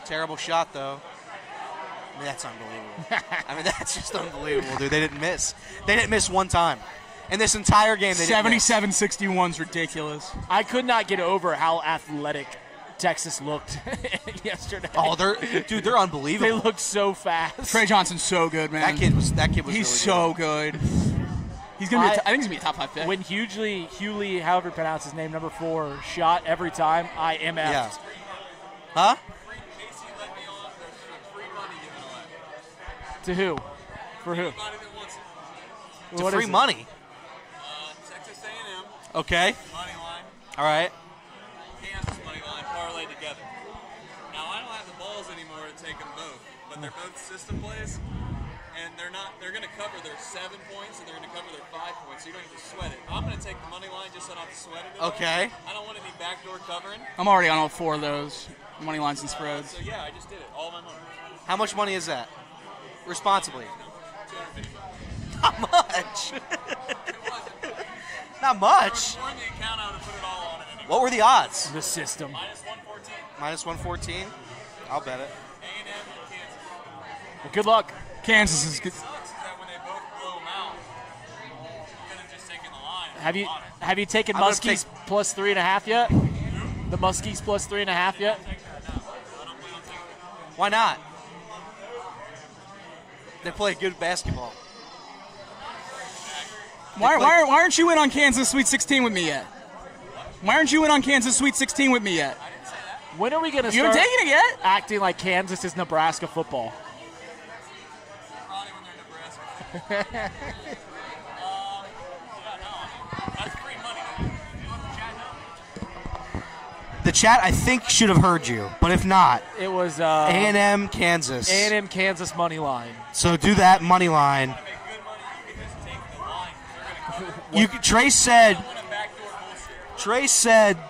Terrible shot though. I mean, that's unbelievable. That's just unbelievable, dude. They didn't miss. They didn't miss one time. In this entire game, they didn't miss.
77-61 is ridiculous.
I could not get over how athletic Texas looked yesterday.
Oh, they're unbelievable.
They looked so fast.
Trey Johnson's so good, man.
That kid was
He's
really
so good. He's gonna be. I think he's gonna be a top 5 pick.
When Hughley, however you pronounce his name, number 4, shot every time, I MF'd.
Yeah. Huh?
To who? For who?
To
What
free
is it?
money.
Texas A&M,
Okay.
money line,
All right.
Kansas money line, parlay together. Now, I don't have the balls anymore to take them both, but they're both system plays, and they're going to cover their 7 points, and they're going to cover their 5 points, so you don't have to sweat it. I'm going to take the money line just so I don't have to sweat it at all.
Okay.
I don't want any backdoor covering,
I'm already on all 4 of those money lines and spreads.
so yeah, I just did it. All my money.
How much money is that? Responsibly.
250.
Not much. Not much.
More in the account, I would have put it all on it anyway.
What were the odds?
The system.
Minus 114.
Minus 114. I'll bet it.
A&M and Kansas.
Well, good luck.
Kansas is good.
Sucks is that when they both blow them out, you could have just taken the line.
Have you taken
I'm gonna
Muskies plus 3.5 yet? The Muskies plus 3.5 yet?
Why not? They play good basketball.
Why aren't you in on Kansas Sweet 16 with me yet? Why aren't you in on Kansas Sweet 16 with me yet?
When are we going to
You
start
haven't taken it yet?
acting like Kansas is Nebraska football?
Probably when they're Nebraska. That's free money.
The chat, I think, should have heard you, but if not,
It was
A&M, Kansas.
A&M Kansas money line.
So do that money line. Trey said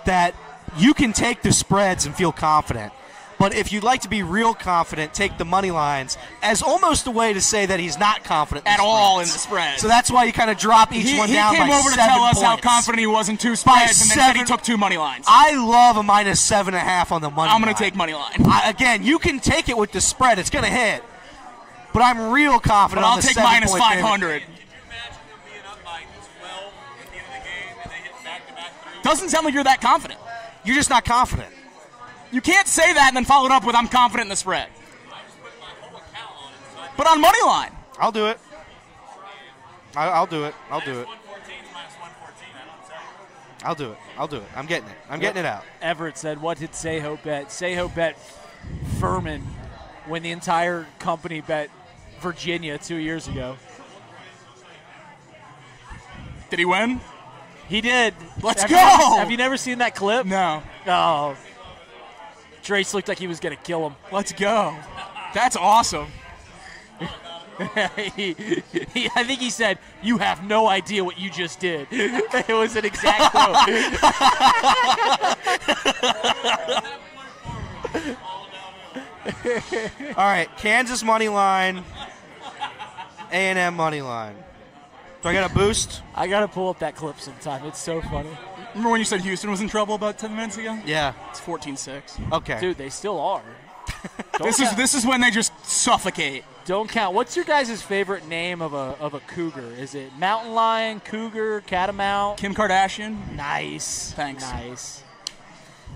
that you can take the spreads and feel confident. But if you'd like to be real confident, take the money lines as almost a way to say that he's not confident
At all in the spread.
So that's why you kind of drop each one down by 7
He came over to tell us how
points.
confident he was in 2 spreads, and then said he took 2 money lines.
I love a minus 7.5 on the money line.
I'm going to take money line.
Again, you can take it with the spread. It's going to hit. But I'm real confident
But
on
I'll
the
take
7
minus
point
500.
Can you imagine them being up by 12 at the end of the game and they hit back-to-back threes?
Doesn't sound like you're that confident.
You're just not confident.
You can't say that and then follow it up with I'm confident in the spread. But on money line.
I'll do it. I'll do it. I'll do it.
114 is minus 114. I don't tell you.
I'll do it. I'll do it. I'm getting it. I'm getting it out.
Everett said, what did Seho bet? Seho bet Furman when the entire company bet Virginia 2 years ago.
Did he win?
He did.
Let's
Have
go!
Have you never seen that clip?
No.
Oh. Trace looked like he was going to kill him.
Let's go. That's awesome.
I think he said, you have no idea what you just did. It was an exact quote.
All right. Kansas money line. A&M money line. Do I got a boost?
I got to pull up that clip sometime. It's so funny.
Remember when you said Houston was in trouble about 10 minutes ago?
Yeah.
It's 14-6.
Okay.
Dude, they still are.
This is when they just suffocate.
Don't count. What's your guys' favorite name of a cougar? Is it mountain lion, cougar, catamount?
Kim Kardashian.
Nice.
Thanks.
Nice.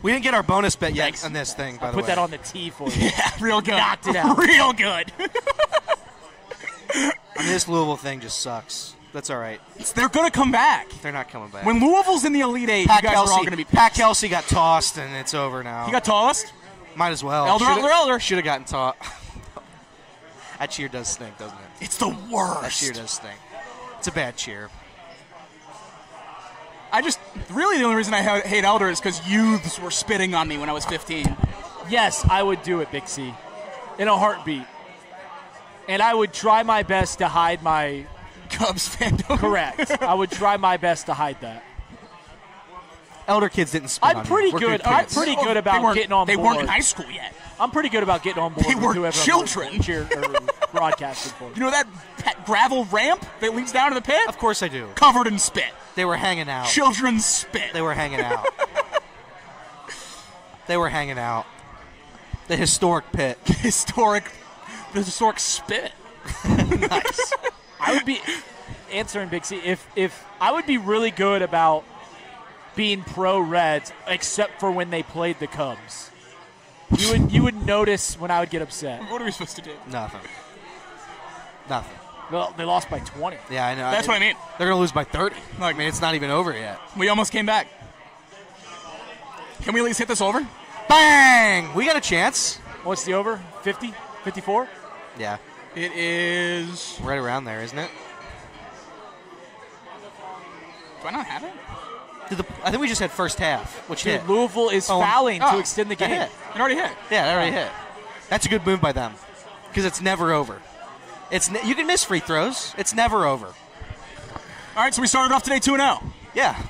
We didn't get our bonus bet yet
Thanks.
on this thing, by the
Put
way.
that on the tee for you.
Yeah, real good.
Knocked it out.
Real good.
I mean, this Louisville thing just sucks. That's all right.
They're going to come back.
They're not coming back.
When Louisville's in the Elite Eight,
Pat
you guys are all going to be
Pat Kelsey got tossed, and it's over now.
He got tossed?
Might as well.
Elder.
Should have gotten taught. That cheer does stink, doesn't it?
It's the worst.
That cheer does stink. It's a bad cheer.
Really the only reason I hate Elder is because youths were spitting on me when I was 15.
Yes, I would do it, Big C, in a heartbeat. And I would try my best to hide my
Cubs fandom.
Correct. I would try my best to hide that.
Elder kids didn't spit on
I'm
me.
pretty
We're
good.
kids.
I'm pretty good about getting on board.
They weren't in high school yet.
I'm pretty good about getting on board
They
with
were
whoever
children.
I'm cheer or broadcasting for.
You know that gravel ramp that leads down to the pit?
Of course I do.
Covered in spit.
They were hanging out.
Children's spit.
They were hanging out. They were hanging out. The historic pit.
The historic spit.
Nice.
I would be answering Big C if I would be really good about being pro Reds, except for when they played the Cubs. You would notice when I would get upset.
What are we supposed to do?
Nothing. Nothing.
Well, they lost by 20.
Yeah, I know.
That's what I mean.
They're going to lose by 30. I mean, it's not even over yet.
We almost came back. Can we at least hit this over?
Bang! We got a chance.
What's the over? 50? 54?
Yeah.
It is.
Right around there, isn't it?
Do I not have it?
I think we just had first half, which hit.
Louisville is fouling to extend the
that
game.
hit.
It already hit.
Yeah, that already hit. That's a good move by them because it's never over. You can miss free throws. It's never over.
All right, so we started off today 2-0.
Yeah.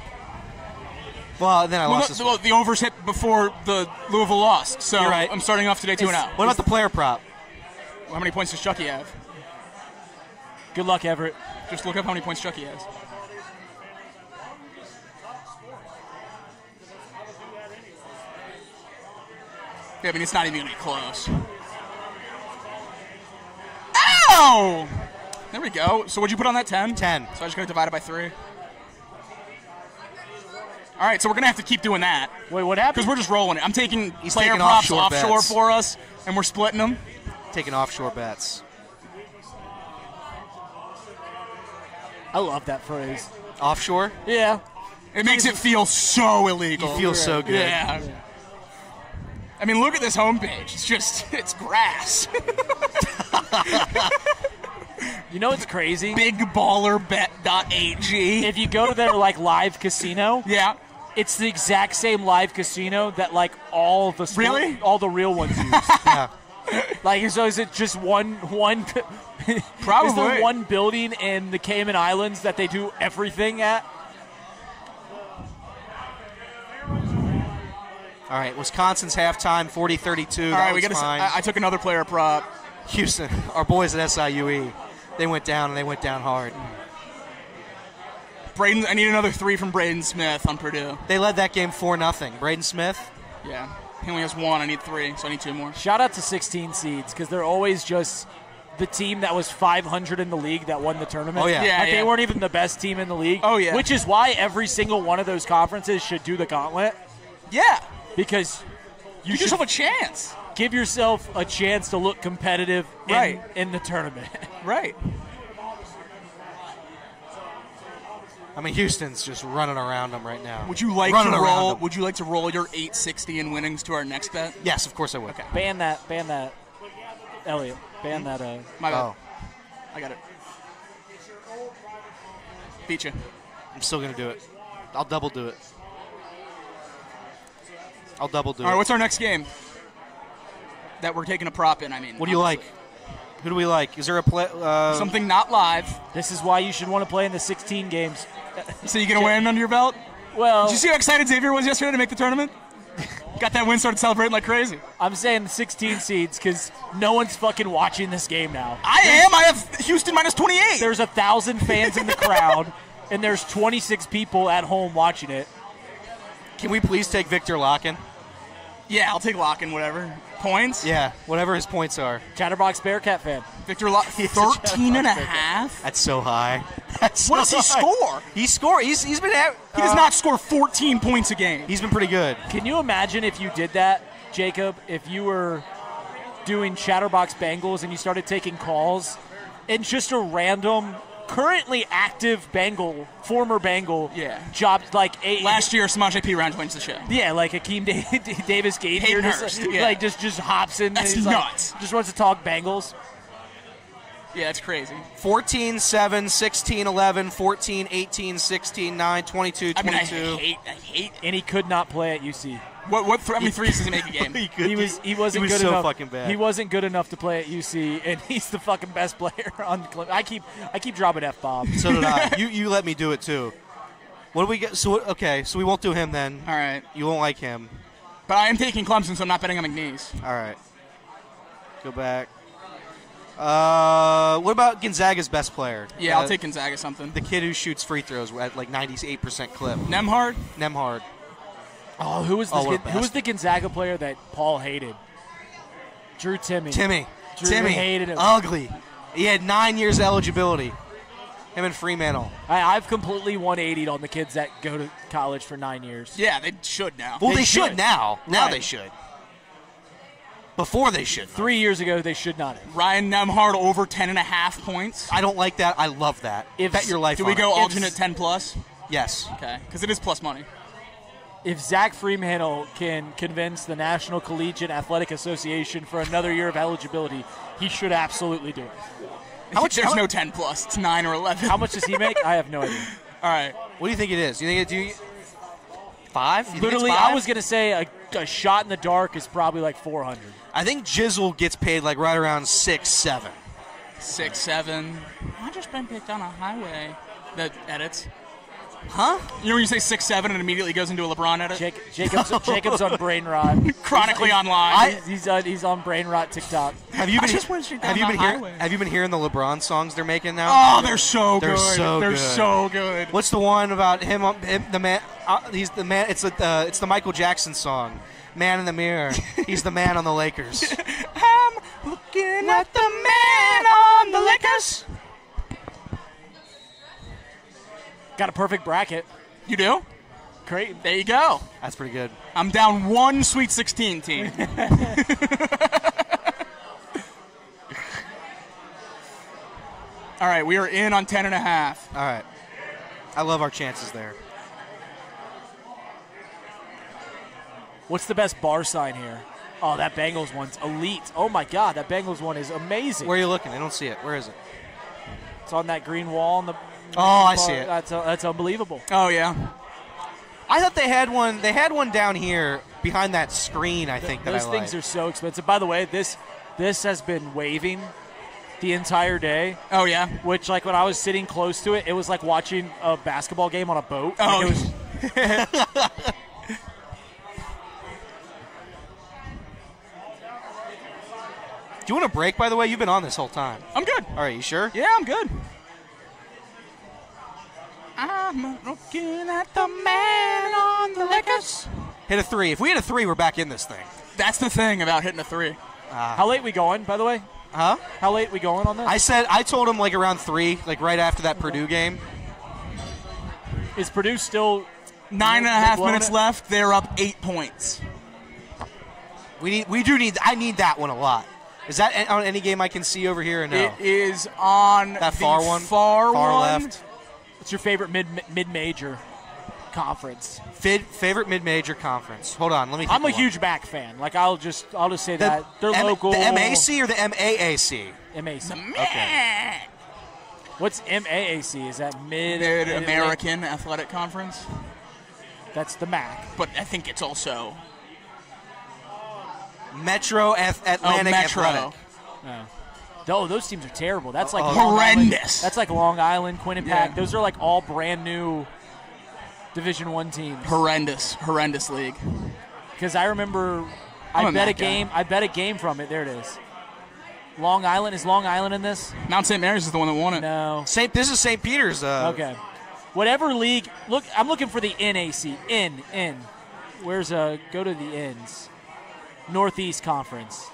Well, then I lost this one.
The overs hit before the Louisville lost, so
You're right.
I'm starting off today 2-0.
What about the player prop?
How many points does Chucky have?
Good luck, Everett.
Just look up how many points Chucky has. Yeah, I mean, it's not even going to be close. Ow! There we go. So what'd you put on that, 10?
10.
So I just got to divide it by 3. All right, so we're going to have to keep doing that.
Wait, what happened?
Because we're just rolling it. I'm taking
He's
player
taking
props
offshore bets.
for us, and we're splitting them.
Taking offshore bets.
I love that phrase.
Offshore?
Yeah.
It makes it feel so illegal.
You feel so good.
Yeah. I mean, look at this homepage. It's grass.
You know what's crazy?
BigBallerBet.ag.
If you go to their live casino,
Yeah.
it's the exact same live casino that all the all the real ones use.
Yeah.
So is it just one?
Probably.
Is there one building in the Cayman Islands that they do everything at?
All right, Wisconsin's halftime, 40-32.
All right, we got to. I took another player prop.
Houston, our boys at SIU, they went down, and they went down hard.
Braden, I need another 3 from Braden Smith on Purdue.
They led that game 4-0. Braden Smith.
Yeah. He only has 1. I need 3, so I need 2 more.
Shout out to 16 seeds because they're always just the team that was 500 in the league that won the tournament.
Oh, yeah.
Yeah,
They weren't even the best team in the league.
Oh, yeah.
Which is why every single one of those conferences should do the gauntlet
Yeah.
because
You just have a chance.
give yourself a chance to look competitive
Right.
in the tournament.
Right.
I mean, Houston's just running around them right now.
Would you like
Running
to
around
roll?
them.
Would you like to roll your 860 in winnings to our next bet?
Yes, of course I would. Okay.
Ban that, Elliot. Ban that.
My bad.
Oh,
I got it. Beat you.
I'm still going to do it. I'll double do it. I'll double do
All right,
it.
what's our next game? That we're taking a prop in, I mean.
What do you like? Who do we like? Is there a play?
Something not live.
This is why you should want to play in the 16 games.
So you get a win under your belt?
Well,
Did you see how excited Xavier was yesterday to make the tournament? Got that win, started celebrating like crazy.
I'm saying the 16 seeds because no one's fucking watching this game now.
I am. I have Houston minus 28.
There's 1,000 fans in the crowd, and there's 26 people at home watching it.
Can we please take Victor Locken?
Yeah, I'll take Locken, whatever. Points?
Yeah, whatever his points are.
Chatterbox Bearcat fan.
Victor Lott, 13 and a half?
That's so high. That's
What
so
does he
high.
score?
He's been
He does not score 14 points a game.
He's been pretty good.
Can you imagine if you did that, Jacob, if you were doing Chatterbox Bengals and you started taking calls and just a random, currently active Bengal, former Bengal, job like
last year, Samaje P. wins the show.
Yeah, like Hakeem Davis Gaither,
Hayden Hurst, yeah.
just hops in.
That's
and he's
nuts.
Just wants to talk Bengals.
Yeah, it's crazy.
14, 7, 16, 11, 14, 18, 16, 9, 22, 22.
I hate.
And he could not play at UC.
How many threes does he make a game?
He wasn't good
so
enough.
fucking bad.
He wasn't good enough to play at UC, and he's the fucking best player on the Clemson. I keep dropping F-bombs.
So did I. You let me do it too. What do we get? So we won't do him then.
All right.
You won't like him.
But I am taking Clemson, so I'm not betting on McNeese.
All right. Go back. What about Gonzaga's best player?
Yeah, I'll take Gonzaga something.
The kid who shoots free throws at like 98% clip.
Nemhard.
Oh, who was the Gonzaga player that Paul hated? Drew Timmy.
Timmy
hated him.
Ugly. He had 9 years eligibility. Him and Fremantle.
I've completely 180'd on the kids that go to college for 9 years.
Yeah, they should now.
Well, they should now. Now
Right.
they should. Before they should.
3 years ago, they should not have.
Ryan Nemhard over 10.5 points.
I don't like that. I love that. Bet your life
Do
on
we go
it.
alternate 10 plus?
Yes.
Okay, because it is plus money.
If Zach Fremantle can convince the National Collegiate Athletic Association for another year of eligibility, he should absolutely do it.
There's no 10 plus. It's 9 or 11.
How much does he make? I have no idea.
All right.
What do you think it is? You think it's 5? You think it's
Literally,
5?
I was going to say a shot in the dark is probably like 400.
I think Jizzle gets paid like right around 6, 7.
6, 7. I just been picked on a highway. That edits.
Huh?
You know when you say 6, 7 and immediately goes into a LeBron edit?
Jacob's on brain rot.
Chronically online.
He's on brain rot TikTok.
Have you been hearing the LeBron songs they're making now?
Oh, they're so good. They're so good.
What's the one about him the man? He's the man. It's the Michael Jackson song, "Man in the Mirror." He's the man on the Lakers.
I'm looking at the man on the Lakers.
Got a perfect bracket.
You do?
Great.
There you go.
That's pretty good.
I'm down one Sweet 16 team. All right, we are in on 10.5.
All right. I love our chances there.
What's the best bar sign here? Oh, that Bengals one's elite. Oh, my God, that Bengals one is amazing.
Where are you looking? I don't see it. Where is it?
It's on that green wall on the
Oh, I see it.
That's unbelievable.
Oh, yeah.
I thought they had one. They had one down here behind that screen, I think.
Those things are so expensive. By the way, this has been waving the entire day.
Oh, yeah?
Which, like, when I was sitting close to it, it was like watching a basketball game on a boat.
Oh,
like, it was
Do you want a break, by the way? You've been on this whole time.
I'm good.
All right, you sure?
Yeah, I'm good. I'm looking at the man on the Lakers.
Hit a 3. If we hit a 3, we're back in this thing.
That's the thing about hitting a 3.
How late we going, by the way?
Huh?
How late we going on this?
I told him like around 3, like right after that Purdue game.
Is Purdue still
9.5 minutes left? They're up 8 points.
I need that one a lot. Is that on any game I can see over here or no?
It is on
that
the
far one?
Far
left.
What's your favorite mid-major conference?
Favorite mid-major conference. Hold on, let me.
I'm a huge MAC fan. Like I'll just say that they're local.
The MAC or the MAAC?
MAC.
Okay.
What's MAAC? Is that
Mid-American Athletic Conference?
That's the MAC.
But I think it's also
Metro Atlantic
Metro.
Athletic.
Oh, those teams are terrible. That's like
horrendous.
That's like Long Island, Quinnipiac.
Yeah.
Those are like all brand new Division I teams.
Horrendous league.
Because I remember I bet a game from it. There it is. Long Island. Is Long Island in this?
Mount St. Mary's is the one that won it.
No.
This is St. Peter's.
Okay. Whatever league. Look, I'm looking for the NAC. N. Where's go to the N's? Northeast Conference.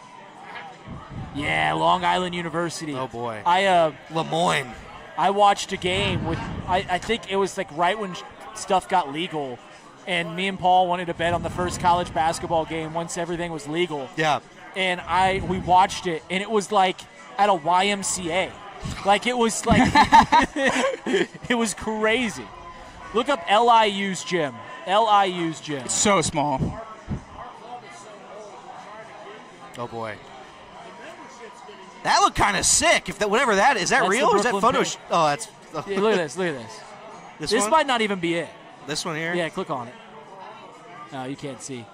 Yeah, Long Island University.
Oh, boy.
Lemoyne. I watched a game with, I think it was like right when stuff got legal, and me and Paul wanted to bet on the first college basketball game once everything was legal.
Yeah.
And we watched it, and it was like at a YMCA. Like, it was like, it was crazy. Look up LIU's gym. LIU's gym.
It's so small.
Oh, boy. That looked kind of sick. If that, whatever that is, that
That's
real?
the
Or is that
Brooklyn
photo? Oh, that's.
Yeah, look at this. Look at this.
This one?
might not even be it.
This one here?
Yeah, click on it. No, you can't see.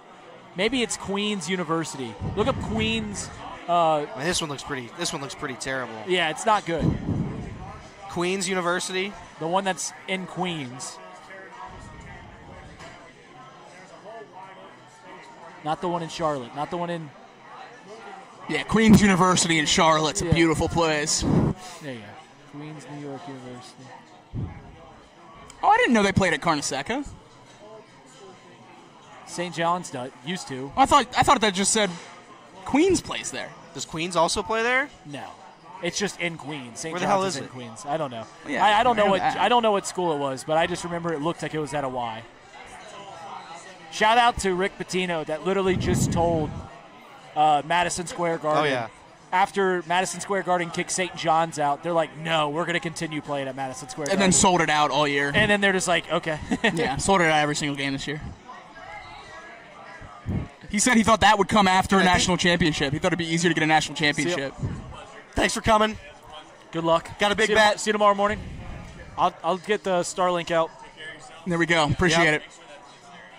Maybe it's Queens University. Look up Queens.
I mean, this one looks pretty terrible.
Yeah, it's not good.
Queens University.
The one that's in Queens. Not the one in Charlotte. Not the one in.
Yeah, Queens University in Charlotte's a beautiful place.
There you go. Queens, New York University.
Oh, I didn't know they played at Carnesecca.
St. John's used to.
I thought that just said Queens plays there.
Does Queens also play there?
No, it's just in Queens. St.
Where the
John's
hell is
in
it?
Queens. I don't know.
Yeah,
I don't know what
that.
I don't know what school it was, but I just remember it looked like it was at a Y. Shout out to Rick Pitino that literally just told Madison Square Garden.
Oh, yeah.
After Madison Square Garden kicked St. John's out, they're like, no, we're going to continue playing at Madison Square Garden.
And then sold it out all year.
And then they're just like, okay.
Yeah, sold it out every single game this year. He said he thought that would come after a national championship. He thought it'd be easier to get a national championship.
Thanks for coming.
Good luck.
Got a big bet.
See you tomorrow morning. I'll get the Starlink out.
There we go. Appreciate it.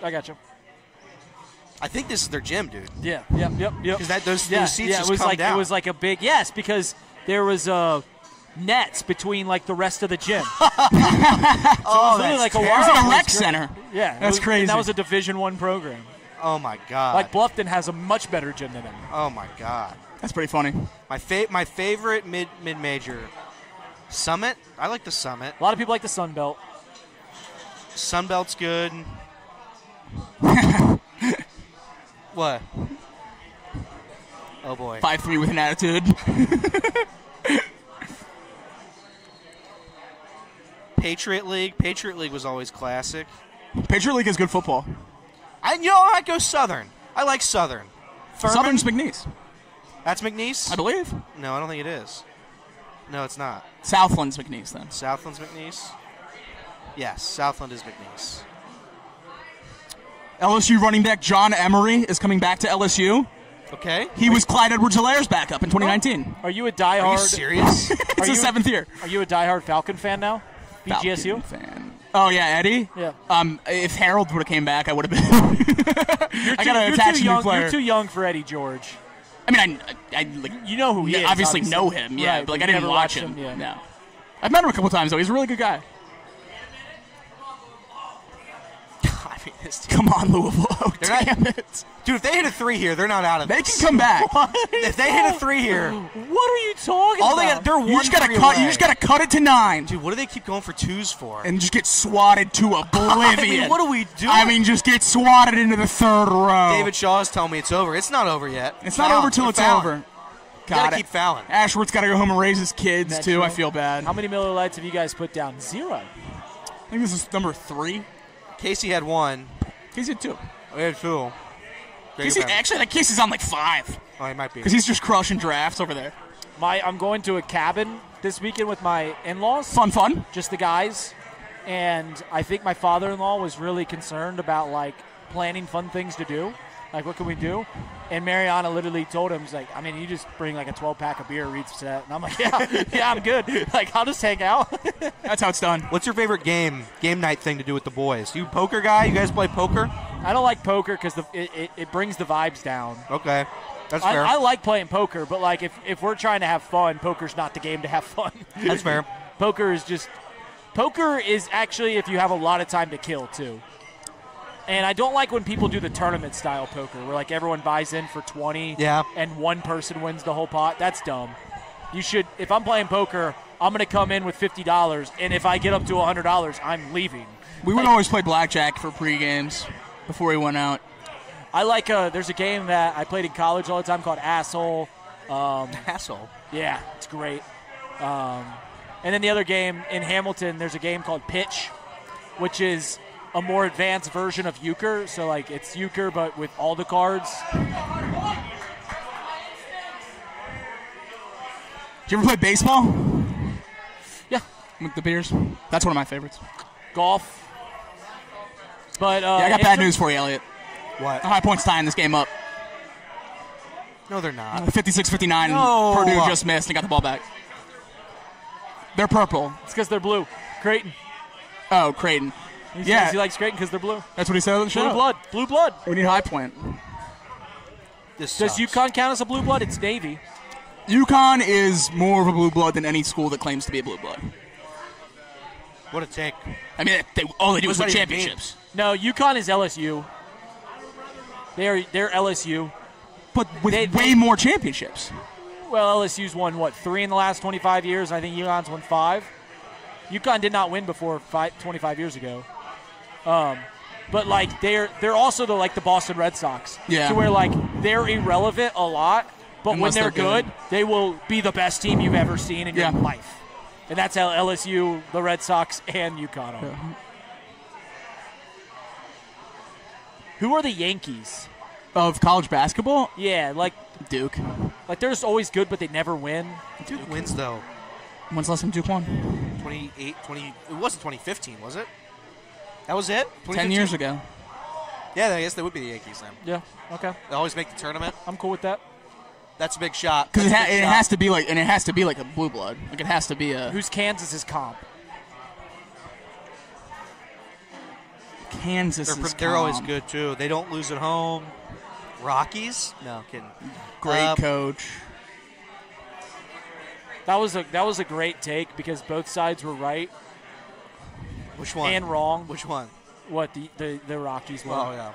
I got you.
I think this is their gym, dude.
Yeah. Yep.
Because those seats just
it was
come
like
down.
It was like a big because there was nets between like the rest of the gym.
Oh,
really like a
It was like a rec center.
Yeah,
That's crazy.
And that was a Division I program.
Oh my god.
Like Bluffton has a much better gym than them.
Oh my god.
That's pretty funny.
My favorite mid-major, Summit. I like the Summit.
A lot of people like the Sun Belt.
Sunbelt's good. What? Oh boy.
5'3" with an attitude.
Patriot League. Patriot League was always classic.
Patriot League is good football.
I'd go Southern. I like Southern. Furman?
Southern's McNeese,
That's McNeese?
I believe.
No, I don't think it is. No, it's not.
Southland's McNeese then.
Southland's McNeese? Yes, Southland is McNeese.
LSU running back John Emery is coming back to LSU.
Okay.
He was Clyde Edwards-Hilaire's backup in 2019.
Are you a diehard?
Are you serious?
It's his 7th year.
Are you a diehard Falcon fan now? BGSU?
Falcon fan. Oh yeah, Eddie.
Yeah.
If Harold would have came back, I would have been. I gotta attach a new player.
You're too young for Eddie George.
I mean, I like,
you know who he is.
obviously know him. Yeah,
right,
but like
you
I didn't
never
watch
watched
him.
Yeah.
No. I've met him a couple times though. He's a really good guy.
I mean, this team.
Come on, Louisville. Oh,
They're
damn it.
Dude, if they hit a 3 here, they're not out of
They
this.
can come back.
If they hit a 3 here,
What are you talking
all they
about?
got, they're
You
one
just gotta
three
cut.
away.
You just gotta cut it to 9
Dude, what do they keep going for 2s for?
and just get swatted to oblivion.
I mean, what are we doing?
I mean, just get swatted into the 3rd row.
David Shaw is telling me it's over. It's not over yet.
It's not over till it's over.
Gotta keep fouling.
Ashworth's got to go home and raise his kids,
That's
too.
true.
I feel bad.
How many Miller Lights have you guys put down? 0.
I think this is number 3.
Casey had 1.
Casey had 2.
We had 2.
Casey, actually, that Casey's on like 5
Oh, he might be.
because he's just crushing drafts over there.
I'm going to a cabin this weekend with my in-laws.
Fun.
Just the guys. And I think my father-in-law was really concerned about, like, planning fun things to do. Like, what can we do? And Mariana literally told him, he's like, I mean, you just bring, like, a 12-pack of beer each set. And I'm like, yeah, I'm good. Like, I'll just hang out.
That's how it's done.
What's your favorite game night thing to do with the boys? You poker guy? You guys play poker?
I don't like poker because it brings the vibes down.
Okay. That's fair.
I like playing poker, but, like, if we're trying to have fun, poker's not the game to have fun.
That's fair.
Poker is actually if you have a lot of time to kill, too. And I don't like when people do the tournament-style poker where, like, everyone buys in for 20 and one person wins the whole pot. That's dumb. You should – if I'm playing poker, I'm going to come in with $50, and if I get up to $100, I'm leaving.
We would always play blackjack for pre-games before we went out.
I like there's a game that I played in college all the time called Asshole.
Asshole.
Yeah, it's great. And then the other game in Hamilton, there's a game called Pitch, which is a more advanced version of euchre. So, like, it's euchre, but with all the cards.
Did you ever play baseball?
Yeah.
With the beers? That's one of my favorites.
Golf. But
I got bad news for you, Elliot.
What?
The High Point's tying this game up.
No, they're not.
56-59.
No.
Purdue just missed and got the ball back. They're purple.
It's because they're blue. Creighton.
Oh, Creighton.
He says he likes Creighton because they're blue.
That's what he said on the show.
Blue blood. Blue blood.
We need High Point.
This
Does
sucks.
UConn count as a blue blood? It's Navy.
UConn is more of a blue blood than any school that claims to be a blue blood.
What a take.
I mean, all they do is win
What does that even
championships.
No, UConn is LSU. They're LSU.
But with way more championships.
Well, LSU's won, 3 in the last 25 years? I think UConn's won 5. UConn did not win before 25 years ago. But, like, they're also the Boston Red Sox.
Yeah.
To where, like, they're irrelevant a lot, but
Unless
when they're
they're
good, they will be the best team you've ever seen in your life. And that's how LSU, the Red Sox, and UConn are.
Yeah.
Who are the Yankees?
Of college basketball?
Yeah, like
Duke.
Like, they're just always good, but they never win.
Duke wins, though.
When's the last time Duke won?
28, 20. It wasn't 2015, was it? That was it?
10 years ago.
Yeah, I guess that would be the Yankees then.
Yeah, okay.
They always make the tournament.
I'm cool with that.
That's a big shot.
Because
That's a big
it
shot.
has to be like, and it has to be like a blue blood. Like it has to be a.
Who's Kansas's comp?
Kansas is
They're always good too. They don't lose at home. Rockies? No, kidding.
Great coach.
That was a great take because both sides were right
Which one?
and wrong.
Which one?
What the Rockies were.
Oh yeah.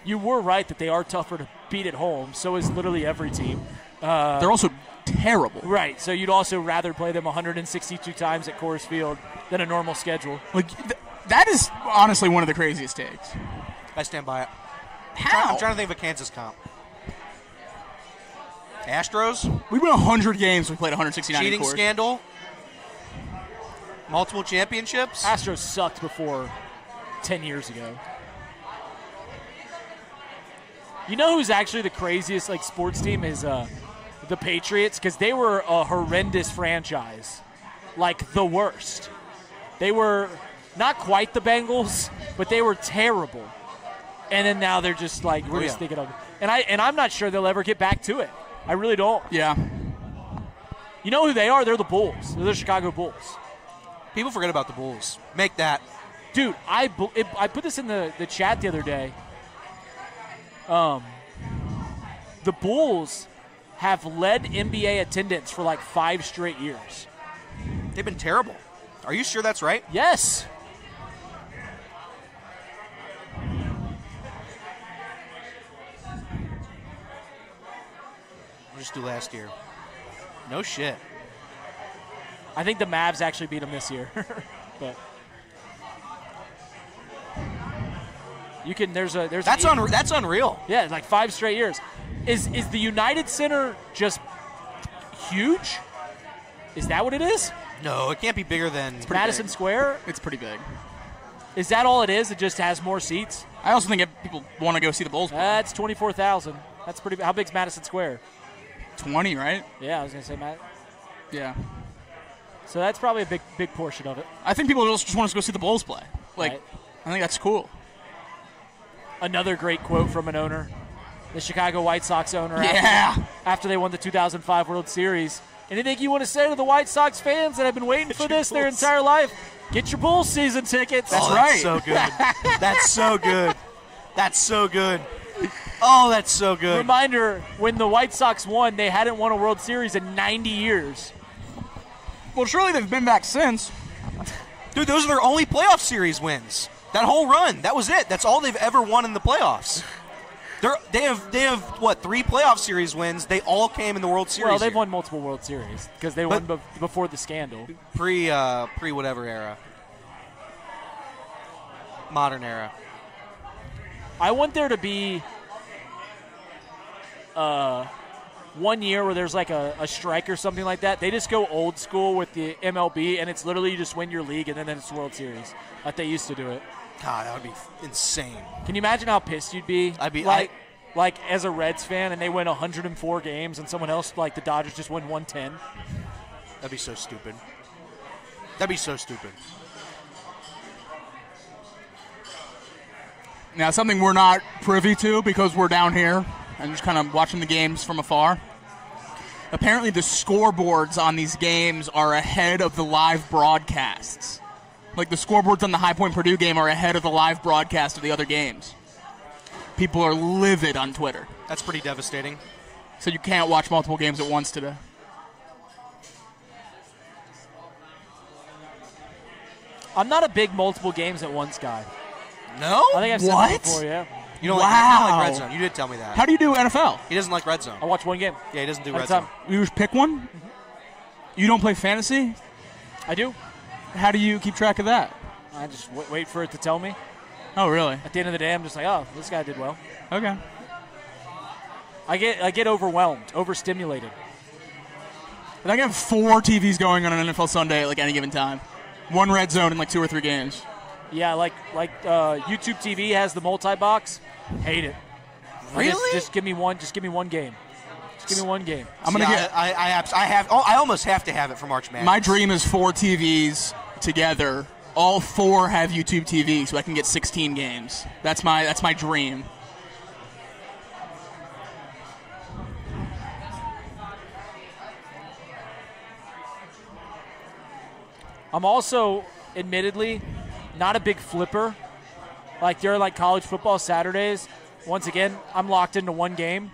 You were right that they are tougher to beat at home. So is literally every team.
They're also terrible.
Right. So you'd also rather play them 162 times at Coors Field than a normal schedule.
Like that is honestly one of the craziest takes.
I stand by it.
How?
I'm trying to think of a Kansas comp. Astros?
We won 100 games. We played 169.
Cheating
in Coors.
scandal? Multiple championships?
Astros sucked before 10 years ago. You know who's actually the craziest sports team is the Patriots, because they were a horrendous franchise, like the worst. They were not quite the Bengals, but they were terrible. And then now they're just like we're just thinking of it. And I'm not sure they'll ever get back to it. I really don't.
Yeah.
You know who they are? They're the Bulls. They're the Chicago Bulls.
People forget about the Bulls. Make that.
Dude, I put this in the chat the other day. The Bulls have led NBA attendance for like 5 straight years.
They've been terrible. Are you sure that's right?
Yes.
We'll just do last year. No shit.
I think the Mavs actually beat them this year. But you can there's
That's unreal.
Yeah, like 5 straight years. Is the United Center just huge? Is that what it is?
No, it can't be bigger than
Madison Square?
It's pretty big.
Is that all it is? It just has more seats?
I also think if people want to go see the Bulls play.
That's 24,000. That's pretty big. How big's Madison Square?
20, right?
Yeah, I was going to say, Matt.
Yeah.
So that's probably a big portion of it.
I think people just want to go see the Bulls play. Like,
Right.
I think that's cool.
Another great quote from an owner, the Chicago White Sox owner.
Yeah.
After they won the 2005 World Series. Anything you want to say to the White Sox fans that have been waiting for this their entire life? Get your Bulls season tickets.
That's right.
So good. That's so good. That's so good. Oh, that's so good.
Reminder, when the White Sox won, they hadn't won a World Series in 90 years.
Well, surely they've been back since.
Dude, those are their only playoff series wins. That whole run. That was it. That's all they've ever won in the playoffs. They have what, 3 playoff series wins. They all came in the World Series.
Well, they've
here.
won multiple World Series because they won before the scandal.
Pre whatever era. Modern era.
I want there to be 1 year where there's like a strike or something like that. They just go old school with the MLB, and it's literally you just win your league, and then it's World Series. Like they used to do it.
God, that would be insane.
Can you imagine how pissed you'd be?
I'd be
like as a Reds fan, and they win 104 games, and someone else like the Dodgers just win 110.
That'd be so stupid. That'd be so stupid.
Now, something we're not privy to because we're down here and just kind of watching the games from afar. Apparently, the scoreboards on these games are ahead of the live broadcasts. Like, the scoreboards on the High Point Purdue game are ahead of the live broadcast of the other games. People are livid on Twitter.
That's pretty devastating.
So you can't watch multiple games at once today.
I'm not a big multiple games at once guy.
No?
I think I've said that before, yeah.
You don't like Red Zone. You did tell me that.
How do you do NFL?
He doesn't like Red Zone.
I watch one game.
Yeah, he doesn't do
At
Red
a time.
Zone.
You just pick one? Mm-hmm. You don't play fantasy?
I do.
How do you keep track of that?
I just wait for it to tell me.
Oh, really?
At the end of the day, I'm just like, oh, this guy did well.
Okay.
I get overwhelmed, overstimulated.
But I can have 4 TVs going on an NFL Sunday at like any given time. One Red Zone in like 2 or 3 games.
Yeah, like YouTube TV has the multi-box. Hate it.
Really?
Just give me one. Just give me one game. Just give me one game.
I'm gonna get.
I almost have to have it for March Madness.
My dream is 4 TVs together. All 4 have YouTube TV, so I can get 16 games. That's my dream.
I'm also, admittedly, not a big flipper. Like during like college football Saturdays, once again, I'm locked into one game.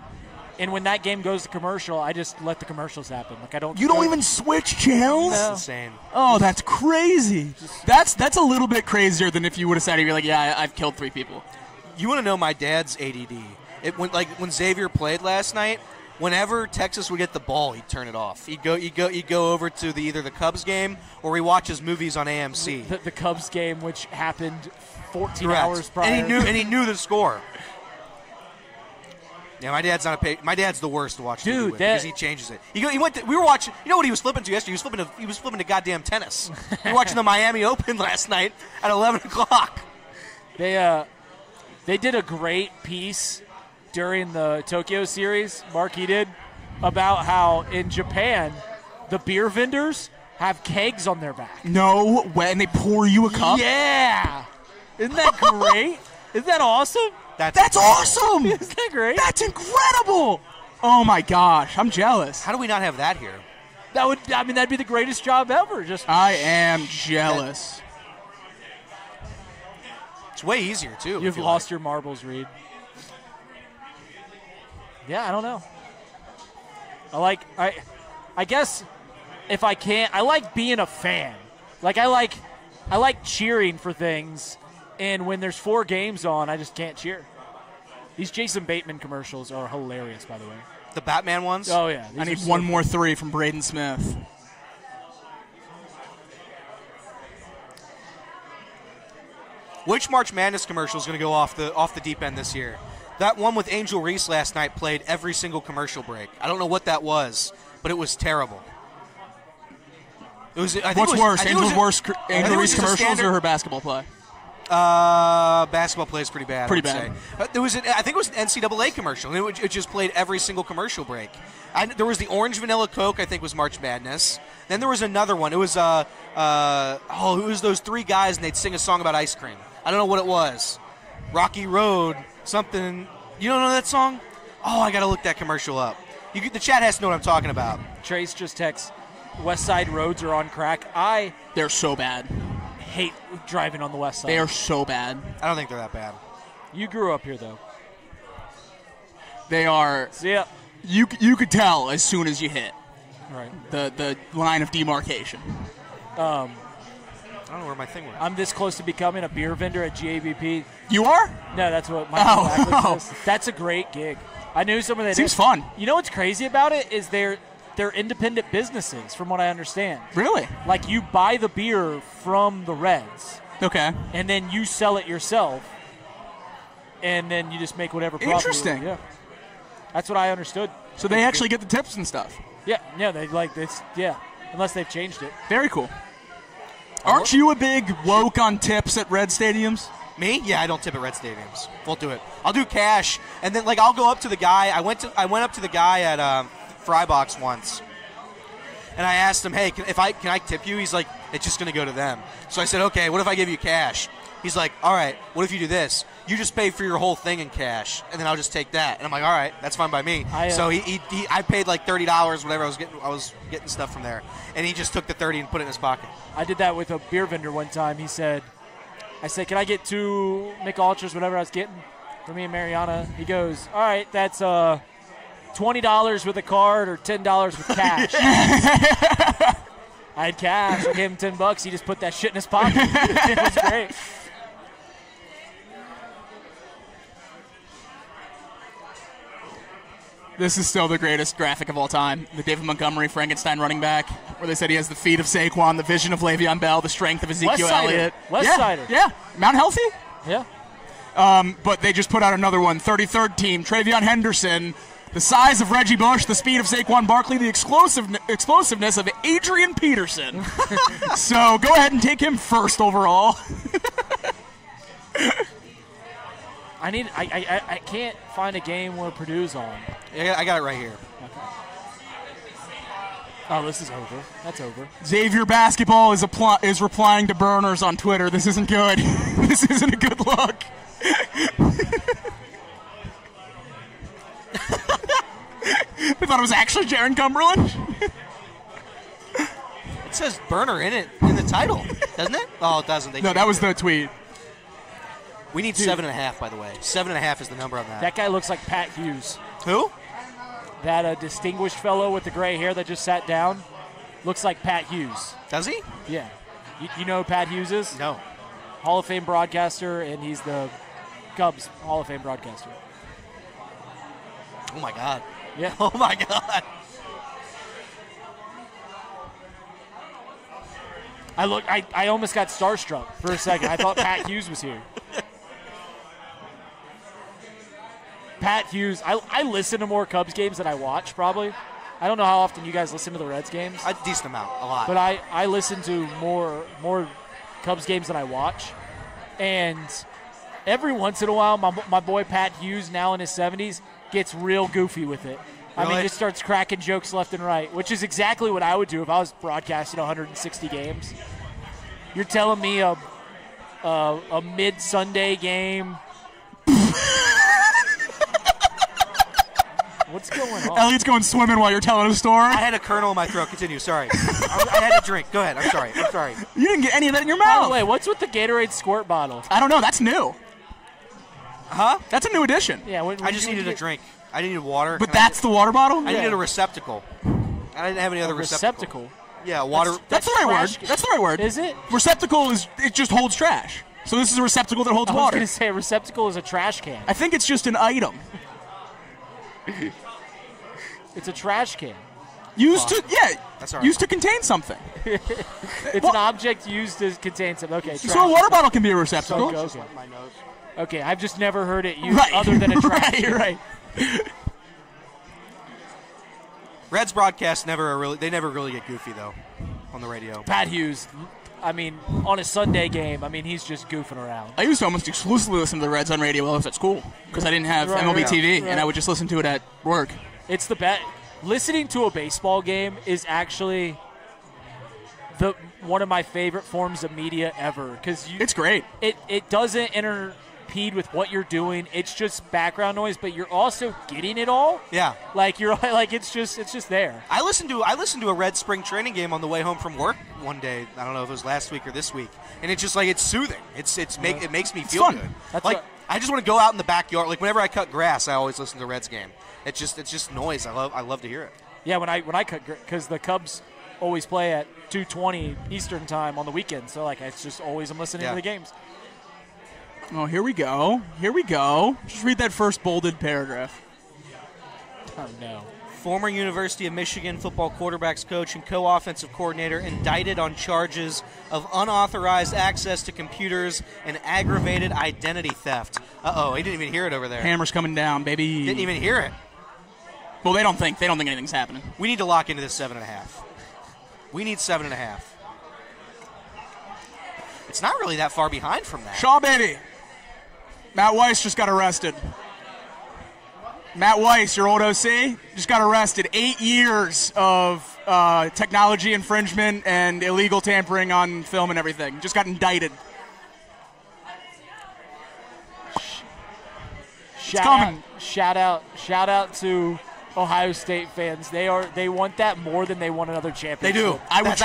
And when that game goes to commercial, I just let the commercials happen. Like I don't.
You don't even switch channels?
No.
That's insane.
Oh, that's crazy. That's a little bit crazier than if you would have said, you're like, yeah, I've killed 3 people.
You want to know my dad's ADD? When Xavier played last night, whenever Texas would get the ball, he'd turn it off. He'd go over to either the Cubs game or he watches movies on AMC.
The Cubs game, which happened 14
Correct.
hours prior.
And he knew the score. Yeah, my dad's my dad's the worst to watch TV with because he changes it. We were watching. You know what he was flipping to yesterday? He was flipping to goddamn tennis. We were watching the Miami Open last night at 11 o'clock.
They did a great piece during the Tokyo series, Marquis did, about how in Japan the beer vendors have kegs on their back.
No way, and they pour you a cup?
Yeah. Isn't that great? Isn't that awesome?
That's awesome!
Isn't that great?
That's incredible! Oh my gosh, I'm jealous.
How do we not have that here?
That'd be the greatest job ever.
I am jealous.
It's way easier too.
You've lost your marbles, Reed. Yeah, I don't know. I guess if I can't, I like being a fan. Like I like cheering for things, and when there's 4 games on, I just can't cheer. These Jason Bateman commercials are hilarious, by the way.
The Batman ones?
Oh yeah.
I need one more 3 from Braden Smith.
Which March Madness commercial is going to go off the deep end this year? That one with Angel Reese last night played every single commercial break. I don't know what that was, but it was terrible.
What's worse, Angel Reese commercials or her basketball play?
Basketball play is pretty bad.
Pretty bad.
I think it was an NCAA commercial, and it just played every single commercial break. There was the Orange Vanilla Coke, I think was March Madness. Then there was another one. It was it was those 3 guys, and they'd sing a song about ice cream. I don't know what it was. Rocky Road, something. You don't know that song? Oh, I got to look that commercial up. The chat has to know what I'm talking about.
Trace just texts, West Side roads are on crack.
They're so bad.
Hate driving on the West Side.
They are so bad.
I don't think they're that bad.
You grew up here, though.
They are.
See ya.
You could tell as soon as you hit
Right.
the line of demarcation.
I don't know where my thing went.
I'm this close to becoming a beer vendor at GABP.
You are?
No, that's what my is. That's a great gig. I knew someone that
seems fun.
You know what's crazy about it is they're independent businesses, from what I understand.
Really?
Like you buy the beer from the Reds.
Okay.
And then you sell it yourself. and then you just make whatever profit.
Interesting.
Yeah. That's what I understood.
So they actually get the tips and stuff.
Yeah, they like this. Yeah, unless they've changed it.
Very cool. Aren't you a big woke on tips at Red stadiums?
Me? Yeah, I don't tip at Red stadiums. Won't do it. I'll do cash, and then I'll go up to the guy. I went up to the guy at Frybox once, and I asked him, "Hey, can I tip you?" He's like, "It's just going to go to them." So I said, "Okay, what if I give you cash?" He's like, "All right, what if you do this? You just pay for your whole thing in cash, and then I'll just take that." And I'm like, "All right, that's fine by me." So I paid like $30, whatever. I was getting stuff from there, and he just took the 30 and put it in his pocket.
I did that with a beer vendor one time. I said, "Can I get 2 Mick Ultras, whatever I was getting for me and Mariana?" He goes, "All right, that's $20 with a card or $10 with cash." I had cash. I gave him $10. He just put that shit in his pocket. It was great.
This is still the greatest graphic of all time. The David Montgomery Frankenstein running back, where they said he has the feet of Saquon, the vision of Le'Veon Bell, the strength of Ezekiel Elliott.
Westsider.
Yeah. Mount Healthy?
Yeah.
But they just put out another one. 33rd team, Travion Henderson, the size of Reggie Bush, the speed of Saquon Barkley, the explosiveness of Adrian Peterson. So go ahead and take him first overall.
I can't find a game where Purdue's on.
Yeah, I got it right here.
Okay. Oh, this is over. That's over.
Xavier Basketball is replying to burners on Twitter. This isn't good. This isn't a good look. They thought it was actually Jaron Cumberland.
It says burner in the title, doesn't it? Oh, it doesn't.
No, that was the tweet.
We need 7.5, by the way. 7.5 is the number on that.
That guy looks like Pat Hughes.
Who?
That distinguished fellow with the gray hair that just sat down looks like Pat Hughes.
Does he?
Yeah. You know who Pat Hughes is?
No.
Hall of Fame broadcaster, and he's the Cubs Hall of Fame broadcaster.
Oh, my God.
Yeah.
Oh, my God.
I almost got starstruck for a second. I thought Pat Hughes was here. Pat Hughes. I listen to more Cubs games than I watch, probably. I don't know how often you guys listen to the Reds games.
A decent amount, a lot.
But I listen to more Cubs games than I watch. And every once in a while, my boy Pat Hughes, now in his 70s, gets real goofy with it.
Really?
I mean, just starts cracking jokes left and right, which is exactly what I would do if I was broadcasting 160 games. You're telling me a mid-Sunday game. What's going on?
Elliot's going swimming while you're telling a story.
I had a kernel in my throat. Continue. Sorry. I had a drink. Go ahead. I'm sorry.
You didn't get any of that in your
By
mouth.
the way, what's with the Gatorade squirt bottle?
I don't know. That's new.
Huh?
That's a new addition.
Yeah.
I just needed a drink. I needed water.
But that's the water bottle?
I needed a receptacle. I didn't have any other receptacle. Yeah, water.
That's the right word. That's the right word.
Is it?
Receptacle it just holds trash. So this is a receptacle that holds
I was
water.
going to say a receptacle is a trash can.
I think it's just an item.
It's a trash can.
Used to
That's all right.
used to contain something.
It's an object used to contain something. Okay.
So a water bottle can be a receptacle.
Okay. Okay, I've just never heard it used other than a trash can.
Right.
Reds broadcasts never really get goofy though on the radio.
Pat Hughes, I mean, on a Sunday game, I mean, he's just goofing around.
I used to almost exclusively listen to the Reds on radio while I was at school because I didn't have MLB TV, and I would just listen to it at work.
It's the best. Listening to a baseball game is actually one of my favorite forms of media ever because
it's great.
It doesn't interpede with what you're doing. It's just background noise, but you're also getting it all.
Yeah,
like you're like it's just there.
I listened to a Red spring training game on the way home from work one day. I don't know if it was last week or this week, and it's just like it's soothing. It makes me feel good.
That's
like I just want to go out in the backyard. Like whenever I cut grass, I always listen to the Reds game. It's just noise. I love to hear it.
Yeah, when I cut because the Cubs always play at 2:20 Eastern time on the weekend, so like it's just always I'm listening to the games. Oh,
here we go. Just read that first bolded paragraph.
Oh, no.
Former University of Michigan football quarterbacks coach and co-offensive coordinator indicted on charges of unauthorized access to computers and aggravated identity theft. Uh-oh, he didn't even hear it over there.
Hammer's coming down, baby.
Didn't even hear it.
Well, they don't think anything's happening.
We need to lock into this 7.5. We need 7.5. It's not really that far behind from that.
Shaw, baby. Matt Weiss just got arrested. Matt Weiss, your old OC, just got arrested. 8 years of technology infringement and illegal tampering on film and everything. Just got indicted.
Shout out to Ohio State fans. They want that more than they want another championship.
They do.
I would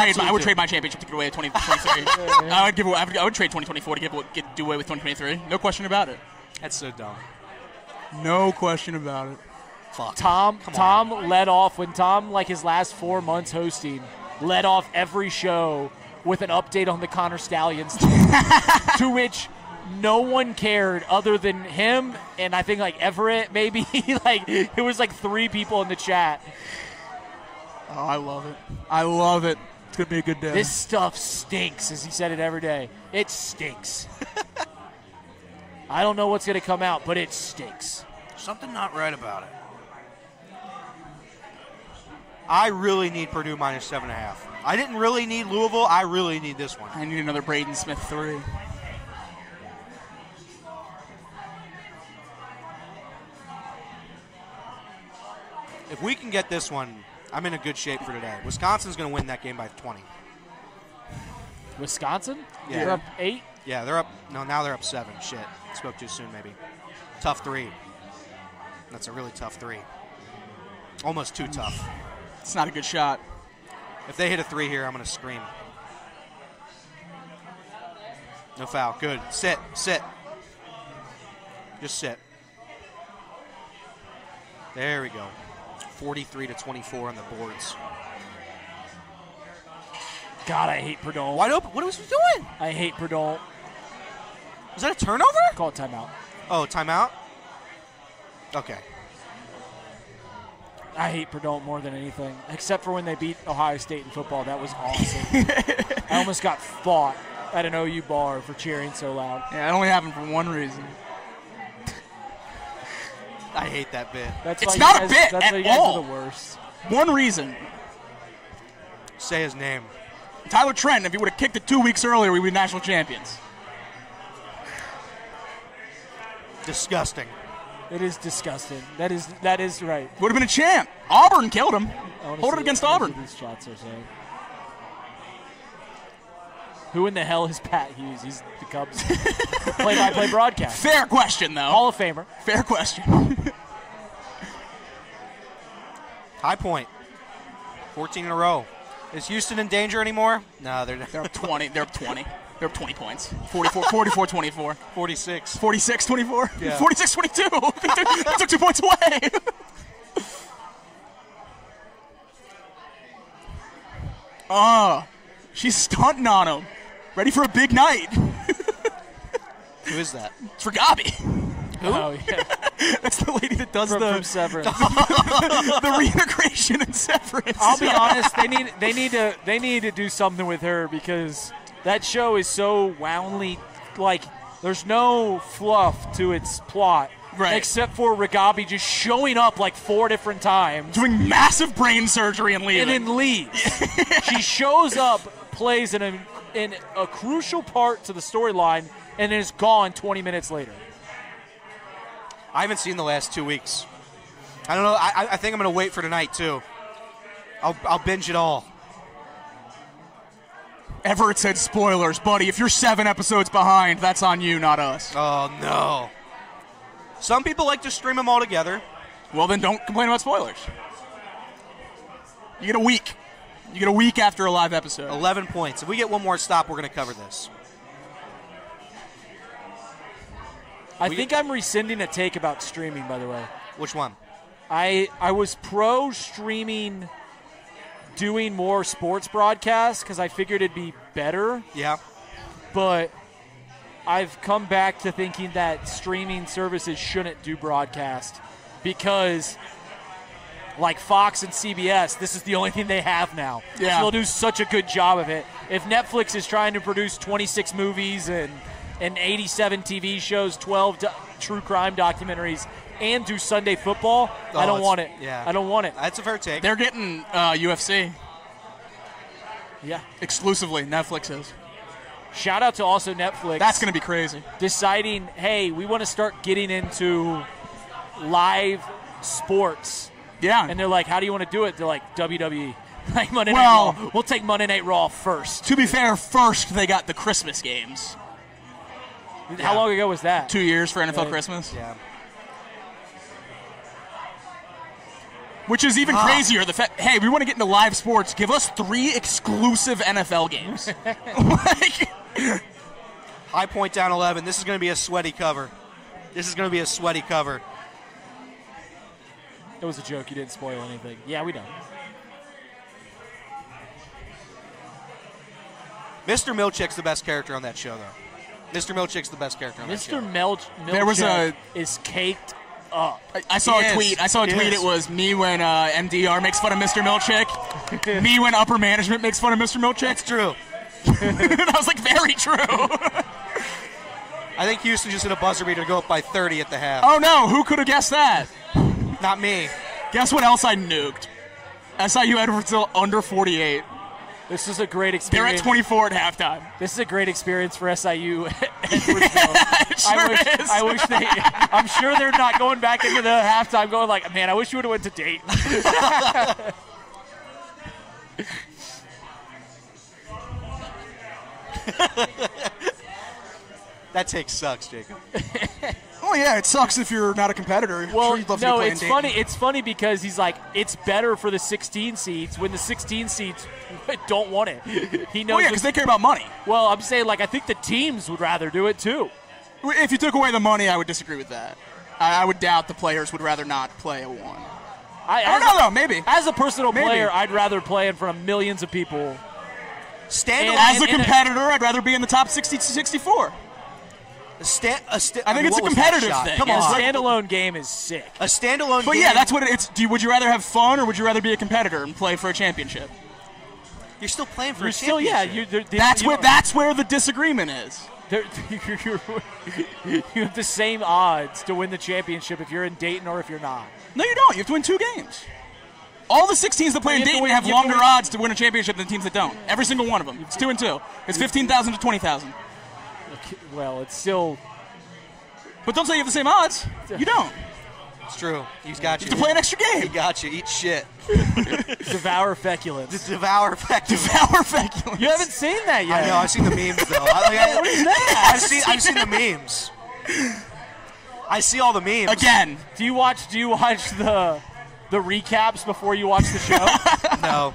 trade my championship to get away with 2023. I would trade 2024 to do away with 2023. No question about it.
That's so dumb.
No question about it.
Fuck.
Tom led off when Tom, like his last 4 months hosting, led off every show with an update on the Connor Stallions team, to which no one cared other than him and I think like Everett maybe. Like it was like 3 people in the chat.
Oh, I love it. I love it. It's gonna be a good day.
This stuff stinks, as he said it every day. It stinks. I don't know what's gonna come out, but it stinks.
Something not right about it. I really need Purdue minus 7.5. I didn't really need Louisville. I really need this one.
I need another Braden Smith 3.
If we can get this one, I'm in a good shape for today. Wisconsin's going to win that game by 20.
Wisconsin?
Yeah.
They're up 8?
Yeah, they're up. No, now they're up 7. Shit. Spoke too soon, maybe. Tough 3. That's a really tough 3. Almost too tough.
It's not a good shot.
If they hit a 3 here, I'm going to scream. No foul. Good. Sit. Just sit. There we go. 43-24 on the boards.
God, I hate Purdue.
Wide open. What was he doing?
I hate Purdue.
Was that a turnover?
Call it timeout.
Oh, timeout? Okay.
I hate Purdue more than anything, except for when they beat Ohio State in football. That was awesome. I almost got fought at an OU bar for cheering so loud.
Yeah, it only happened for one reason.
I hate that bit.
It's not a bit
that's
at
why you guys
all.
are the worst.
One reason.
Say his name.
Tyler Trent, if he would have kicked it 2 weeks earlier, we'd be national champions.
Disgusting.
It is disgusting. That is right.
Would have been a champ. Auburn killed him.
I wanna
Hold it
see
against
what
Auburn.
these shots are saying. Who in the hell is Pat Hughes? He's the Cubs play-by-play broadcast.
Fair question, though.
Hall of Famer.
Fair question.
High Point. 14 in a row. Is Houston in danger anymore? No, they're not.
They're up 20. They're up 20. They're up 20 points. 44-24.
46.
46-24?
Yeah.
46-22. They took 2 points away. She's stunting on him. Ready for a big night.
Who is that?
It's for Gabi.
Who? Oh, yeah.
That's the lady that does
From Severance.
the reintegration and Severance.
I'll be honest. They need to do something with her because that show is so woundly, like there's no fluff to its plot.
Right.
Except for Ragabi just showing up like 4 different times.
Doing massive brain surgery and leaving.
And then leaves. She shows up, plays in a crucial part to the storyline, and is gone 20 minutes later.
I haven't seen the last 2 weeks. I don't know. I think I'm going to wait for tonight, too. I'll binge it all.
Everett said spoilers. Buddy, if you're 7 episodes behind, that's on you, not us.
Oh, no. Some people like to stream them all together.
Well, then don't complain about spoilers. You get a week. You get a week after a live episode.
11 points. If we get one more stop, we're going to cover this.
I think I'm rescinding a take about streaming, by the way.
Which one?
I was pro streaming doing more sports broadcasts because I figured it'd be better.
Yeah.
But I've come back to thinking that streaming services shouldn't do broadcast because like Fox and CBS, this is the only thing they have now.
Yeah.
So they'll do such a good job of it. If Netflix is trying to produce 26 movies and 87 TV shows, 12 true crime documentaries, and do Sunday football, I don't want it.
Yeah.
I don't want it.
That's a fair take.
They're getting UFC
Yeah.
exclusively. Netflix is.
Shout out to also Netflix.
That's going to be crazy.
Deciding, hey, we want to start getting into live sports.
Yeah.
And they're like, how do you want to do it? They're like, WWE. Like Monday Night
Well-
Raw. We'll take Monday Night Raw first.
To be fair, first they got the Christmas games.
How long ago was that?
2 years for NFL
Yeah.
Christmas.
Yeah.
Which is even crazier. The fact, hey, we want to get into live sports. Give us 3 exclusive NFL games. Like,
High Point down 11. This is going to be a sweaty cover. This is going to be a sweaty cover.
It was a joke. You didn't spoil anything. Yeah, we know.
Mr. Milchick's the best character on that show, though. Mr. Milchick's the best character on that show.
Mr. Milchick
There was
is caked up.
I saw
He
a
is.
tweet. I saw a
He
tweet.
is.
It was me when MDR makes fun of Mr. Milchick. Me when upper management makes fun of Mr. Milchick.
It's true.
And I was like, very true.
I think Houston just hit a buzzer beater to go up by 30 at the half.
Oh, no. Who could have guessed that?
Not me.
Guess what else I nuked? SIU Edwardsville under 48.
This is a great
They're
experience.
at 24 at halftime.
This is a great experience for SIU.
It sure is.
I wish they. I'm sure they're not going back into the halftime going like, man, I wish you would have went to Dayton.
That take sucks, Jacob.
Oh, yeah. It sucks if you're not a competitor. I'm
Well,
sure you'd love to
no,
play
it's
in
funny.
Dayton.
It's funny because he's like, it's better for the 16 seeds when the 16 seeds don't want it. He knows.
Oh, yeah, because they care about money.
Well, I'm saying like I think the teams would rather do it too.
If you took away the money, I would disagree with that. I would doubt the players would rather not play a 1. I don't know, though. Maybe.
As a personal
Maybe.
player, I'd rather play in front of millions of people.
Standalone.
As a competitor, I'd rather be in the top 60 to 64.
I think
it's a
what was that
competitive
shot?
thing.
Come
A
It's
on.
like-
standalone game is sick.
A standalone
But
game.
yeah, that's what it's. Would you rather have fun or would you rather be a competitor and play for a championship?
You're still playing for
You're
a
still,
championship.
That's where the disagreement is.
You have the same odds to win the championship if you're in Dayton or if you're not.
No, you don't. You have to win 2 games. All the 6 teams that play in
You have to
Dayton
win-
have
you have to
longer
win-
odds to win a championship than teams that don't. Every single one of them. It's 2 and 2. It's 15,000 to 20,000.
Well, it's still.
But don't say you have the same odds. You don't.
It's true. He's got you.
To play an extra
He
game.
got you. Eat shit.
Devour feculence.
Just devour effective.
Devour feculence.
You haven't seen that yet.
I know. I've seen the memes though.
What is that?
I've seen the memes. I see all the memes.
Again.
Do you watch the recaps before you watch the show?
No.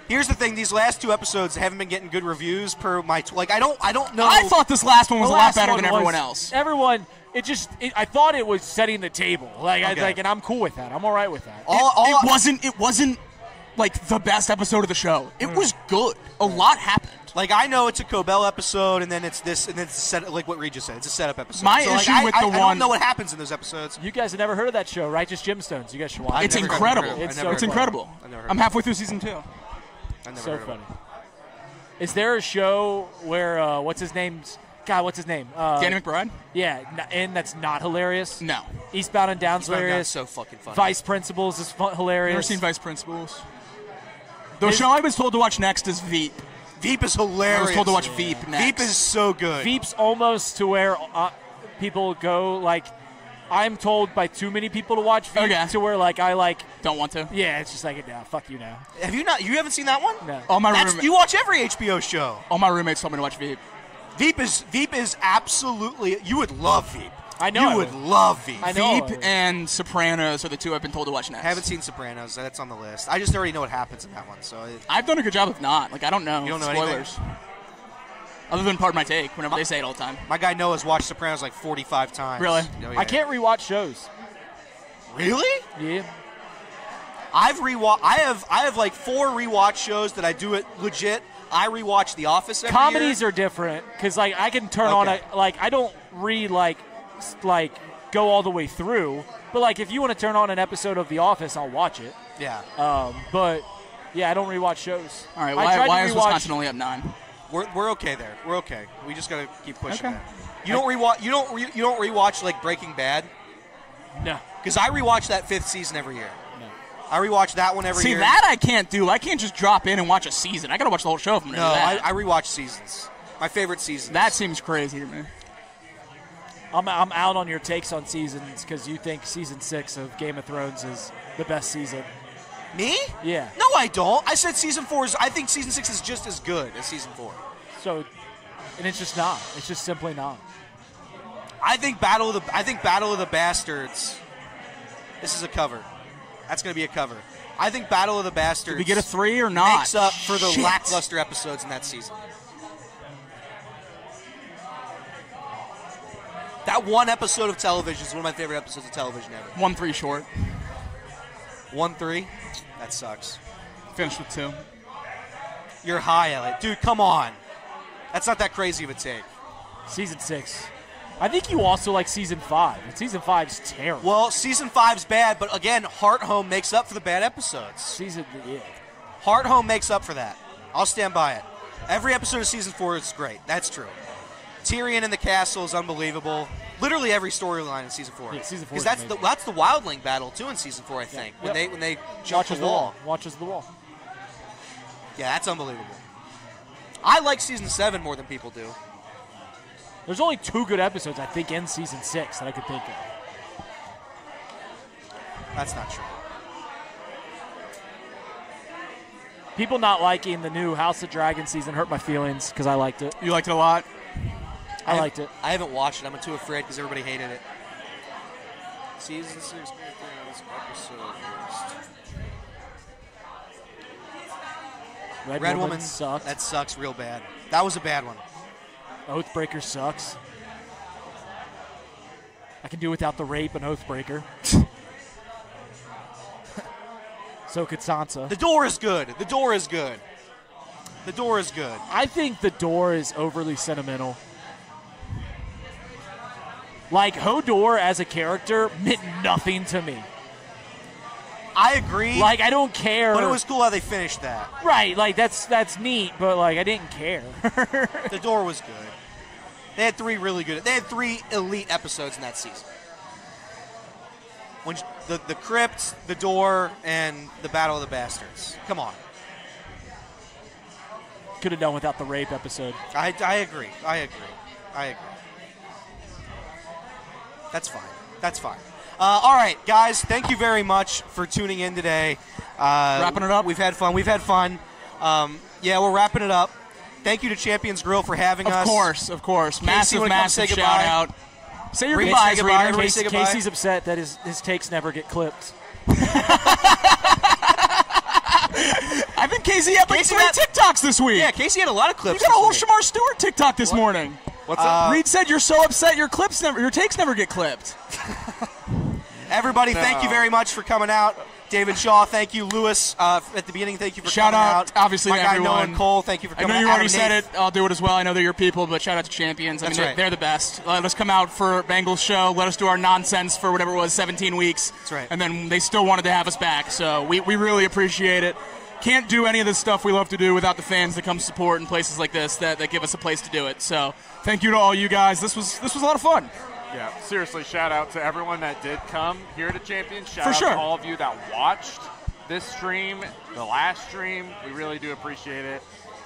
Here's the thing: these last 2 episodes haven't been getting good reviews per my. I don't know.
I thought this last one was
The
a lot
last
better
one
than everyone
was-
else.
Everyone, I thought it was setting the table.
Okay.
And I'm cool with that. I'm all right with that.
It wasn't like the best episode of the show. It was good. A lot happened.
Like I know it's a Cobell episode, and then it's this, and then it's a set, like what Regis said. It's a setup episode.
My
So, like,
issue with
I
the
don't
one-
know what happens in those episodes.
You guys have never heard of that show, Righteous Gemstones. You guys should watch
I've
It's
it.
never
incredible.
heard of it.
It's
I've never
so
heard of it.
incredible.
I've never heard
I'm
of it.
halfway through season 2.
I've never
So
heard of it.
funny. Is there a show where what's his name?
Danny McBride?
Yeah, and that's not hilarious.
No.
Eastbound and Down's
Eastbound and
hilarious.
Down's so fucking funny.
Vice Principals is hilarious.
Never seen Vice Principals. The show I was told to watch next is Veep.
Veep is hilarious.
I was told to watch Veep next.
Veep is so good.
Veep's almost to where people go like. I'm told by too many people to watch Veep
Okay.
to where I
Don't want to.
Yeah, it's just like nah, fuck you now.
Have you not? You haven't seen that one?
No.
You watch every HBO show.
All my roommates told me to watch Veep.
Veep is absolutely. You would love Veep.
I know I
You would
would.
love Veep.
I know.
Veep and Sopranos are the 2 I've been told to watch next.
Haven't seen Sopranos. That's on the list. I just already know what happens in that one. So
I've done a good job of not. I don't know.
You don't know
spoilers. Other than part of my take, whenever they say it all the time.
my guy Noah's watched Sopranos like 45 times.
Really?
Oh, yeah.
I can't rewatch shows.
Really?
Yeah.
I have like 4 rewatch shows that I do it legit. I rewatch The Office every
Comedies
year.
are different because I can turn on
Okay.
I don't read like go all the way through. But, like, if you want to turn on an episode of The Office, I'll watch it.
Yeah.
But, yeah, I don't rewatch shows.
All right, why is Wisconsin only up 9?
We're okay there. We're okay. We just gotta keep pushing
Okay.
that. You don't rewatch. You don't rewatch like Breaking Bad.
No.
Because I rewatch that 5th season every year. No. I rewatch that one every year.
See, that I can't do. I can't just drop in and watch a season. I got to watch the whole show if I'm going to do that.
I rewatch seasons. My favorite seasons.
That seems crazy to me.
I'm out on your takes on seasons because you think season 6 of Game of Thrones is the best season.
Me?
Yeah.
No, I don't. I said season 4 is. I think season 6 is just as good as season 4.
So, and it's just not. It's just simply not.
I think Battle of the Bastards. This is a cover. That's going to be a cover. I think Battle of the Bastards.
Did we get a 3 or not?
Makes up for the
Shit.
lackluster episodes in that season. That one episode of television is one of my favorite episodes of television ever.
1-3 short.
1-3? That sucks.
Finished with 2.
You're high, Elliot. Dude, come on. That's not that crazy of a take.
Season 6. I think you also like season 5. And season 5's terrible.
Well, season 5's bad, but again, Heart Home makes up for the bad episodes.
Yeah.
Heart Home makes up for that. I'll stand by it. Every episode of season 4 is great. That's true. Tyrion in the castle is unbelievable. Literally every storyline in season 4.
Yeah, season 4
because
is
that's the Wildling battle too in season 4. I think when they jump the wall.
Watches the wall.
Yeah, that's unbelievable. I like season 7 more than people do.
There's only 2 good episodes, I think, in season 6 that I could think of.
That's not true.
People not liking the new House of Dragon season hurt my feelings because I liked it.
You liked it a lot?
I liked it.
I haven't watched it. I'm too afraid because everybody hated it. Season 6 episode list. Red Woman
sucks.
That sucks real bad. That was a bad one.
Oathbreaker sucks. I can do without the rape and Oathbreaker. So could Sansa.
The Door is good. The Door is good. The Door is good.
I think The Door is overly sentimental. Like, Hodor as a character meant nothing to me.
I agree.
Like, I don't care.
But it was cool how they finished that.
Right, like, that's neat, but, like, I didn't care.
The Door was good. They had 3 really good. They had 3 elite episodes in that season. When the Crypt, The Door, and the Battle of the Bastards. Come on.
Could have done without the rape episode.
I agree. I agree. That's fine. That's fine. All right, guys, thank you very much for tuning in today.
Wrapping it up?
We've had fun. Yeah, we're wrapping it up. Thank you to Champions Grille for having us.
Of course.
Casey,
Massive
say
shout
goodbye.
out. Say your
Reed,
goodbyes,
say goodbye.
Reader.
Everybody say goodbye.
Casey's upset that his takes never get clipped.
I think Casey had like
Casey
3
got-
TikToks this week.
Yeah, Casey had a lot of
You
clips.
got a whole
this week.
Shamar Stewart TikTok this morning.
What's up?
Reed said you're so upset your takes never get clipped.
Everybody, thank you very much for coming out. David Shaw, thank you. Lewis, at the beginning, thank you for
Shout
coming
out,
out.
obviously,
My
to
guy
everyone.
Nolan Cole, thank you for
I
coming
know
out.
you already
Adam
said
Nate.
it. I'll do it as well. I know they're your people, but shout out to Champions. I mean,
That's right.
they're the best. Let us come out for Bengals show. Let us do our nonsense for whatever it was, 17 weeks.
That's right.
And then they still wanted to have us back. So we really appreciate it. Can't do any of this stuff we love to do without the fans that come support in places like this that give us a place to do it. So thank you to all you guys. This was a lot of fun.
Yeah, seriously, shout out to everyone that did come here to Champions. Shout
For
out
sure.
to all of you that watched this stream, the last stream. We really do appreciate it.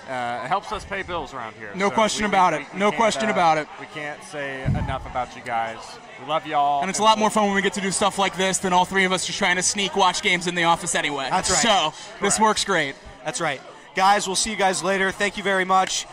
It helps us pay bills around here.
No question about it. No
can't,
question about it.
We can't say enough about you guys. We love y'all.
And it's a lot more fun when we get to do stuff like this than all 3 of us just trying to sneak watch games in the office anyway.
That's right.
So this works great.
That's right. Guys, we'll see you guys later. Thank you very much.